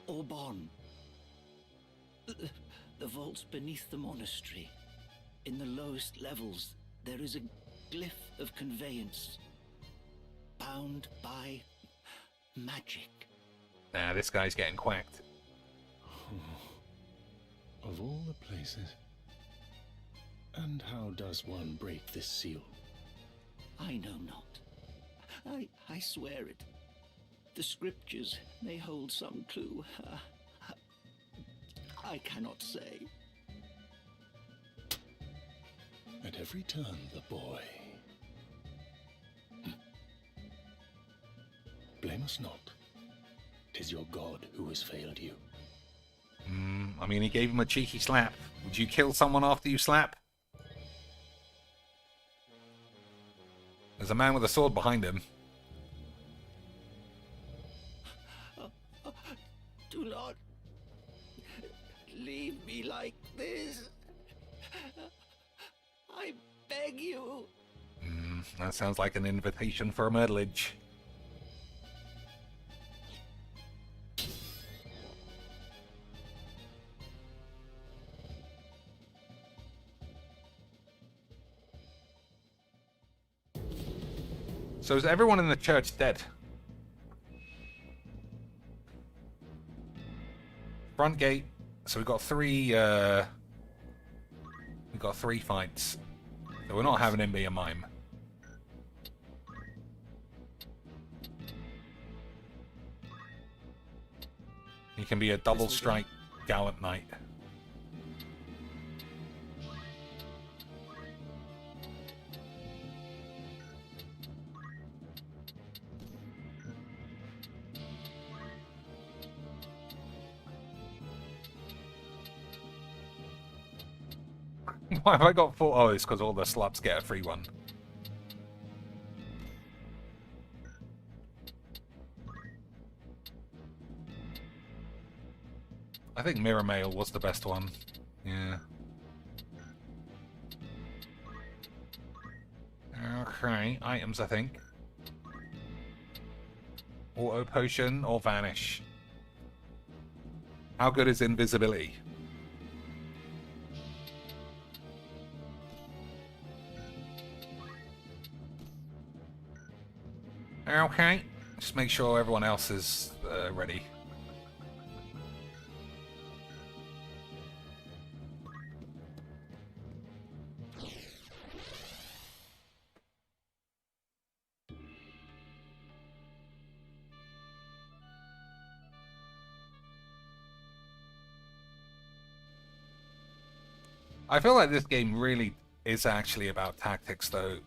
P: Orbon. The vaults beneath the monastery. In the lowest levels, there is a glyph of conveyance. Bound by magic.
A: Nah, this guy's getting quacked.
D: Of all the places. And how does one break this seal?
P: I know not. I swear it. The scriptures may hold some clue. I cannot say.
D: At every turn, the boy. Blame us not. 'Tis your God who has failed you.
A: I mean, he gave him a cheeky slap. Would you kill someone after you slap? There's a man with a sword behind him.
P: Do not leave me like this. I beg you.
A: That sounds like an invitation for a murderage. So is everyone in the church dead? Front gate. So we've got three fights. So we're not having him be a mime. He can be a double strike gallant knight. Why have I got 4? Oh, it's because all the sluts get a free one. I think Mirror Mail was the best one. Yeah. Okay, items, I think. Auto Potion or Vanish. How good is invisibility? Okay, just make sure everyone else is ready. I feel like this game really is actually about tactics, though.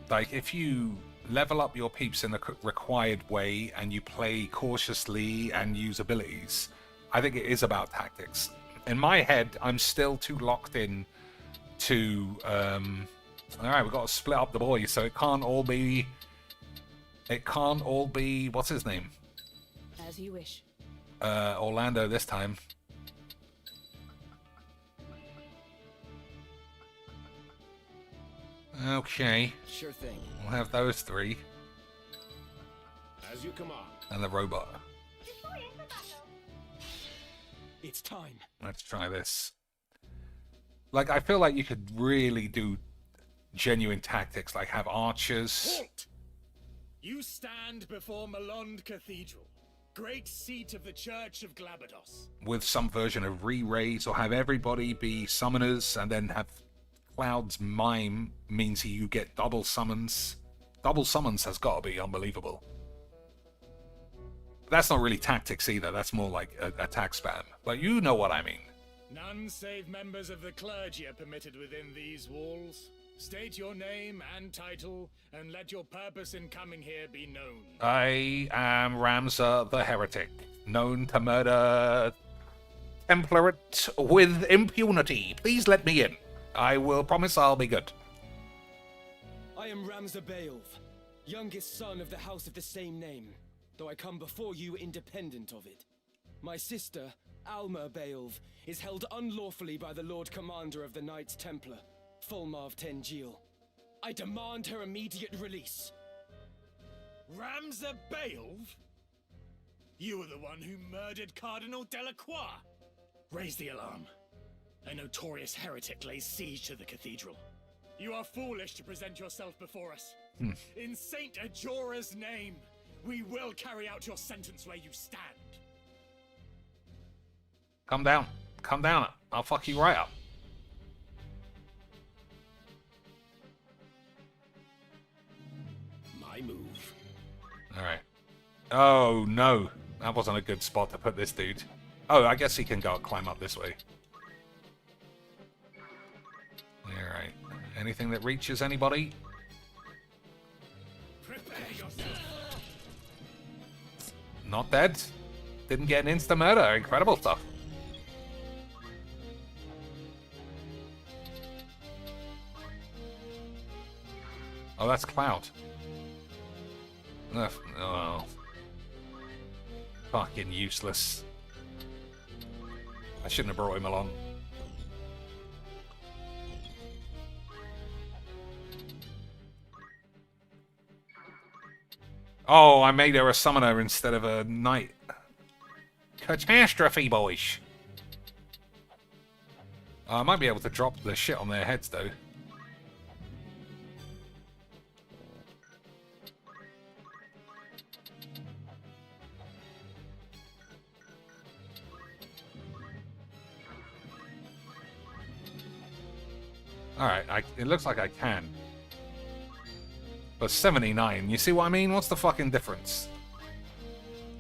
A: Like, if you level up your peeps in a required way and you play cautiously and use abilities, I think it is about tactics. In my head, I'm still too locked in to alright, we've got to split up the boys, so it can't all be what's his name?
B: As you wish.
A: Orlando this time. Okay.
Q: Sure thing.
A: We'll have those three.
Q: As you command.
A: And the robot.
Q: It's time.
A: Let's try this. Like, I feel like you could really do genuine tactics, like have archers.
Q: Halt! You stand before Malond Cathedral, great seat of the Church of Glabados.
A: With some version of re-raise, or have everybody be summoners, and then have Cloud's mime means you get double summons. Double summons has got to be unbelievable. That's not really tactics either. That's more like attack spam. But you know what I mean.
Q: None save members of the clergy are permitted within these walls. State your name and title, and let your purpose in coming here be known.
A: I am Ramza the Heretic, known to murder Templarate with impunity. Please let me in. I will promise I'll be good.
R: I am Ramza Beowulf, youngest son of the house of the same name, though I come before you independent of it. My sister, Alma Beowulf, is held unlawfully by the Lord Commander of the Knights Templar, Fulmarv Tengil. I demand her immediate release.
Q: Ramza Beowulf? You were the one who murdered Cardinal Delacroix. Raise the alarm. A notorious heretic lays siege to the cathedral. You are foolish to present yourself before us. In Saint Ajora's name, we will carry out your sentence where you stand.
A: Come down. Come down. I'll fuck you right up.
R: My move.
A: Alright. Oh, no. That wasn't a good spot to put this dude. Oh, I guess he can go climb up this way. Alright. Anything that reaches anybody? Not dead. Didn't get an insta-murder. Incredible stuff. Oh, that's Cloud. Oh. Fucking useless. I shouldn't have brought him along. Oh, I made her a summoner instead of a knight. Catastrophe, boys. I might be able to drop the shit on their heads, though. Alright, it looks like I can. But 79, you see what I mean? What's the fucking difference?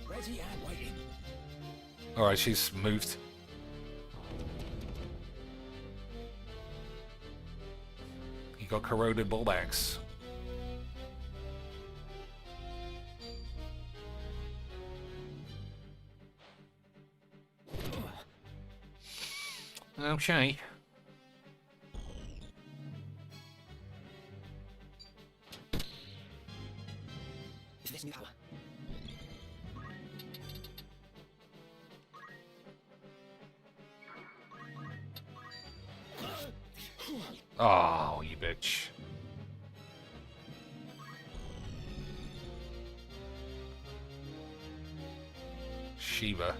R: Ready and waiting.
A: Alright, she's moved. He got corroded bullbacks. Okay.
R: This new power.
A: Oh, you bitch. Shiva.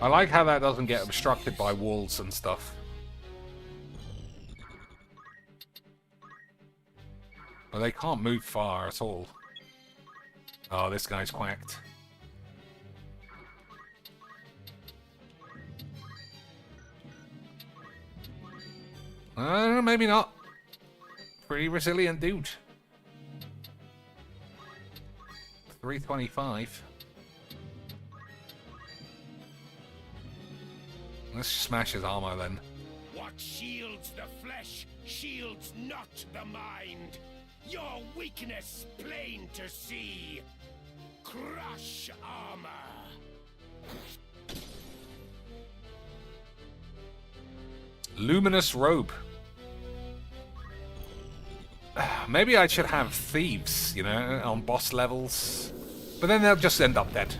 A: I like how that doesn't get obstructed by walls and stuff. But they can't move far at all. Oh, this guy's quacked. Maybe not. Pretty resilient dude. 325. Let's smash his armor then.
S: What shields the flesh shields not the mind. Your weakness plain to see. Crush armor.
A: Luminous robe. Maybe I should have thieves, you know, on boss levels. But then they'll just end up dead.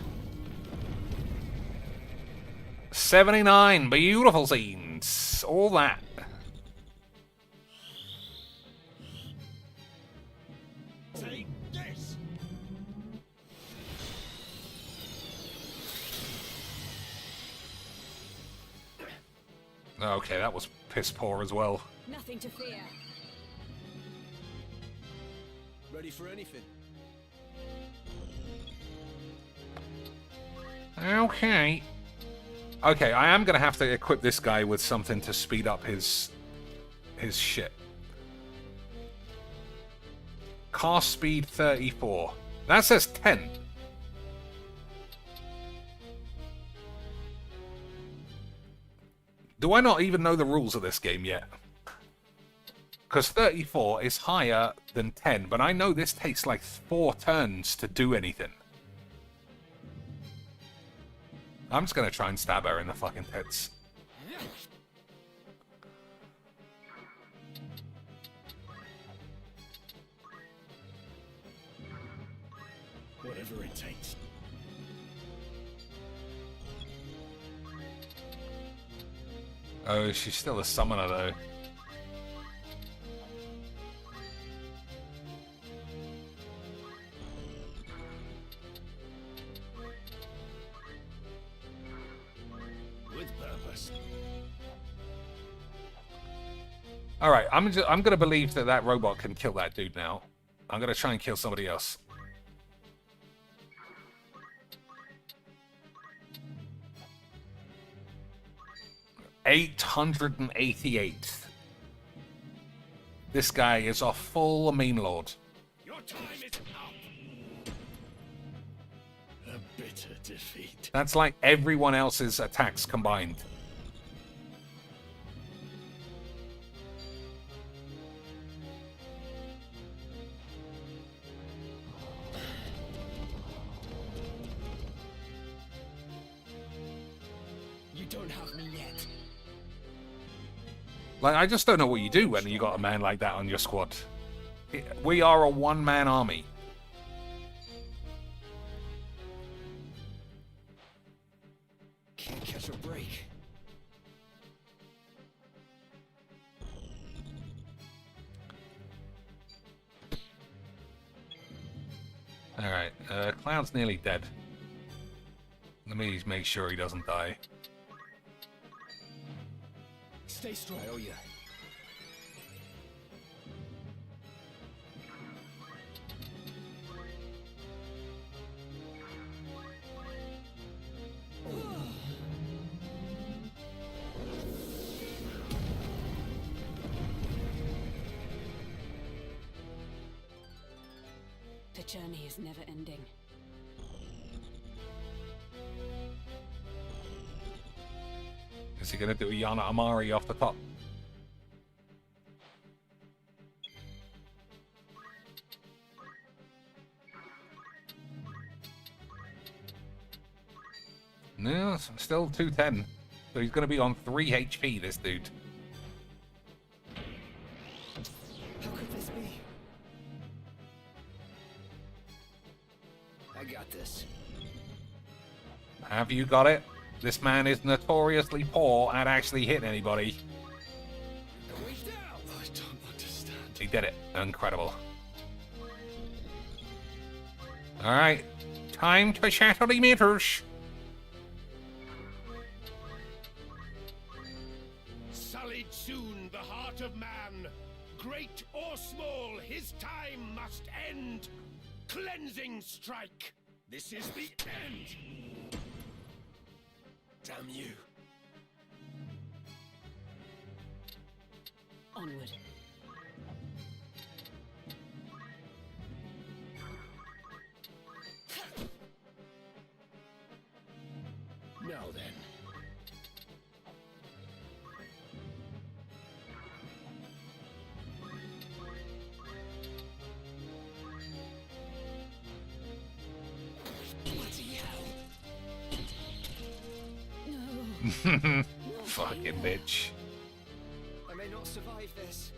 A: 79, beautiful scenes. All that.
S: Take this.
A: Okay, that was piss poor as well.
B: Nothing to fear.
R: Ready for anything.
A: Okay. Okay, I am going to have to equip this guy with something to speed up his shit. Cast speed 34. That says 10. Do I not even know the rules of this game yet? Because 34 is higher than 10, but I know this takes like 4 turns to do anything. I'm just going to try and stab her in the fucking tits.
Q: Whatever it takes.
A: Oh, she's still a summoner though.
Q: With purpose.
A: All right, I'm gonna believe that that robot can kill that dude now. I'm gonna try and kill somebody else. $888. This guy is a full meme lord.
Q: Your time is up. A bitter defeat.
A: That's like everyone else's attacks combined.
R: You don't have me yet.
A: Like, I just don't know what you do when you got a man like that on your squad. We are a one-man army.
R: Can't catch a break.
A: Alright, Cloud's nearly dead. Let me make sure he doesn't die.
R: Stay strong. Oh yeah.
B: The journey is never ending.
A: Is he going to do a Yana Amari off the top? No, still 210. So he's going to be on 3 HP, this dude.
R: How could this be? I got this.
A: Have you got it? This man is notoriously poor at actually hitting anybody.
R: I don't understand.
A: He did it. Incredible. Alright. Time to shatter the meters.
S: Sullied soon the heart of man. Great or small, his time must end. Cleansing strike. This is the end.
R: Damn you.
B: Onward.
R: Now then. Bloody hell. No.
A: Fucking bitch.
R: I may not survive this.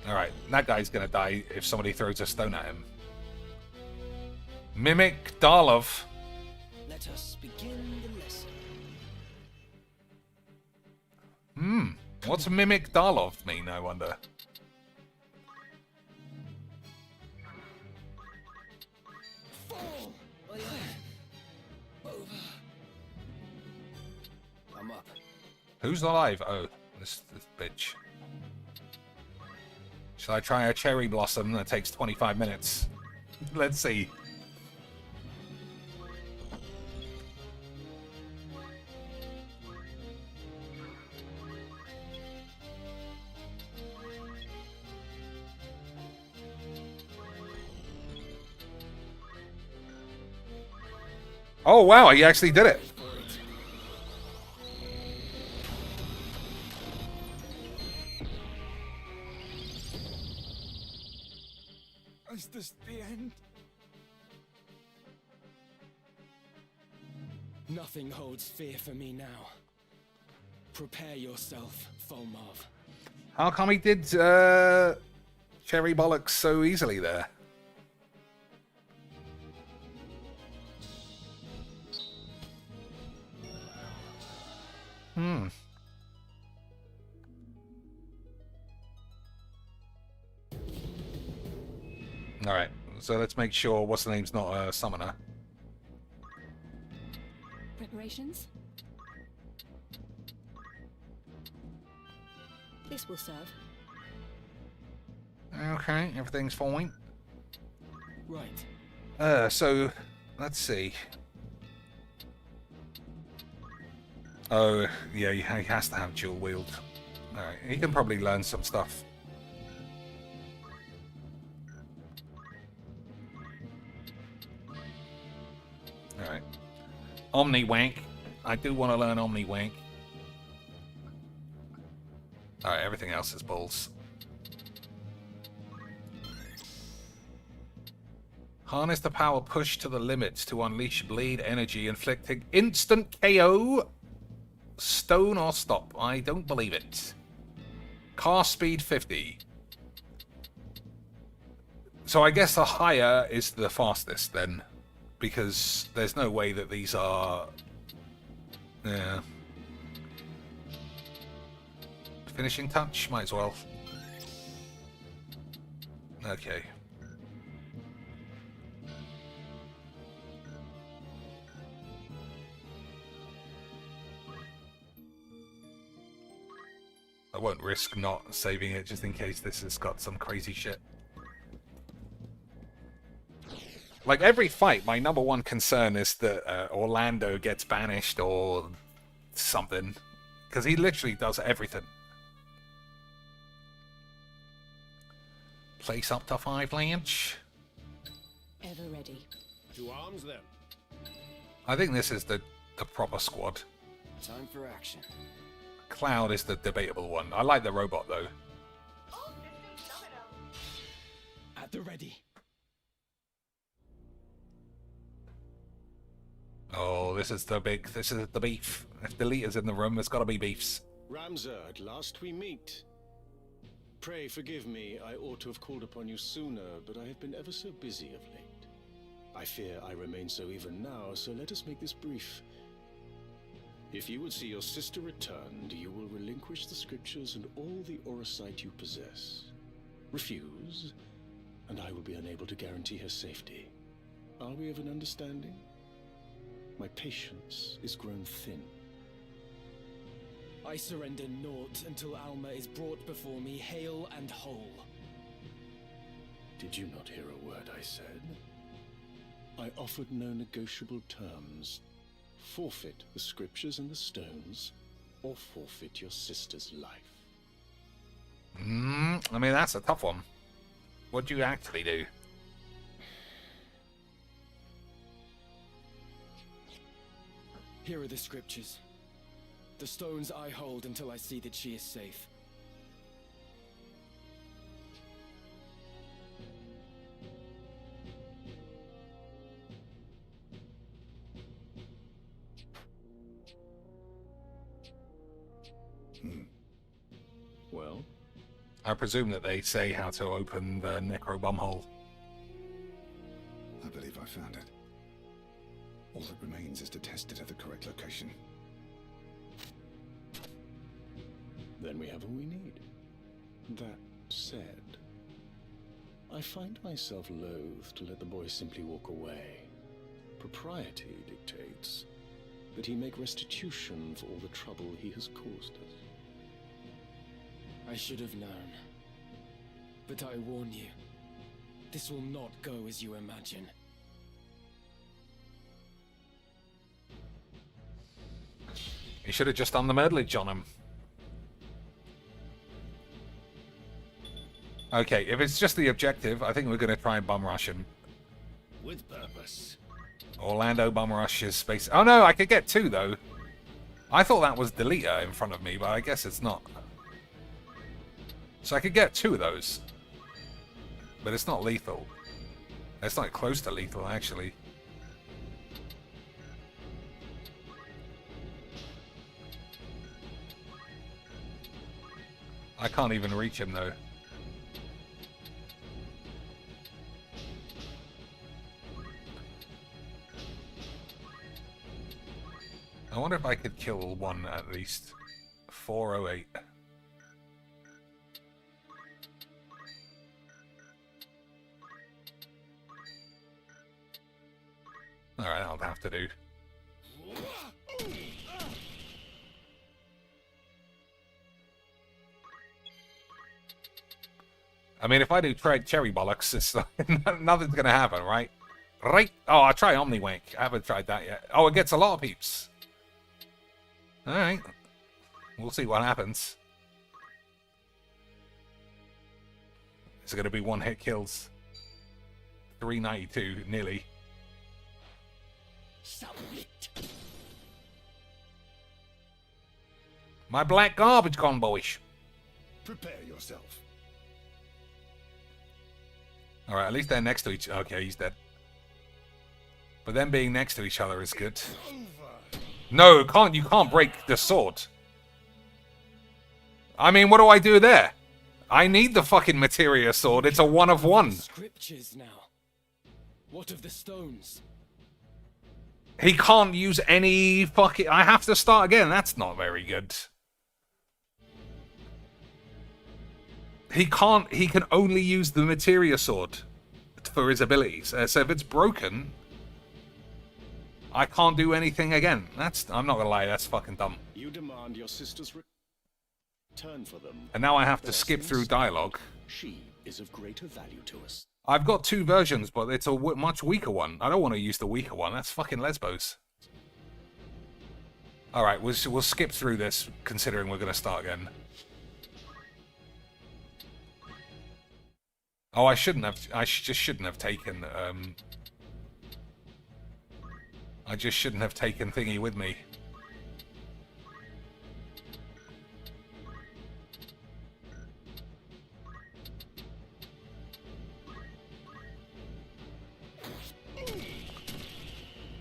A: Alright, that guy's gonna die if somebody throws a stone at him. Mimic Darlov.
R: Let us begin the lesson.
A: What's Mimic Darlov mean, I wonder?
R: Fall! Over. I'm up.
A: Who's alive? Oh, this bitch. Shall I try a cherry blossom that takes 25 minutes? Let's see. Oh wow, he actually did it.
T: Was this the end?
R: Nothing holds fear for me now. Prepare yourself, Fulmarv.
A: How come he did Cherry Bollocks so easily there? Alright, so let's make sure what's the name's not a summoner.
U: Preparations? This will serve.
A: Okay, everything's fine.
R: Right.
A: So, let's see. Oh, yeah, he has to have dual wield. Alright, he can probably learn some stuff. Alright. Omni Wank. I do want to learn Omni Wank. Alright, everything else is balls. Harness the power push to the limits to unleash bleed energy, inflicting instant KO. Stone or stop. I don't believe it. Cast speed 50. So I guess the higher is the fastest then. Because there's no way that these are... Yeah. Finishing touch? Might as well. Okay. I won't risk not saving it just in case this has got some crazy shit. Like, every fight, my number one concern is that Orlando gets banished or something. Because he literally does everything. Place up to 5 Lance.
U: Ever ready.
S: To arms, then.
A: I think this is the proper squad.
R: Time for action.
A: Cloud is the debatable one. I like the robot, though.
R: At the ready.
A: Oh, this is the beef. If the leader's in the room, there's got to be beefs.
D: Ramza, at last we meet. Pray forgive me, I ought to have called upon you sooner, but I have been ever so busy of late. I fear I remain so even now, so let us make this brief. If you would see your sister returned, you will relinquish the scriptures and all the Orosight you possess. Refuse, and I will be unable to guarantee her safety. Are we of an understanding? My patience is grown thin.
R: I surrender naught until Alma is brought before me hale and whole.
D: Did you not hear a word I said? I offered no negotiable terms. Forfeit the scriptures and the stones, or forfeit your sister's life.
A: I mean, that's a tough one. What do you actually do?
R: Here are the scriptures. The stones I hold until I see that she is safe.
D: Well?
A: I presume that they say how to open the necro bumhole.
T: I believe I found it. All that remains is to test it at the correct location.
D: Then we have all we need. That said, I find myself loath to let the boy simply walk away. Propriety dictates that he make restitution for all the trouble he has caused us.
R: I should have known. But I warn you, this will not go as you imagine.
A: You should have just done the murderage on him. Okay, if it's just the objective, I think we're going to try and bum rush him.
S: With purpose.
A: Orlando bum rush his space. Oh no, I could get 2 though. I thought that was Deleter in front of me, but I guess it's not. So I could get 2 of those. But it's not lethal. That's not close to lethal, actually. I can't even reach him, though. I wonder if I could kill one at least. 408. Alright, that'll have to do. I mean, if I do try cherry bollocks, it's like, nothing's gonna happen, right? Right? Oh, I'll try Omniwank. I haven't tried that yet. Oh, it gets a lot of peeps. Alright. We'll see what happens. It's gonna be one-hit kills. 392, nearly. My black garbage gone, boyish.
S: Prepare yourself.
A: Alright, at least they're next to each other. Okay, he's dead. But them being next to each other is good. No, you can't break the sword. I mean, what do I do there? I need the fucking materia sword. It's a 1 of 1.
R: Scriptures now. What of the stones?
A: He can't use any fucking... I have to start again. That's not very good. He can't... He can only use the materia sword for his abilities. So if it's broken, I can't do anything again. That's... I'm not gonna lie, that's fucking dumb.
D: You demand your sister's return for them.
A: And now I have to skip through dialogue.
D: She is of greater value to us.
A: I've got 2 versions, but it's a much weaker one. I don't want to use the weaker one. That's fucking lesbos. Alright, we'll skip through this, considering we're going to start again. Oh, I shouldn't have... I just shouldn't have taken... I just shouldn't have taken Thingy with me.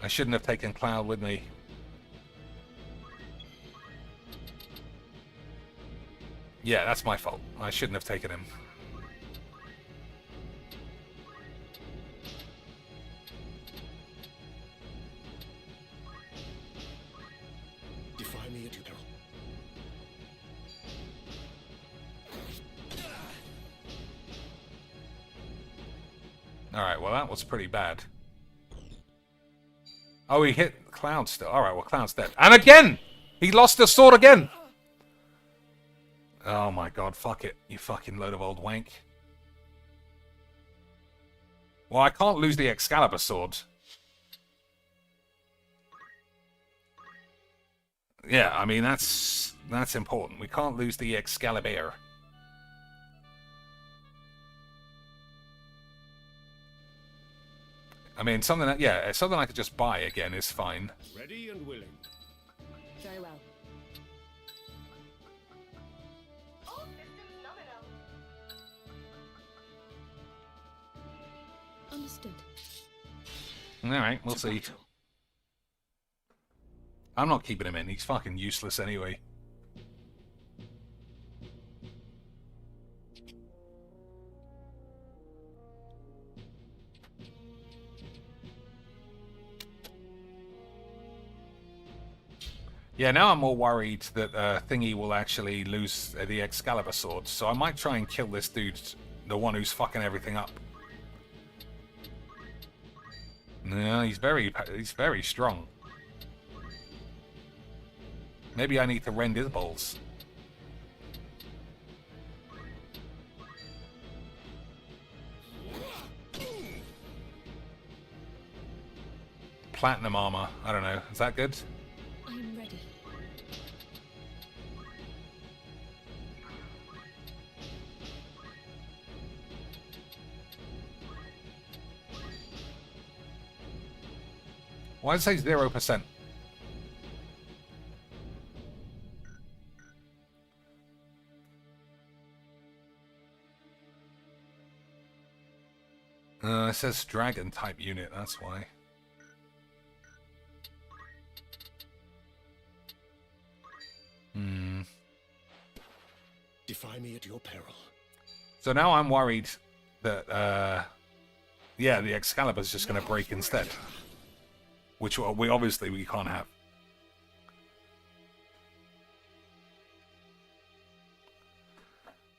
A: I shouldn't have taken Cloud with me. Yeah, that's my fault. I shouldn't have taken him.
D: Defy me at your peril.
A: Alright, well that was pretty bad. Oh, he hit Cloud still. Alright, well Cloud's dead. And again! He lost the sword again! Oh my god, fuck it. You fucking load of old wank. Well, I can't lose the Excalibur sword. Yeah, I mean, that's important. We can't lose the Excalibur. I mean, something that, yeah, something I could just buy again is fine.
S: Ready and willing.
U: Very well. Understood.
A: Alright, we'll see. I'm not keeping him in. He's fucking useless anyway. Yeah, now I'm more worried that Thingy will actually lose the Excalibur sword, so I might try and kill this dude, the one who's fucking everything up. No, he's very strong. Maybe I need to rend his balls. Platinum armor. I don't know. Is that good?
U: I'm ready.
A: Why does it say 0%? It says dragon type unit, that's why.
D: Defy me at your peril.
A: So now I'm worried that, yeah, the Excalibur's just going to break instead. Which we obviously can't have.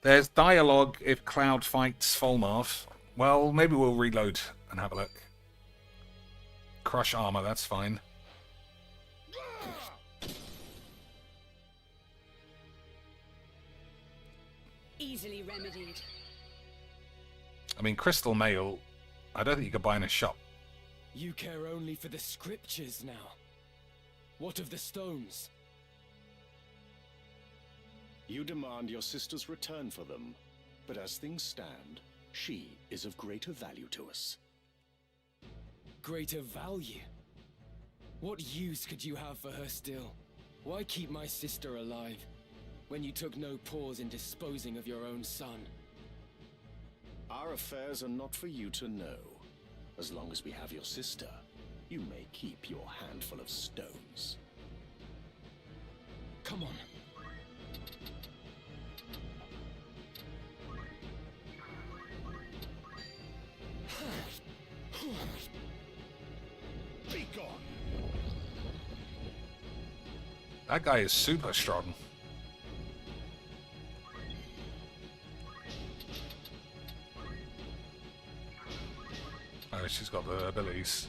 A: There's dialogue if Cloud fights Folmarth. Well, maybe we'll reload and have a look. Crush armor, that's fine.
U: Easily remedied.
A: I mean, Crystal Mail, I don't think you could buy in a shop.
R: You care only for the scriptures now. What of the stones?
D: You demand your sister's return for them, but as things stand, she is of greater value to us.
R: Greater value? What use could you have for her still? Why keep my sister alive, when you took no pause in disposing of your own son?
D: Our affairs are not for you to know. As long as we have your sister, you may keep your handful of stones.
R: Come on.
S: Be gone.
A: That guy is super strong. Oh, she's got the abilities.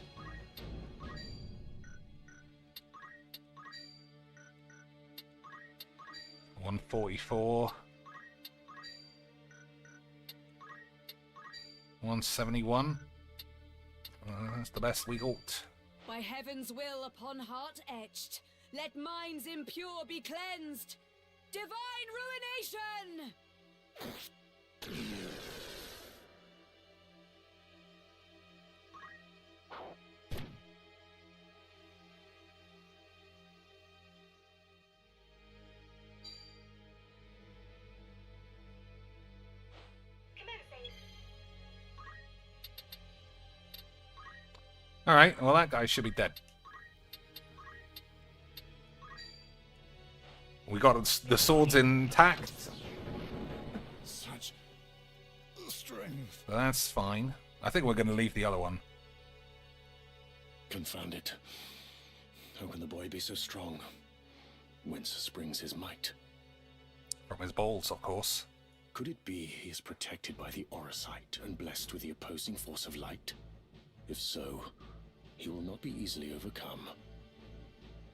A: $144. 171. That's the best we got.
U: By heaven's will upon heart etched, let minds impure be cleansed. Divine ruination!
A: Alright, well that guy should be dead. We got the swords intact.
S: Such strength.
A: That's fine. I think we're going to leave the other one.
D: Confound it. How can the boy be so strong? Whence springs his might?
A: From his balls, of course.
D: Could it be he is protected by the Orosite and blessed with the opposing force of light? If so, he will not be easily overcome.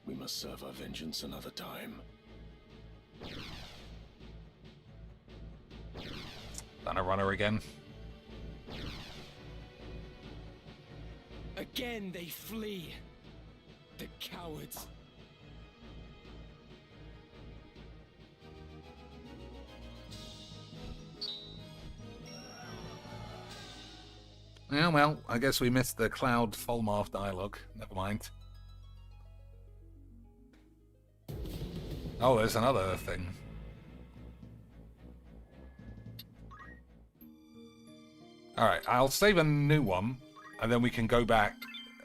D: We must serve our vengeance another time.
A: Done a runner again.
R: Again they flee. The cowards.
A: Yeah, well, I guess we missed the Cloud Folmarth dialogue. Never mind. Oh, there's another thing. Alright, I'll save a new one, and then we can go back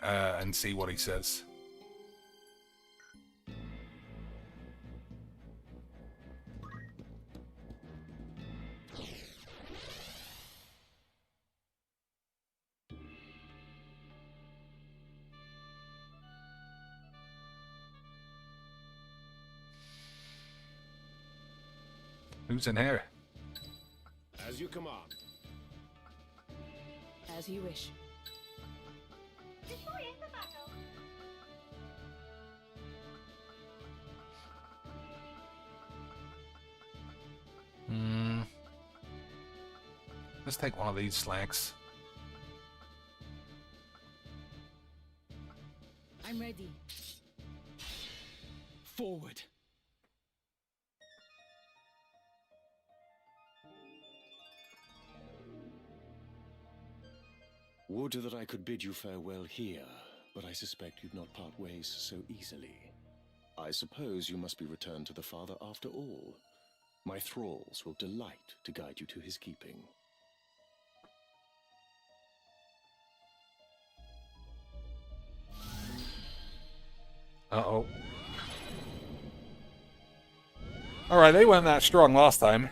A: and see what he says. Who's in here?
S: As you command.
U: As you wish.
A: Let's take one of these slags.
U: I'm ready.
R: Forward.
D: Would that I could bid you farewell here, but I suspect you'd not part ways so easily. I suppose you must be returned to the Father after all. My thralls will delight to guide you to his keeping.
A: Uh-oh. Alright, they weren't that strong last time.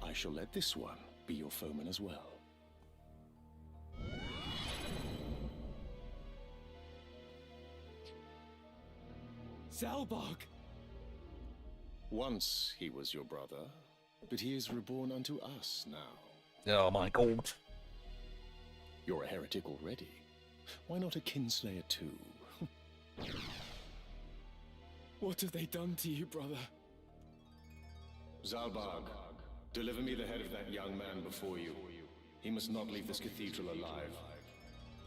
D: I shall let this one be your foeman as well.
R: Zalbog!
D: Once he was your brother, but he is reborn unto us now.
A: Oh my god.
D: You're a heretic already. Why not a kinslayer too?
R: What have they done to you, brother?
D: Zalbog, deliver me the head of that young man before you. He must not leave this cathedral alive.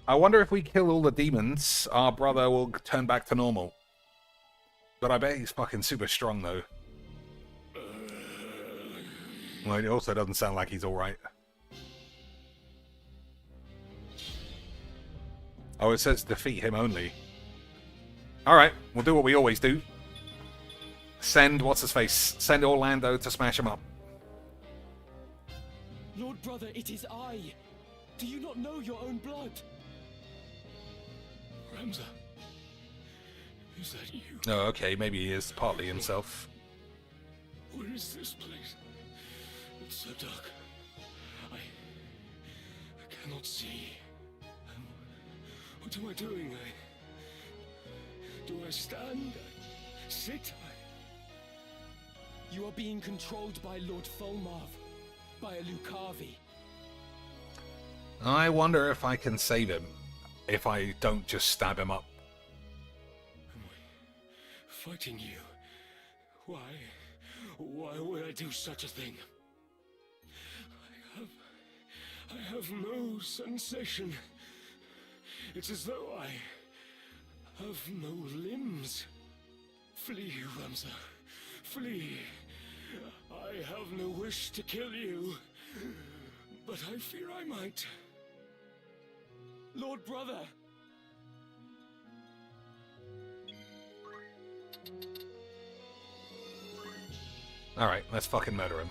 A: I wonder if we kill all the demons, our brother will turn back to normal. But I bet he's fucking super strong, though. Well, it also doesn't sound like he's alright. Oh, it says defeat him only. Alright, we'll do what we always do. Send, what's-his-face? Send Orlando to smash him up.
R: Lord brother, it is I. Do you not know your own blood?
D: Ramza, is that you?
A: Oh, okay, maybe he is partly himself.
D: Where is this place? It's so dark. I cannot see. What am I doing? Do I stand? I sit?
R: You are being controlled by Lord Folmarv, by a Lucavi.
A: I wonder if I can save him, if I don't just stab him up.
D: Am I fighting you? Why? Why would I do such a thing? I have no sensation. It's as though I have no limbs. Flee, Ramza. Flee. I have no wish to kill you, but I fear I might.
R: Lord brother!
A: Alright, let's fucking murder him.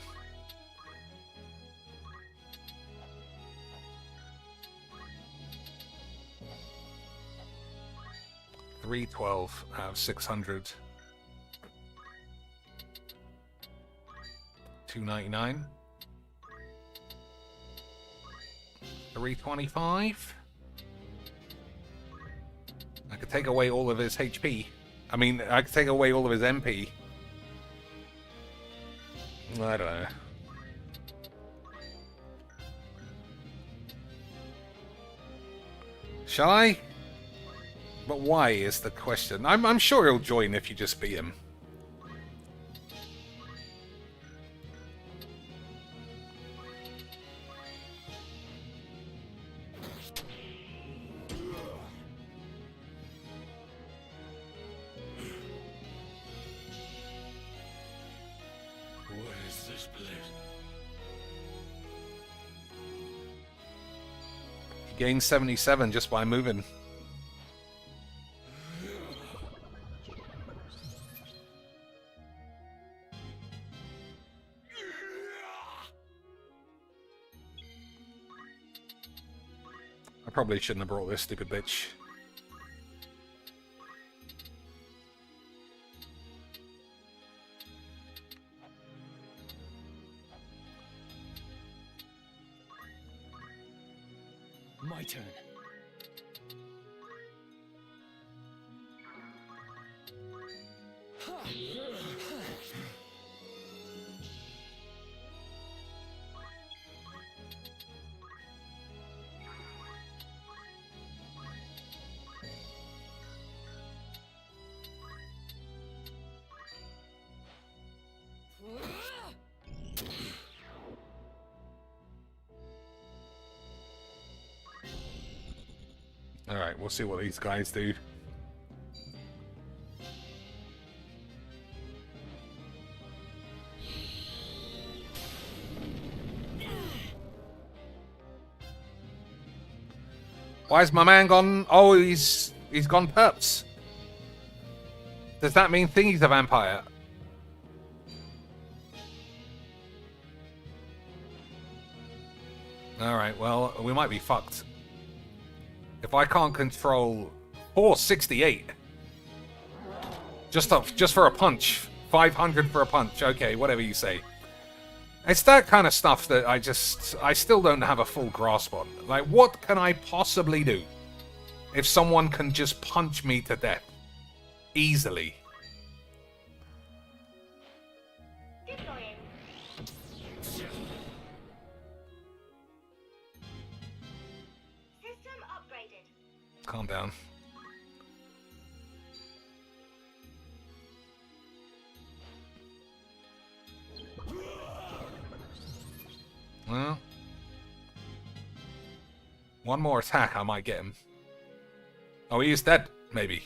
A: $312 out of 600. $299. $325. I could take away all of his HP. I mean, I could take away all of his MP. I don't know. Shall I? But why is the question. I'm sure he'll join if you just beat him.
D: What is this place?
A: He gained 77 just by moving. I probably shouldn't have brought this stupid bitch.
R: My turn.
A: Alright, we'll see what these guys do. Why is my man gone? Oh, he's gone perps. Does that mean Thingy's a vampire? Alright, well, we might be fucked. If I can't control 468, just for a punch, 500 for a punch. Okay, whatever you say. It's that kind of stuff that I still don't have a full grasp on. Like, what can I possibly do if someone can just punch me to death easily? Calm down. Well, one more attack, I might get him. Oh, he is dead, maybe.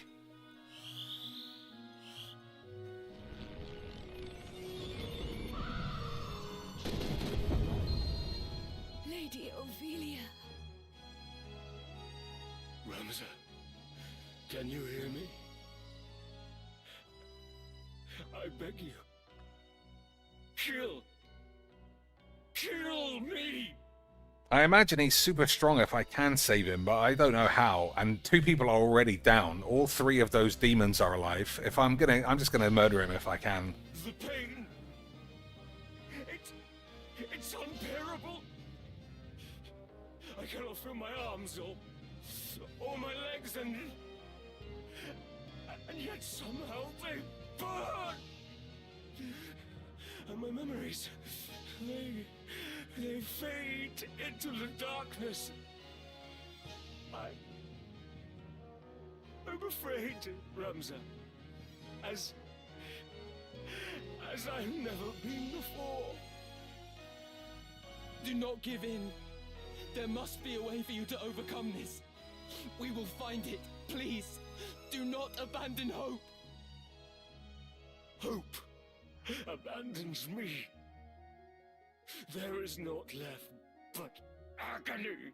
U: Lady Ophelia.
Q: Ramza, can you hear me? I beg you. Kill me!
A: I imagine he's super strong if I can save him, but I don't know how. And 2 people are already down. All 3 of those demons are alive. If I'm just gonna murder him if I can.
Q: The pain. It's unbearable. I cannot feel my arms or my legs, and yet somehow they burn. And my memories, they fade into the darkness. I'm afraid, Ramza, as I've never been before.
R: Do not give in. There must be a way for you to overcome this. We will find it. Please, do not abandon hope.
Q: Hope abandons me. There is naught left but agony.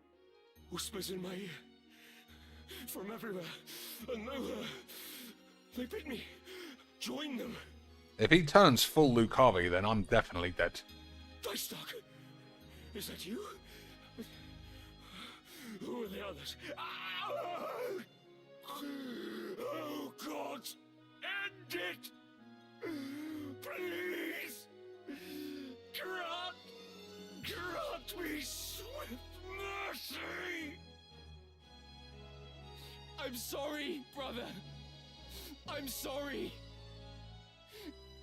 Q: Whispers in my ear from everywhere and nowhere. They bid me join them.
A: If he turns full Luke Harvey, then I'm definitely dead.
Q: Dystock, is that you? Who are the others? Oh God, end it! Please! Grant me swift mercy!
R: I'm sorry, brother. I'm sorry.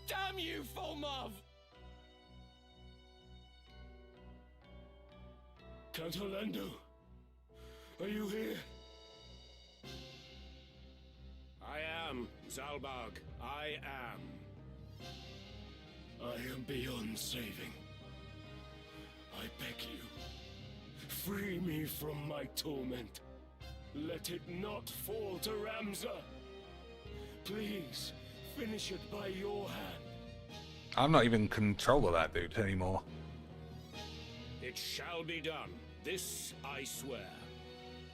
R: Damn you, Volmov!
Q: Count Orlando, are you here? I am, Zalbag. I am. I am beyond saving. I beg you, free me from my torment. Let it not fall to Ramza. Please, finish it by your hand.
A: I'm not even in control of that dude anymore.
Q: It shall be done. This I swear.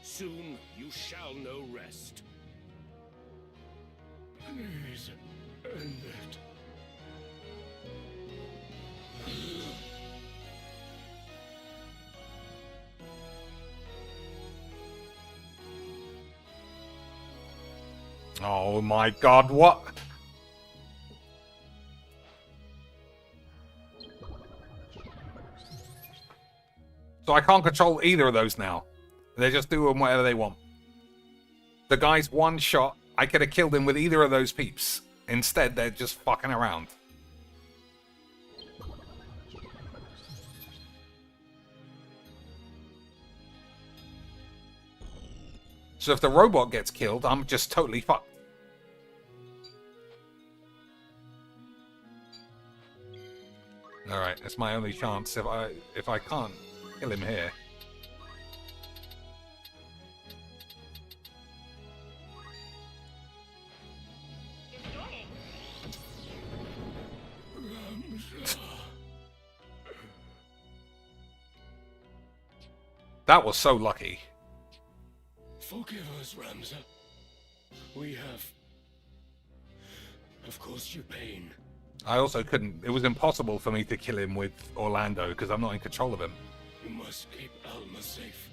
Q: Soon you shall know rest. Please, end it.
A: Oh my God, what? So I can't control either of those now. They're just doing whatever they want. The guy's one shot. I could have killed him with either of those peeps. Instead, they're just fucking around. So if the robot gets killed, I'm just totally fucked. Alright, that's my only chance. If I can't kill him here. That was so lucky.
Q: Forgive us, Ramza. We have caused you pain.
A: I also couldn't. It was impossible for me to kill him with Orlando because I'm not in control of him.
Q: You must keep Alma safe.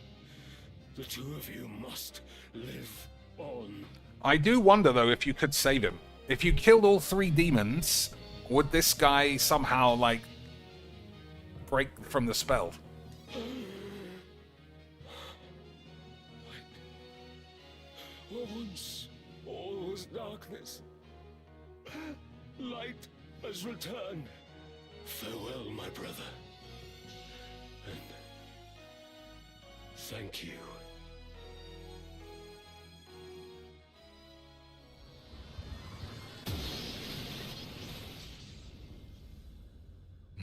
S: The two of you must live on.
A: I do wonder, though, if you could save him. If you killed all 3 demons, would this guy somehow, like, break from the spell?
S: Once all was darkness. Light has returned. Farewell, my brother. And thank you.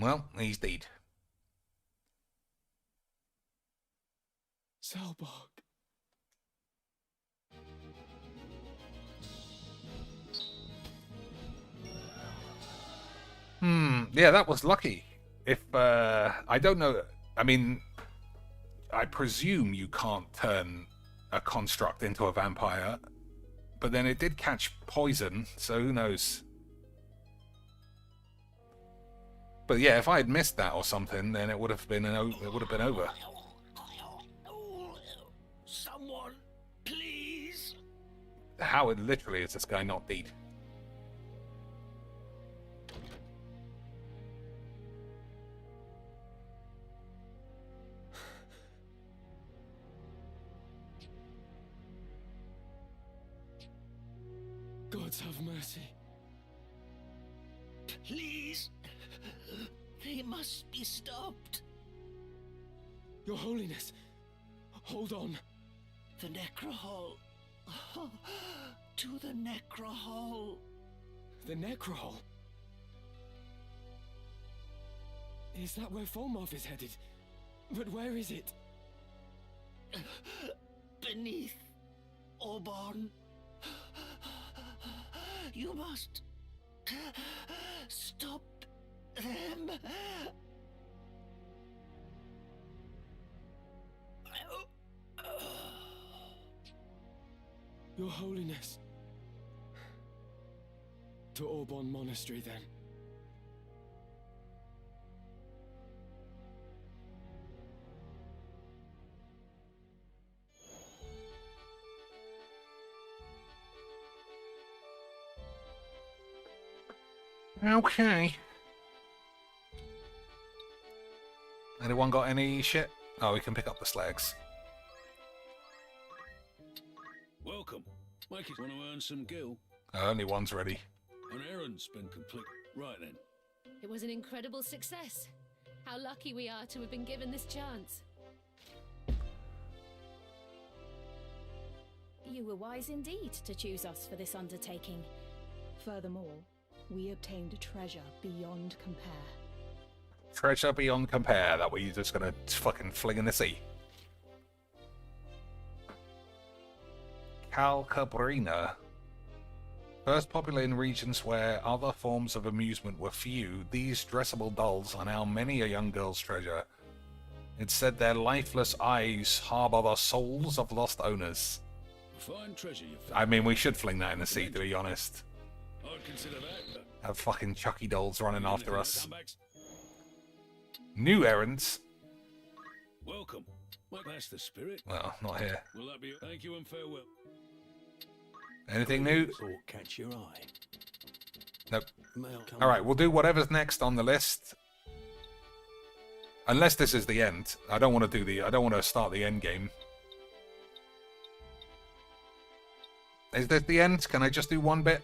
A: Well, he's dead.
R: Salbog.
A: Yeah, that was lucky. If, I don't know, I mean, I presume you can't turn a construct into a vampire, but then it did catch poison, so who knows? But yeah, if I had missed that or something, then it would have been over.
S: Someone, please.
A: How literally is this guy not dead?
R: Gods have mercy.
P: Please. They must be stopped.
R: Your Holiness, hold on.
P: The Necrohol. To the Necrohol.
R: The Necrohol? Is that where Folmarth is headed? But where is it?
P: Beneath Orborn. You must stop them.
R: Your Holiness. To Orborn Monastery, then.
A: Okay. Anyone got any shit? Oh, we can pick up the slags.
H: Welcome. Make it want to earn some gil.
A: Only one's ready.
H: An errand's been complete. Right then.
O: It was an incredible success. How lucky we are to have been given this chance.
V: You were wise indeed to choose us for this undertaking. Furthermore, we obtained a treasure beyond compare.
A: Treasure beyond compare that we're just gonna fucking fling in the sea. Calcabrina. First popular in regions where other forms of amusement were few, these dressable dolls are now many a young girl's treasure. It's said their lifeless eyes harbour the souls of lost owners.
H: Fine treasure you found.
A: I mean, we should fling that in the sea, to be honest.
H: I'd consider that.
A: Have fucking Chucky dolls running after us. New errands.
H: Welcome. That's the spirit.
A: Well, not here.
H: Will that be? Thank you and farewell.
A: Anything new?
D: Thought catch your eye.
A: Nope. Alright, we'll do whatever's next on the list. Unless this is the end. I don't want to start the end game. Is this the end? Can I just do one bit?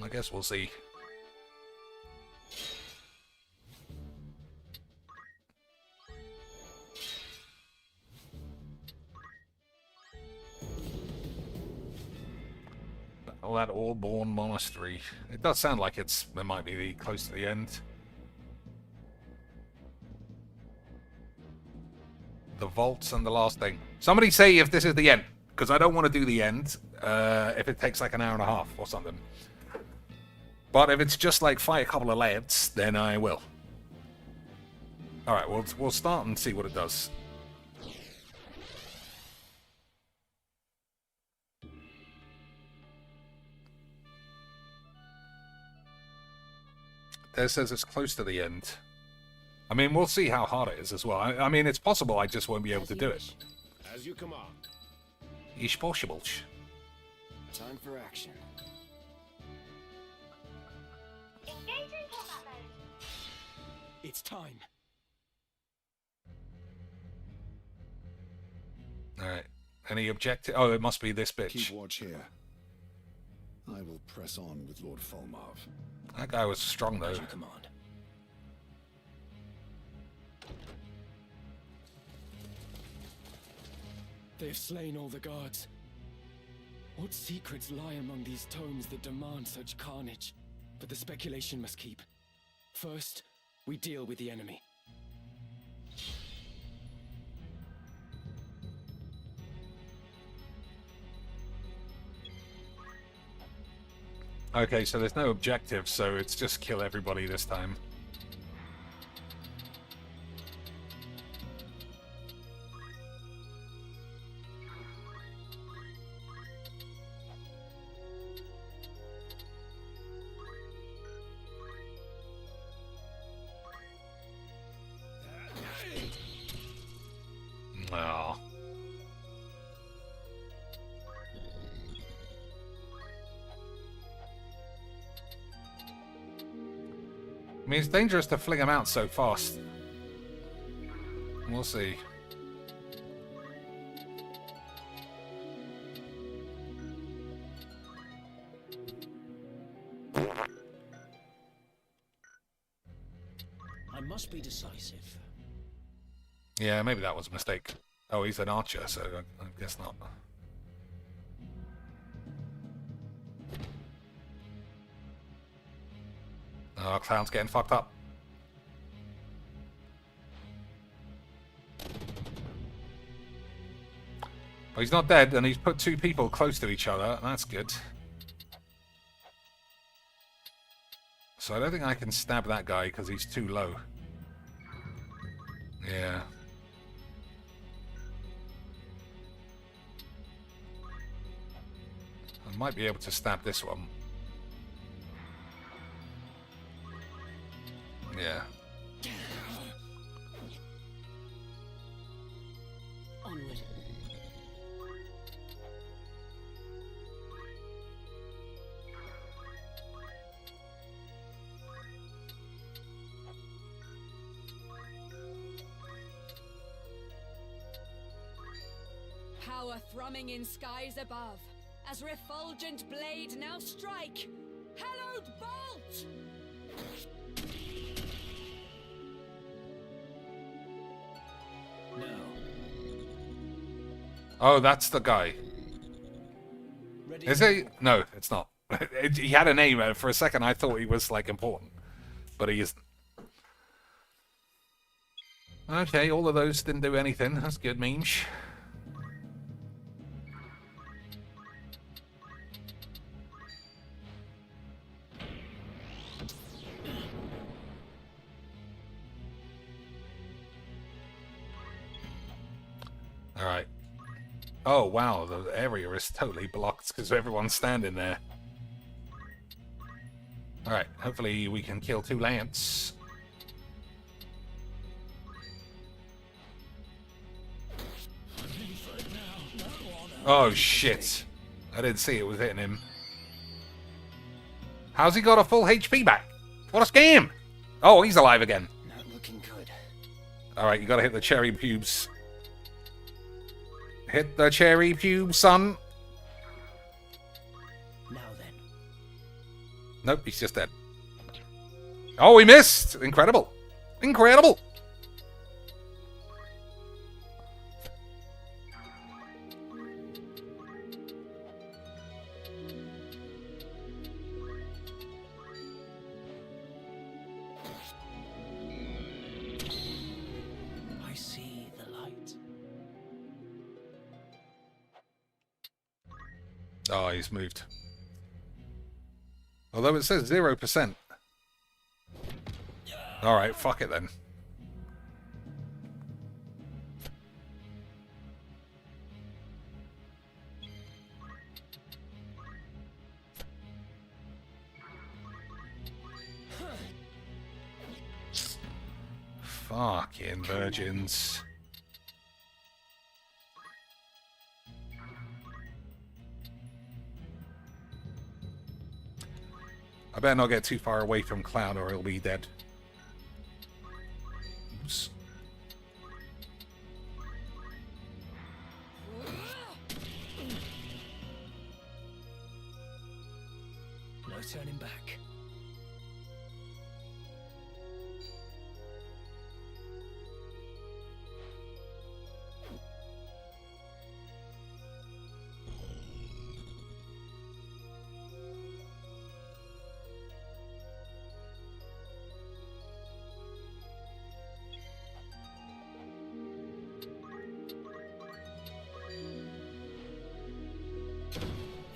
A: I guess we'll see. Oh, that Orborn Monastery. It does sound like it might be close to the end. The vaults and the last thing. Somebody say if this is the end, because I don't want to do the end if it takes like an hour and a half or something. But if it's just like fight a couple of lads, then I will. Alright, we'll start and see what it does. There says it's close to the end. I mean, we'll see how hard it is as well. I mean, it's possible I just won't be able to do it.
S: As you command.
A: It's possible.
R: Time for action.
J: Engaging combat mode.
R: It's time.
A: Alright. Any objective? Oh, it must be this bitch.
T: Keep watch here. I will press on with Lord Fulmarv.
A: That guy was strong, though.
R: As you command. They have slain all the guards. What secrets lie among these tomes that demand such carnage? But the speculation must keep. First, we deal with the enemy.
A: Okay, so there's no objective, so it's just kill everybody this time. Well. I mean, it's dangerous to fling them out so fast. We'll see.
P: I must be decisive.
A: Yeah, maybe that was a mistake. Oh, he's an archer, so I guess not. Oh, Clown's getting fucked up. But he's not dead, and he's put two people close to each other. That's good. So I don't think I can stab that guy because he's too low. Yeah. I might be able to stab this one. Yeah.
P: Onward.
U: Power thrumming in skies above, as refulgent blade now strike. Hallowed bolt!
P: No.
A: Oh, that's the guy.
P: Ready?
A: Is he? No, it's not. He had a name, and for a second I thought he was, like, important. But he isn't. Okay, all of those didn't do anything. That's good, memes. Alright. Oh, wow, the area is totally blocked because everyone's standing there. Alright, hopefully we can kill two Lance. Oh, shit. I didn't see it was hitting him. How's he got a full HP back? What a scam! Oh, he's alive again.
P: Not looking good.
A: Alright, you gotta hit the cherry pubes. Hit the cherry pubes, son.
P: Now then.
A: Nope, he's just dead. Oh, he missed! Incredible. Incredible!
P: I see the light.
A: Oh, he's moved. Although it says 0%. Alright, fuck it then. Fucking virgins. I better not get too far away from Cloud or he'll be dead. Oops.
R: No turning back.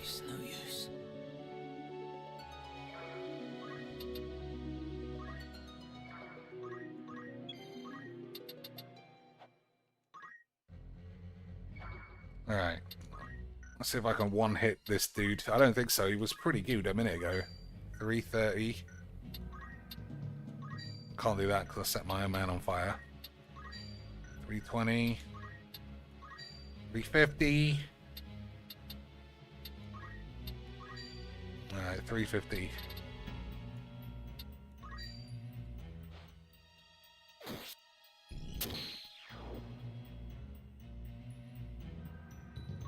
P: It's no use.
A: Alright. Let's see if I can one-hit this dude. I don't think so. He was pretty good a minute ago. 330. Can't do that because I set my own man on fire. 320. 350. Alright, 350.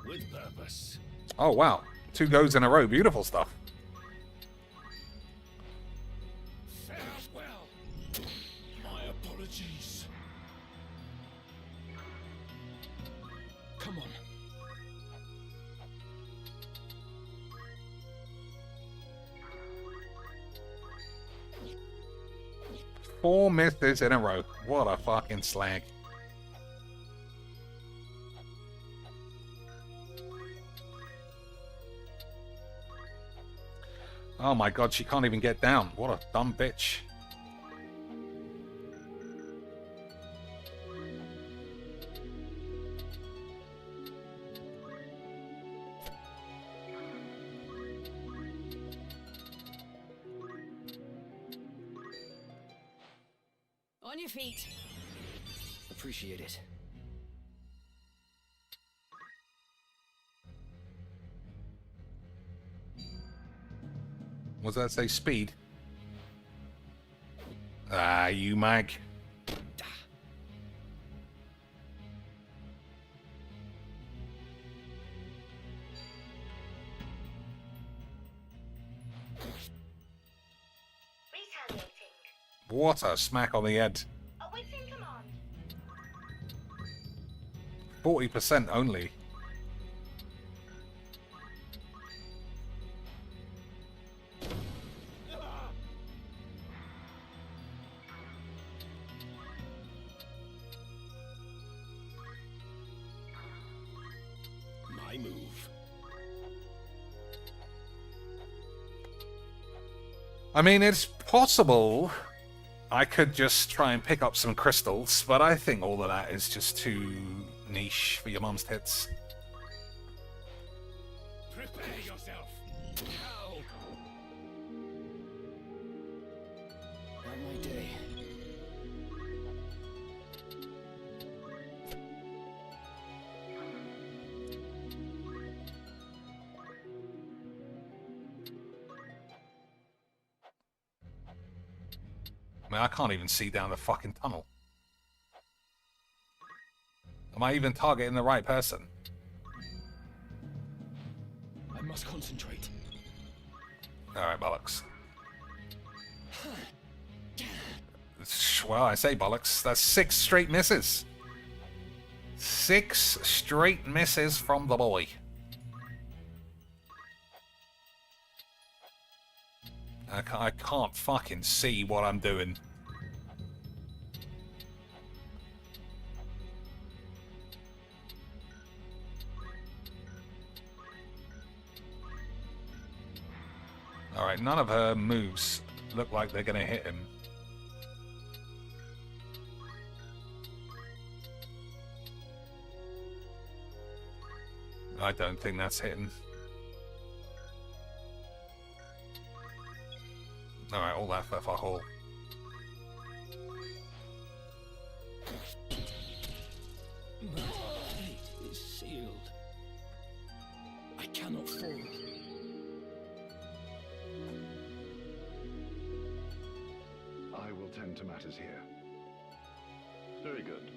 S: With purpose.
A: Oh, wow. 2 goes in a row. Beautiful stuff.
S: Farewell. My apologies.
R: Come on.
A: Four misses in a row. What a fucking slag. Oh my god, she can't even get down. What a dumb bitch.
U: On your feet.
R: Appreciate it.
A: Was that say speed? Ah, you mag. What a smack on the head. 40% only.
S: My move.
A: I mean, it's possible I could just try and pick up some crystals, but I think all of that is just too niche for your mum's tits.
S: Prepare yourself. Now.
R: Not my day.
A: I mean, I can't even see down the fucking tunnel. Am I even targeting the right person?
R: I must concentrate.
A: Alright, bollocks. Well, I say bollocks. That's 6 straight misses. 6 straight misses from the boy. I can't fucking see what I'm doing. Alright, none of her moves look like they're going to hit him. I don't think that's hitting. Alright, all that for fuck all.
T: attend to matters here.
G: Very good.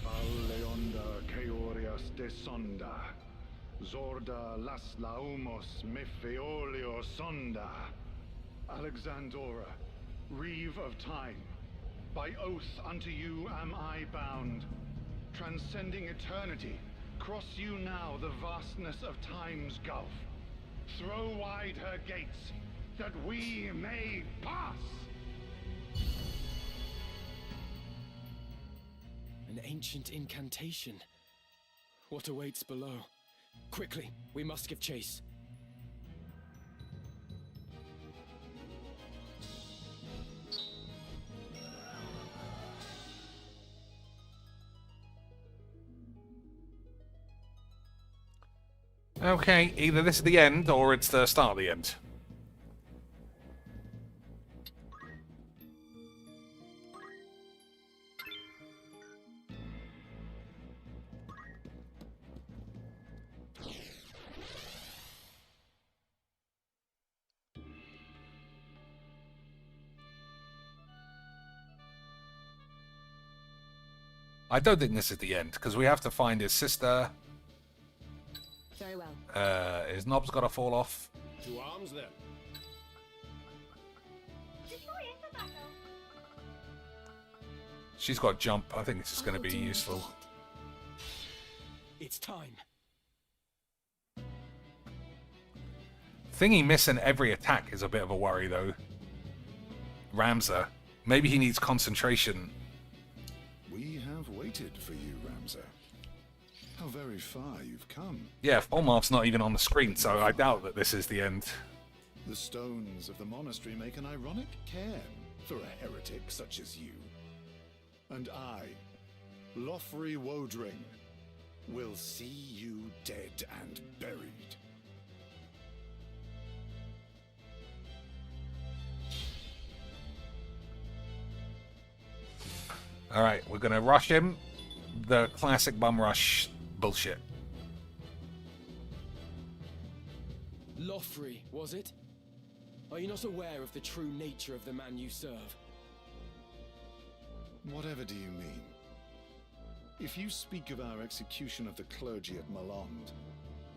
T: Falleonda Keorias de Sonda. Zorda las laumos mefeolio sonda. Alexandora, Reeve of Time. By oath unto you am I bound. Transcending eternity, cross you now the vastness of time's gulf. Throw wide her gates, that we may pass!
R: An ancient incantation. What awaits below? Quickly, we must give chase.
A: Okay, either this is the end or it's the start of the end. I don't think this is the end, because we have to find his sister.
U: Very well.
A: His knob's got to fall off.
S: To arms then.
A: She's got jump. I think this is going to be useful.
R: It's time.
A: Thingy missing every attack is a bit of a worry, though. Ramza. Maybe he needs concentration.
T: We have waited for you, Ramza. How very far you've come.
A: Yeah, Olmarth's not even on the screen, so I doubt that this is the end.
T: The stones of the monastery make an ironic cairn for a heretic such as you. And I, Lothry Wodring, will see you dead and buried.
A: Alright, we're going to rush him. The classic bum rush bullshit.
R: Lothry, was it? Are you not aware of the true nature of the man you serve?
T: Whatever do you mean? If you speak of our execution of the clergy at Malond,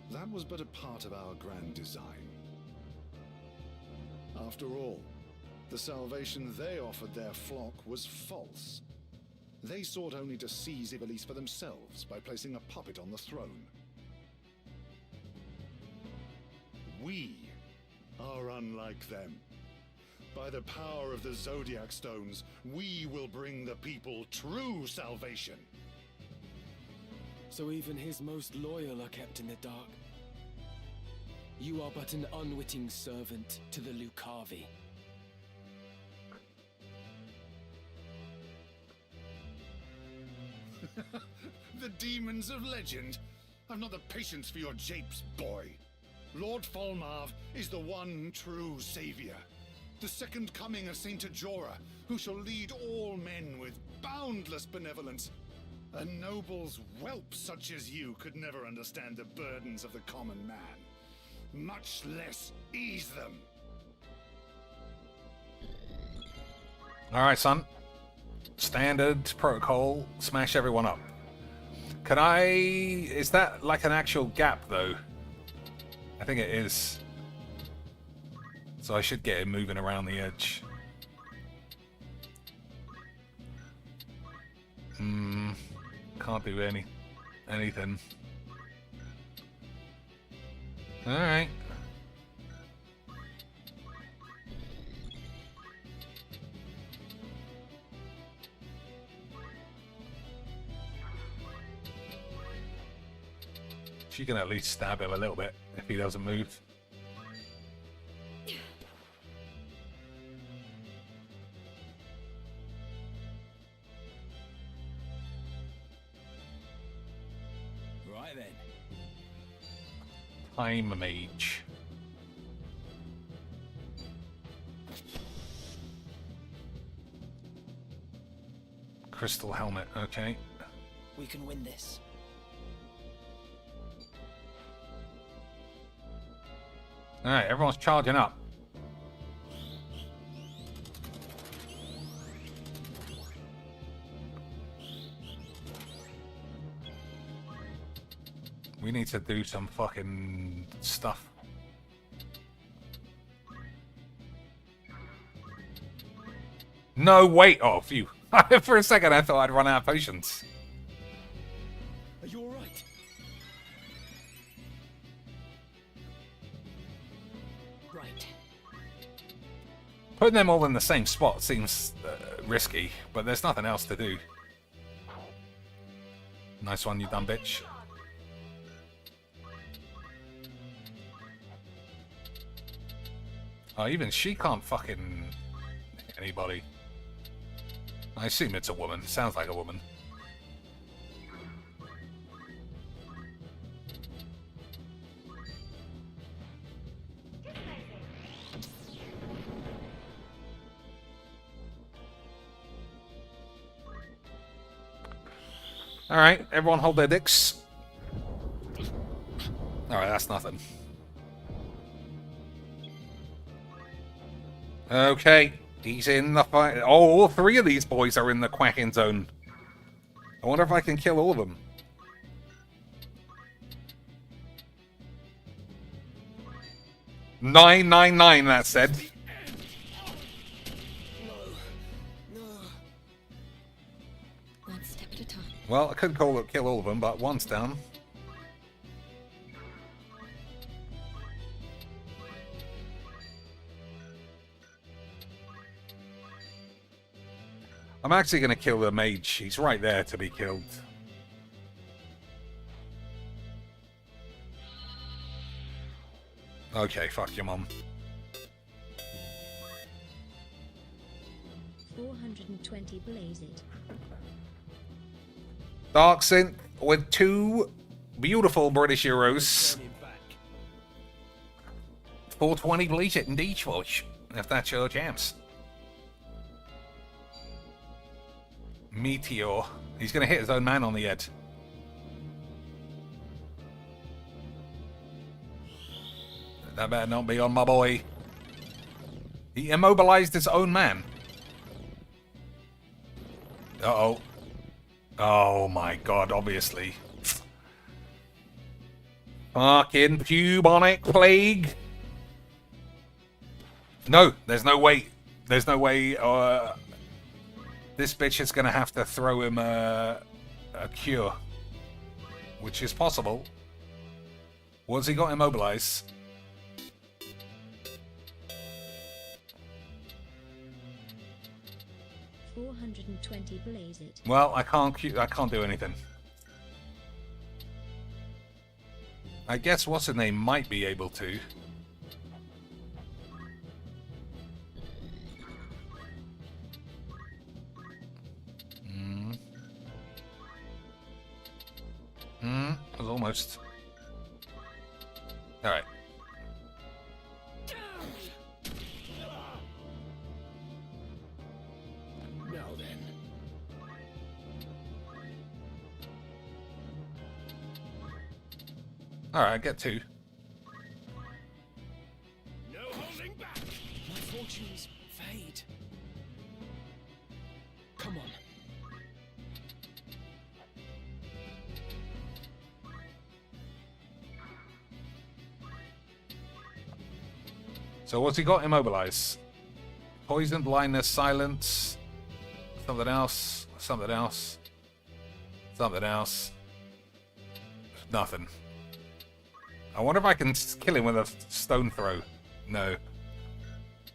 T: that was but a part of our grand design. After all, the salvation they offered their flock was false. They sought only to seize Ivalice for themselves by placing a puppet on the throne. We are unlike them. By the power of the Zodiac Stones, we will bring the people true salvation.
R: So even his most loyal are kept in the dark. You are but an unwitting servant to the Lucavi.
T: The demons of legend? I've not the patience for your japes, boy. Lord Falmarv is the one true savior. The second coming of Saint Ajora, who shall lead all men with boundless benevolence. A noble's whelp such as you could never understand the burdens of the common man, much less ease them.
A: Alright, son. Standard protocol. Smash everyone up. Can I... Is that like an actual gap, though? I think it is. So I should get him moving around the edge. Can't do anything. Alright. She can at least stab him a little bit if he doesn't move.
R: Right then.
A: Time mage. Crystal helmet, okay.
P: We can win this.
A: Alright, everyone's charging up. We need to do some fucking stuff. No, wait. Oh, phew. For a second, I thought I'd run out of potions.
R: Are you alright?
V: Right.
A: Putting them all in the same spot seems risky, but there's nothing else to do. Nice one, you dumb bitch. Oh, even she can't fucking hit anybody. I assume it's a woman. Sounds like a woman. Alright, everyone hold their dicks. Alright, that's nothing. Okay, he's in the fight. Oh, all three of these boys are in the quacking zone. I wonder if I can kill all of them. $999, that said.
V: One step at a time.
A: Well, I could kill all of them, but one's down. I'm actually going to kill the mage. He's right there to be killed. Okay, fuck your mum.
J: 420 blaze it.
A: Dark Synth with 2 beautiful British euros. 420 bleach it indeed, folks. If that's your chance. Meteor. He's going to hit his own man on the head. That better not be on my boy. He immobilized his own man. Uh-oh. Oh my god, obviously. Fucking bubonic plague. No, there's no way. There's no way. This bitch is gonna have to throw him a cure. Which is possible. Once he got immobilized.
J: $420 blaze it.
A: Well, I can't do anything. I guess what's her name might be able to. It was almost. Alright.
R: Now then.
A: Alright, I get 2.
S: No holding back.
R: My fortunes fade. Come on.
A: So what's he got? Immobilize. Poison, blindness, silence. Something else. Something else. Something else. Nothing. I wonder if I can kill him with a stone throw. No.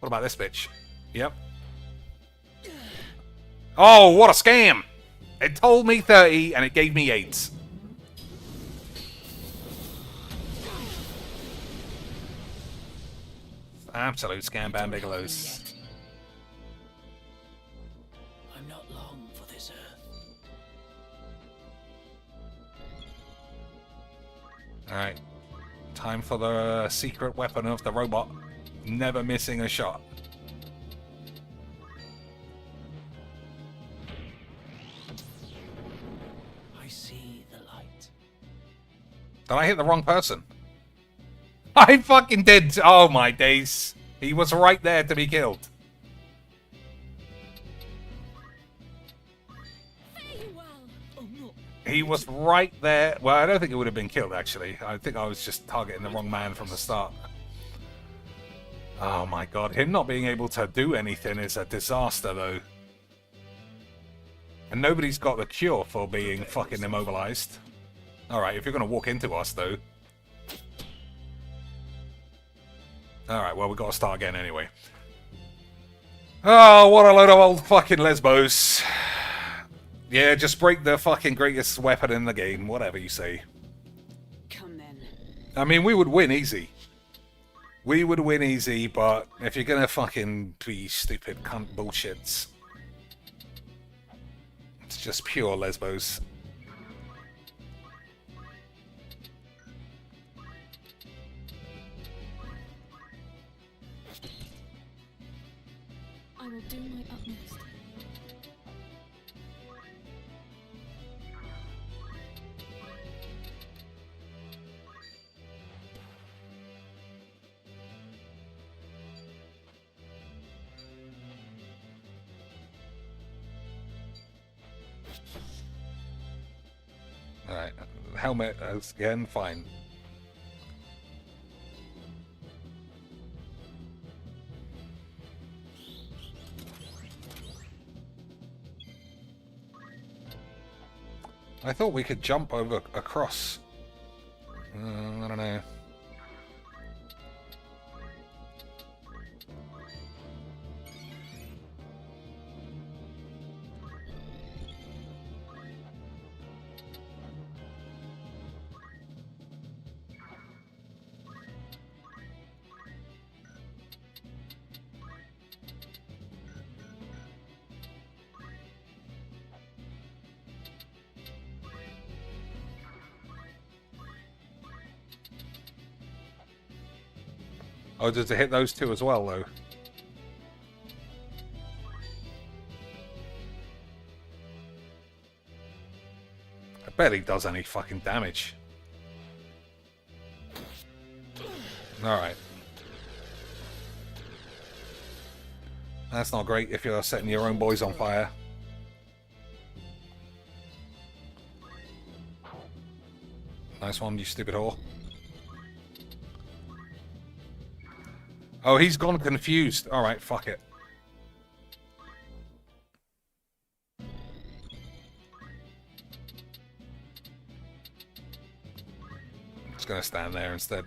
A: What about this bitch? Yep. Oh, what a scam! It told me 30 and it gave me 8. Absolute scam, Bam Bigelows.
P: I'm not long for this earth.
A: Alright. Time for the secret weapon of the robot. Never missing a shot.
P: I see the light.
A: Did I hit the wrong person? I fucking did. Oh my days. He was right there to be killed.
V: Fare you well.
R: Oh no.
A: He was right there. Well, I don't think he would have been killed, actually. I think I was just targeting the wrong man from the start. Oh my god, him not being able to do anything is a disaster, though. And nobody's got the cure for being fucking immobilized. Alright, if you're gonna walk into us, though. Alright, well, we gotta start again anyway. Oh, what a load of old fucking lesbos. Yeah, just break the fucking greatest weapon in the game, whatever you say.
U: Come then.
A: I mean, we would win easy. We would win easy, but if you're gonna fucking be stupid cunt bullshits, it's just pure lesbos.
V: I will do my utmost.
A: Alright, helmet again, fine. I thought we could jump over across. I don't know. Oh, does it hit those two as well, though? I bet he does any fucking damage. Alright. That's not great if you're setting your own boys on fire. Nice one, you stupid whore. Oh, he's gone confused. Alright, fuck it. Just gonna stand there instead.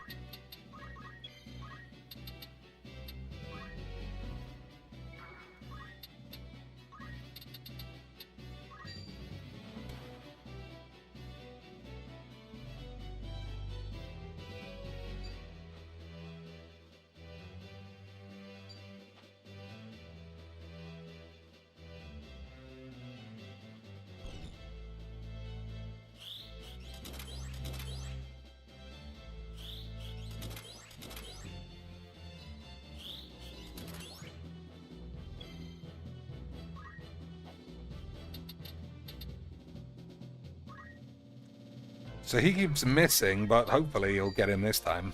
A: So he keeps missing, but hopefully he'll get him this time.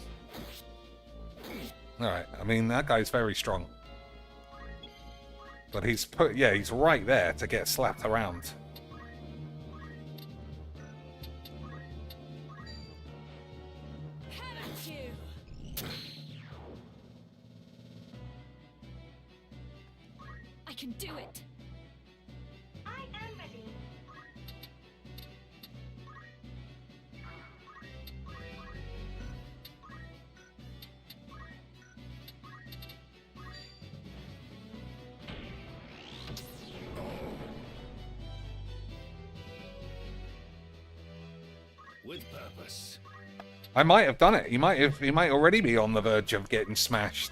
A: Alright, I mean, that guy's very strong. But he's put, yeah, he's right there to get slapped around.
V: I can do it.
I: I am ready.
H: With purpose.
A: I might have done it. He might already be on the verge of getting smashed.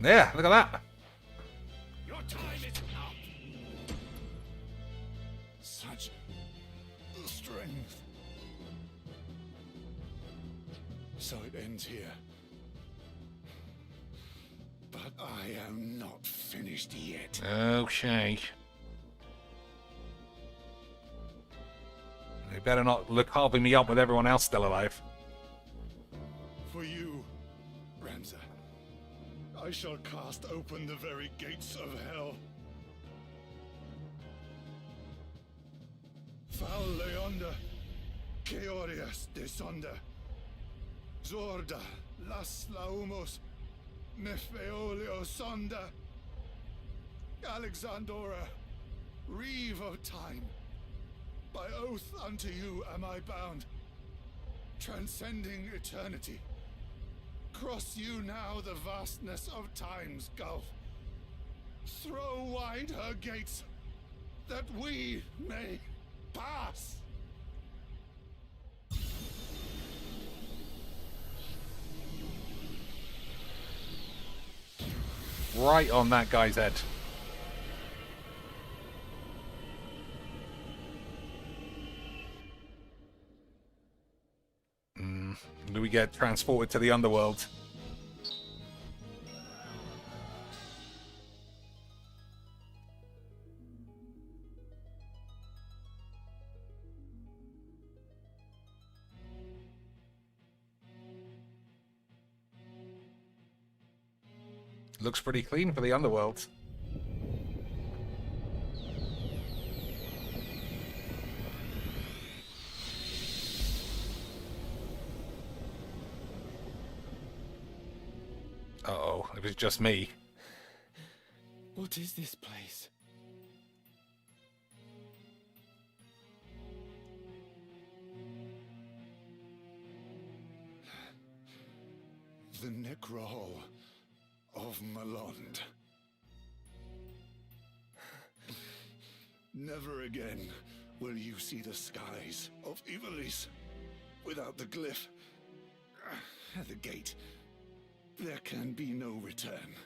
A: Yeah, look at that.
H: Your time is up. Such strength. So it ends here. But I am not finished yet.
A: Okay. You better not look halving me up with everyone else still alive.
H: For you, Ramza, I shall cast open the very gates of hell.
T: Fal Leonda, Keorias de Sonda, Zorda, Las Laumos, Nefeolio Sonda, Alexandora, Reeve of Time. By oath unto you am I bound, transcending eternity. Cross you now the vastness of time's gulf. Throw wide her gates, that we may pass.
A: Right on that guy's head. Do we get transported to the underworld? Looks pretty clean for the underworld. Uh-oh, it was just me.
R: What is this place?
T: The Necrohol of Malond. Never again will you see the skies of Ivalice without the glyph. At the gate, there can be no return.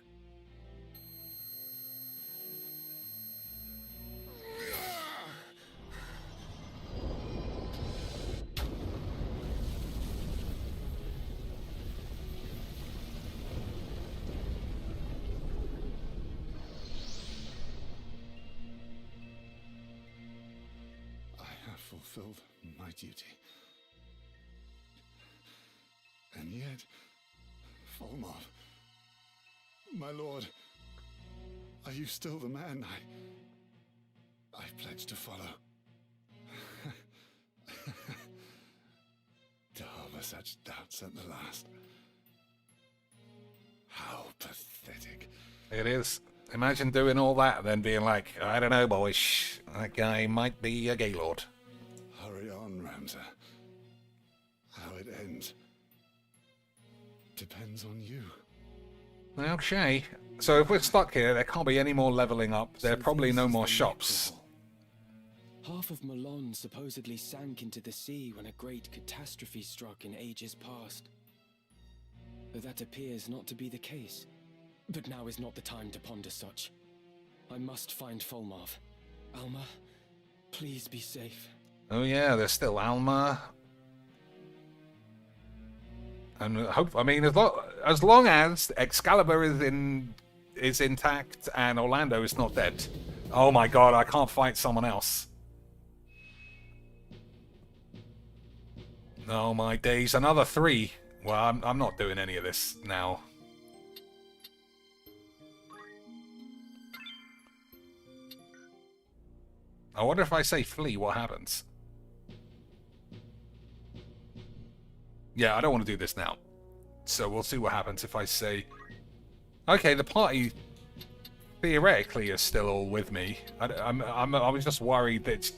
T: Fulfilled my duty. And yet, Fulmar, my lord, are you still the man I pledged to follow? To harbor such doubts at the last. How pathetic.
A: It is. Imagine doing all that and then being like, I don't know, boys, that guy might be a Gaylord.
T: Hurry on, Ramza. How it ends depends on you.
A: Okay. So if we're stuck here, there can't be any more leveling up. There are probably no more shops.
R: Half of Malon supposedly sank into the sea when a great catastrophe struck in ages past. But that appears not to be the case. But now is not the time to ponder such. I must find Fulmarv. Alma, please be safe.
A: Oh yeah, there's still Alma. And hope, I mean, as long as Excalibur is intact and Orlando is not dead. Oh my god, I can't fight someone else. Oh my days, another 3. Well, I'm not doing any of this now. I wonder if I say flee, what happens? Yeah, I don't want to do this now. So we'll see what happens if I say... Okay, the party theoretically is still all with me. I was just worried that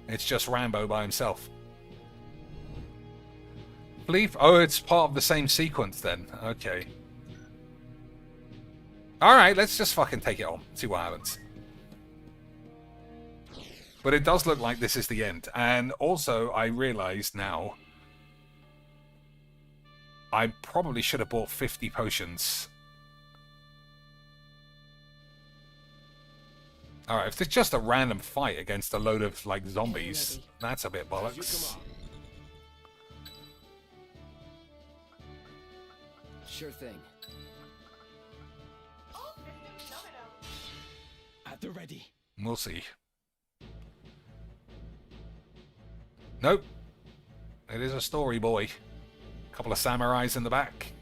A: it's just Rambo by himself. Flee? Oh, it's part of the same sequence then. Okay. Alright, let's just fucking take it on. See what happens. But it does look like this is the end. And also, I realise now... I probably should have bought 50 potions. Alright, if it's just a random fight against a load of, like, zombies, that's a bit bollocks.
R: Sure thing. At the ready.
A: We'll see. Nope. It is a story, boy. Couple of samurais in the back.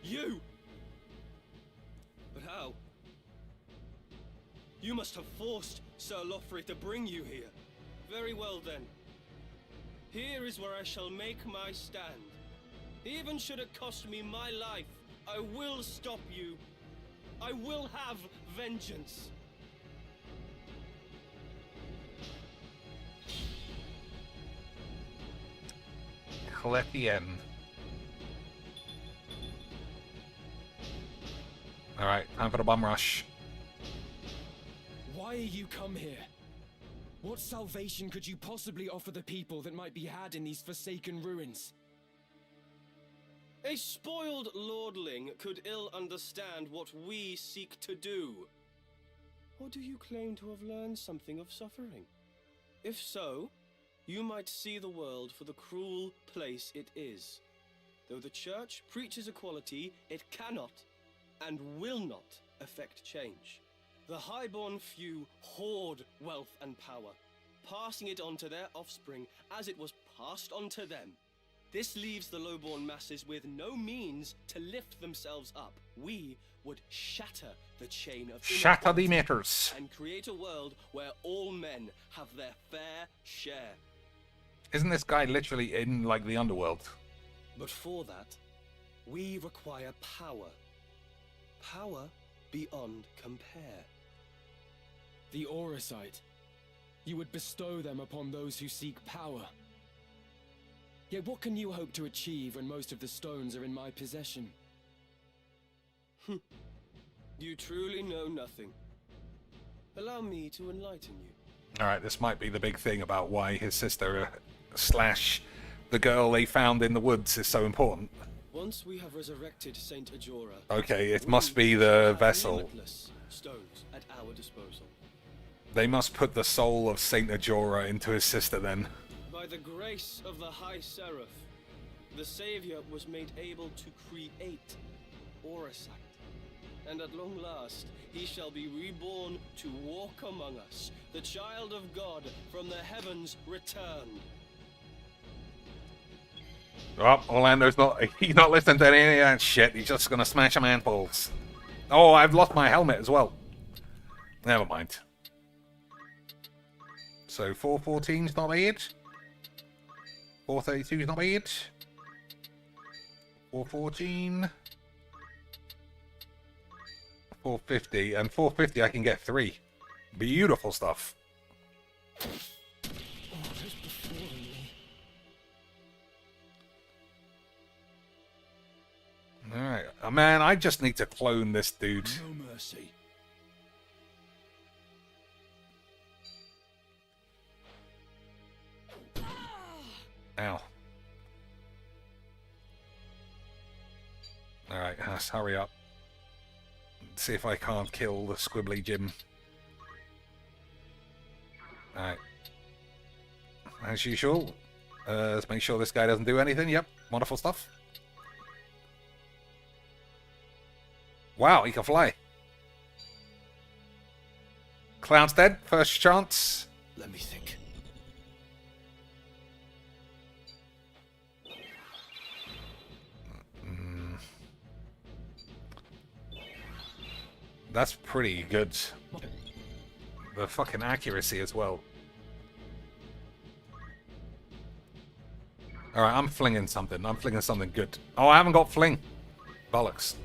R: You! But how? You must have forced Sir Lothry to bring you here. Very well then. Here is where I shall make my stand. Even should it cost me my life, I will stop you. I will have vengeance.
A: Collect the end. Alright, time for the bum rush.
R: Why are you come here? What salvation could you possibly offer the people that might be had in these forsaken ruins? A spoiled lordling could ill understand what we seek to do. Or do you claim to have learned something of suffering? If so, you might see the world for the cruel place it is. Though the Church preaches equality, it cannot and will not effect change. The highborn few hoard wealth and power, passing it on to their offspring as it was passed on to them. This leaves the lowborn masses with no means to lift themselves up. We would shatter the chain of
A: shatter the meters
R: and create a world where all men have their fair share.
A: Isn't this guy literally in, like, the underworld?
R: But for that, we require power. Power beyond compare. The Auracite. You would bestow them upon those who seek power. Yet what can you hope to achieve when most of the stones are in my possession? You truly know nothing. Allow me to enlighten you.
A: Alright, this might be the big thing about why his sister slash the girl they found in the woods is so important.
R: Once we have resurrected Saint Ajora,
A: okay, it must be the vessel.
R: Limitless stones at our disposal.
A: They must put the soul of Saint Ajora into his sister then.
R: By the grace of the High Seraph, the Savior was made able to create Auracite. And at long last, he shall be reborn to walk among us, the child of God from the heavens returned.
A: Oh, Orlando's he's not listening to any of that shit. He's just gonna smash some handballs. Oh, I've lost my helmet as well. Never mind. So 414's not bad. 432's not bad. 414. 450. And 450 I can get 3. Beautiful stuff. Alright. Oh, man, I just need to clone this dude.
H: No mercy.
A: Ow. Alright, let's hurry up. See if I can't kill the Squibbly Jim. Alright. As usual. Let's make sure this guy doesn't do anything. Yep, wonderful stuff. Wow, he can fly. Clown's dead. First chance.
H: Let me think.
A: That's pretty good. The fucking accuracy as well. Alright, I'm flinging something. I'm flinging something good. Oh, I haven't got fling. Bollocks.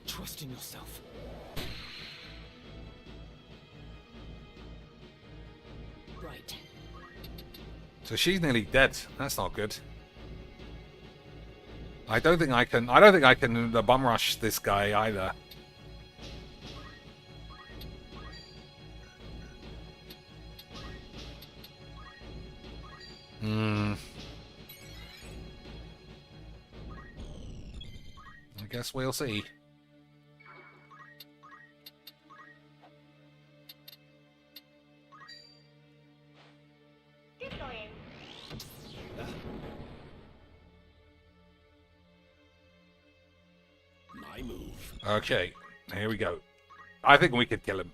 R: Trust in yourself.
V: Right.
A: So she's nearly dead. That's not good. I don't think I can bum rush this guy either. I guess we'll see.
H: My move.
A: Okay, here we go. I think we could kill him.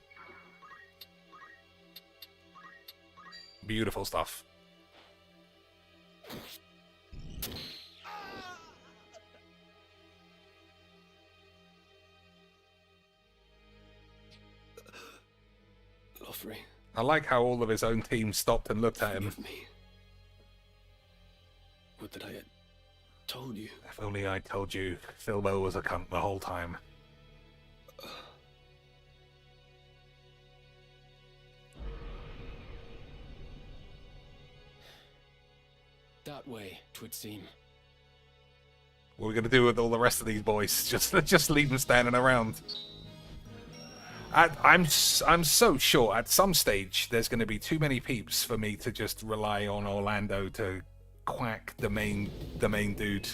A: Beautiful stuff.
R: Joffrey.
A: I like how all of his own team stopped and looked at him.
R: Forgive me. Would that I had told you.
A: If only I told you Philbo was a cunt the whole time.
R: That way, 'twould seem.
A: What are we going to do with all the rest of these boys? Just leave them standing around. I'm so sure at some stage there's going to be too many peeps for me to just rely on Orlando to quack the main dude.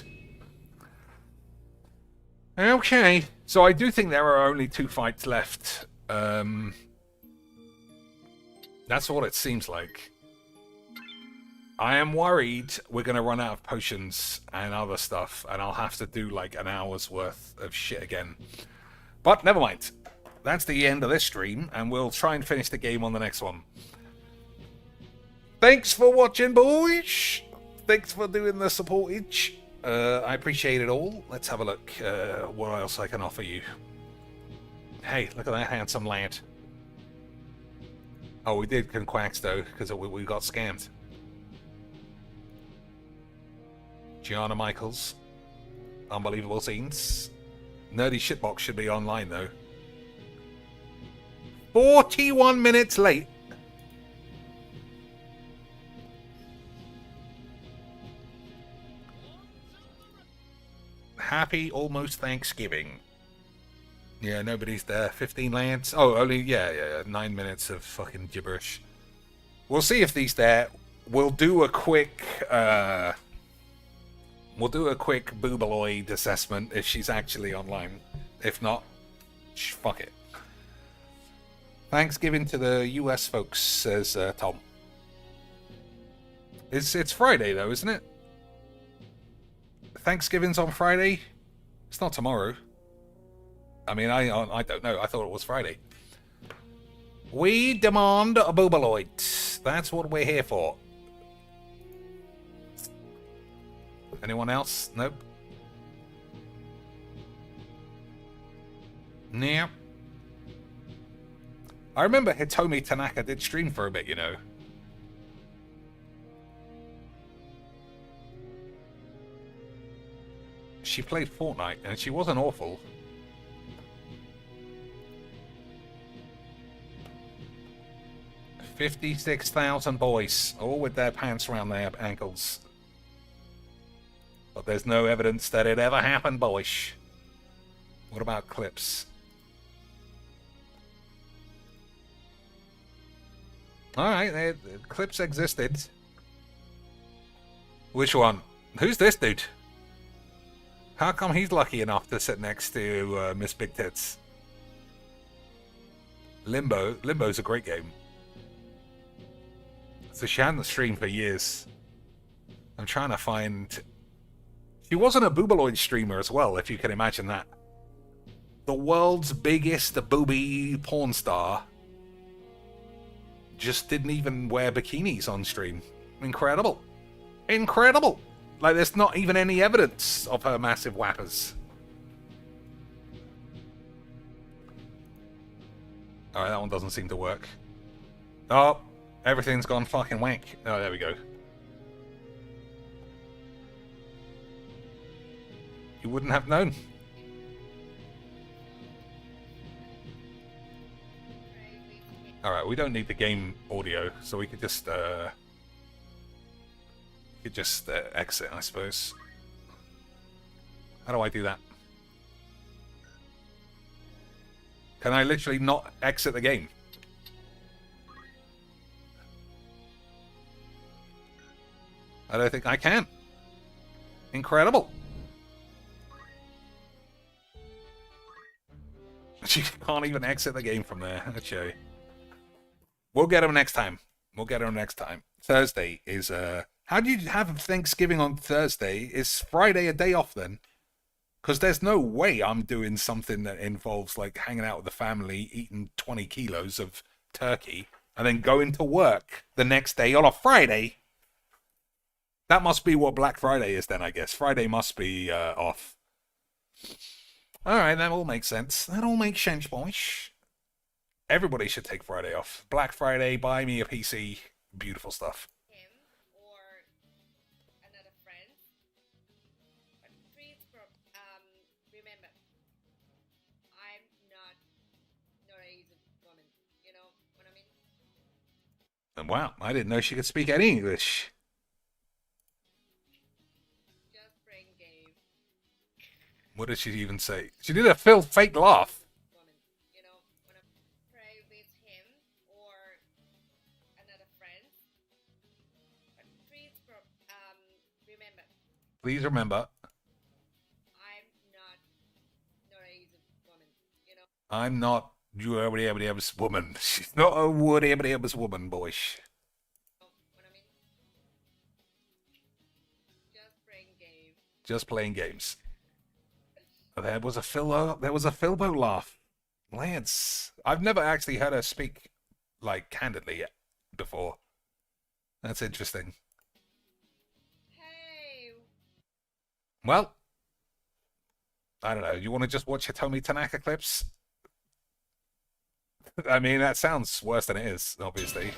A: Okay, so I do think there are only 2 fights left. That's what it seems like. I am worried we're going to run out of potions and other stuff, and I'll have to do like an hour's worth of shit again. But never mind. That's the end of this stream, and we'll try and finish the game on the next one. Thanks for watching, boys. Thanks for doing the supportage. I appreciate it all. Let's have a look what else I can offer you. Hey, look at that handsome lad. Oh, we did conquax though, because we got scammed. Gianna Michaels. Unbelievable scenes. Nerdy Shitbox should be online though. 41 minutes late. Happy almost Thanksgiving. Yeah, nobody's there. 15 lands. Oh, only, yeah, 9 minutes of fucking gibberish. We'll see if these there. We'll do a quick, Boobaloid assessment if she's actually online. If not, fuck it. Thanksgiving to the US folks, says Tom. It's Friday though, isn't it? Thanksgiving's on Friday? It's not tomorrow. I mean, I don't know. I thought it was Friday. We demand a Boobaloid. That's what we're here for. Anyone else? Nope. Yeah. I remember Hitomi Tanaka did stream for a bit, you know. She played Fortnite, and she wasn't awful. $56,000 boys, all with their pants around their ankles. But there's no evidence that it ever happened, boys. What about clips? Alright, clips existed. Which one? Who's this dude? How come he's lucky enough to sit next to Miss Big Tits? Limbo. Limbo's a great game. So she hadn't streamed for years. I'm trying to find... She wasn't a Boobaloid streamer as well, if you can imagine that. The world's biggest booby porn star just didn't even wear bikinis on stream. Incredible. Incredible. Like, there's not even any evidence of her massive whappers. Alright, that one doesn't seem to work. Oh, everything's gone fucking wank. Oh, there we go. You wouldn't have known. Alright, we don't need the game audio, so we could just, exit, I suppose. How do I do that? Can I literally not exit the game? I don't think I can. Incredible. She can't even exit the game from there. Okay. We'll get him next time. We'll get him next time. Thursday is, how do you have Thanksgiving on Thursday? Is Friday a day off then? Because there's no way I'm doing something that involves, like, hanging out with the family, eating 20 kilos of turkey, and then going to work the next day on a Friday. That must be what Black Friday is then, I guess. Friday must be off. Alright, that all makes sense. That all makes sense, boys. Everybody should take Friday off. Black Friday, buy me a PC. Beautiful stuff. And wow, I didn't know she could speak any English. What did she even say? She did a fake laugh. Please remember. I'm not you woman. She's not a woman, boy. Just playing games. There was a Philbo laugh. Lance. I've never actually heard her speak like candidly before. That's interesting. Well, I don't know. You want to just watch Hitomi Tanaka clips? I mean, that sounds worse than it is, obviously.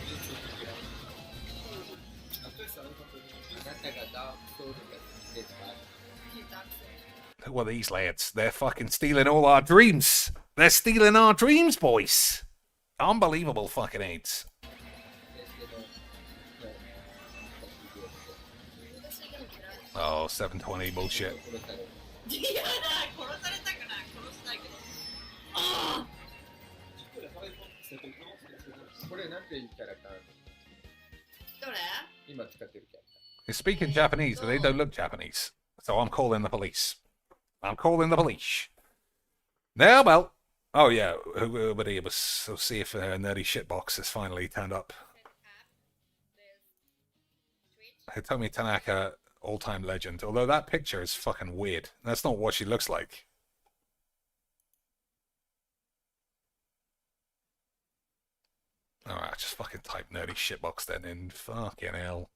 A: Who are these lads? They're fucking stealing all our dreams. They're stealing our dreams, boys. Unbelievable fucking AIDS. Oh, 720 bullshit. They speak in Japanese, but they don't look Japanese. So I'm calling the police. I'm calling the police. Now, well. Oh, yeah. Everybody was. We'll see if a nerdy shitbox has finally turned up. Hitomi Tanaka, all-time legend. Although that picture is fucking weird. That's not what she looks like. Alright, just fucking type nerdy shitbox then in. Fucking hell.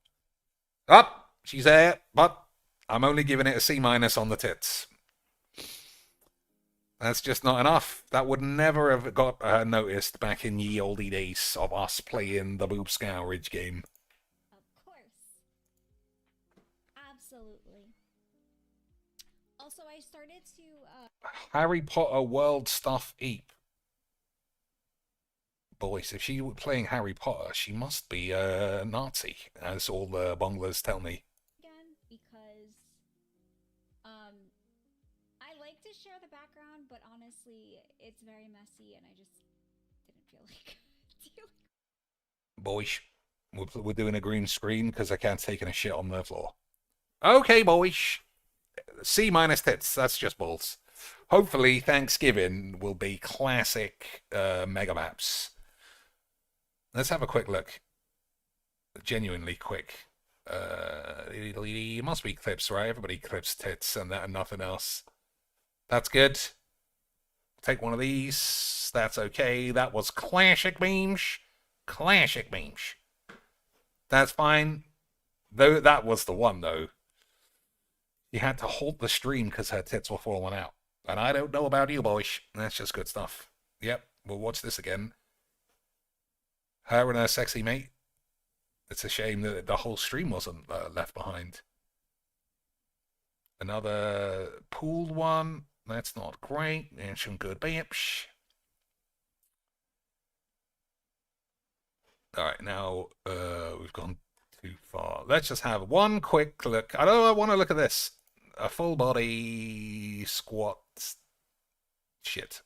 A: Up! She's there, but I'm only giving it a C- on the tits. That's just not enough. That would never have got noticed back in ye olde days of us playing the boob scourge game.
C: Of course. Absolutely. Also, I started to...
A: Harry Potter World Stuff Eep. Boys, if she were playing Harry Potter, she must be a Nazi, as all the bonglers tell me.
C: Again, because I like to share the background, but honestly, it's very messy, and I just didn't feel like dealing.
A: Boys, we're doing a green screen because I can't take a shit on the floor. Okay, boys. C- tits, that's just balls. Hopefully, Thanksgiving will be classic mega maps. Let's have a quick look. Genuinely quick. It must be clips, right? Everybody clips tits and that and nothing else. That's good. Take one of these. That's okay. That was classic memes. Classic memes. That's fine. Though that was the one, though. You had to halt the stream because her tits were falling out. And I don't know about you, boys. That's just good stuff. Yep, we'll watch this again. Her and her sexy mate. It's a shame that the whole stream wasn't left behind. Another pooled one. That's not great. And some good bips. Alright, now we've gone too far. Let's just have one quick look. I want to look at this. A full body squat shit.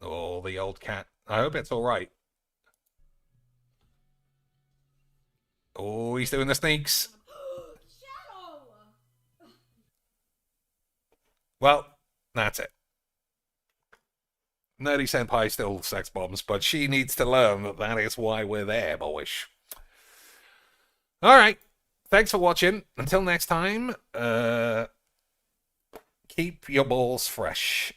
A: Oh, the old cat. I hope it's alright. Oh, he's doing the sneaks. Well, that's it. Nerdy Senpai still sex bombs, but she needs to learn that that is why we're there, boyish. Alright. Thanks for watching. Until next time, keep your balls fresh.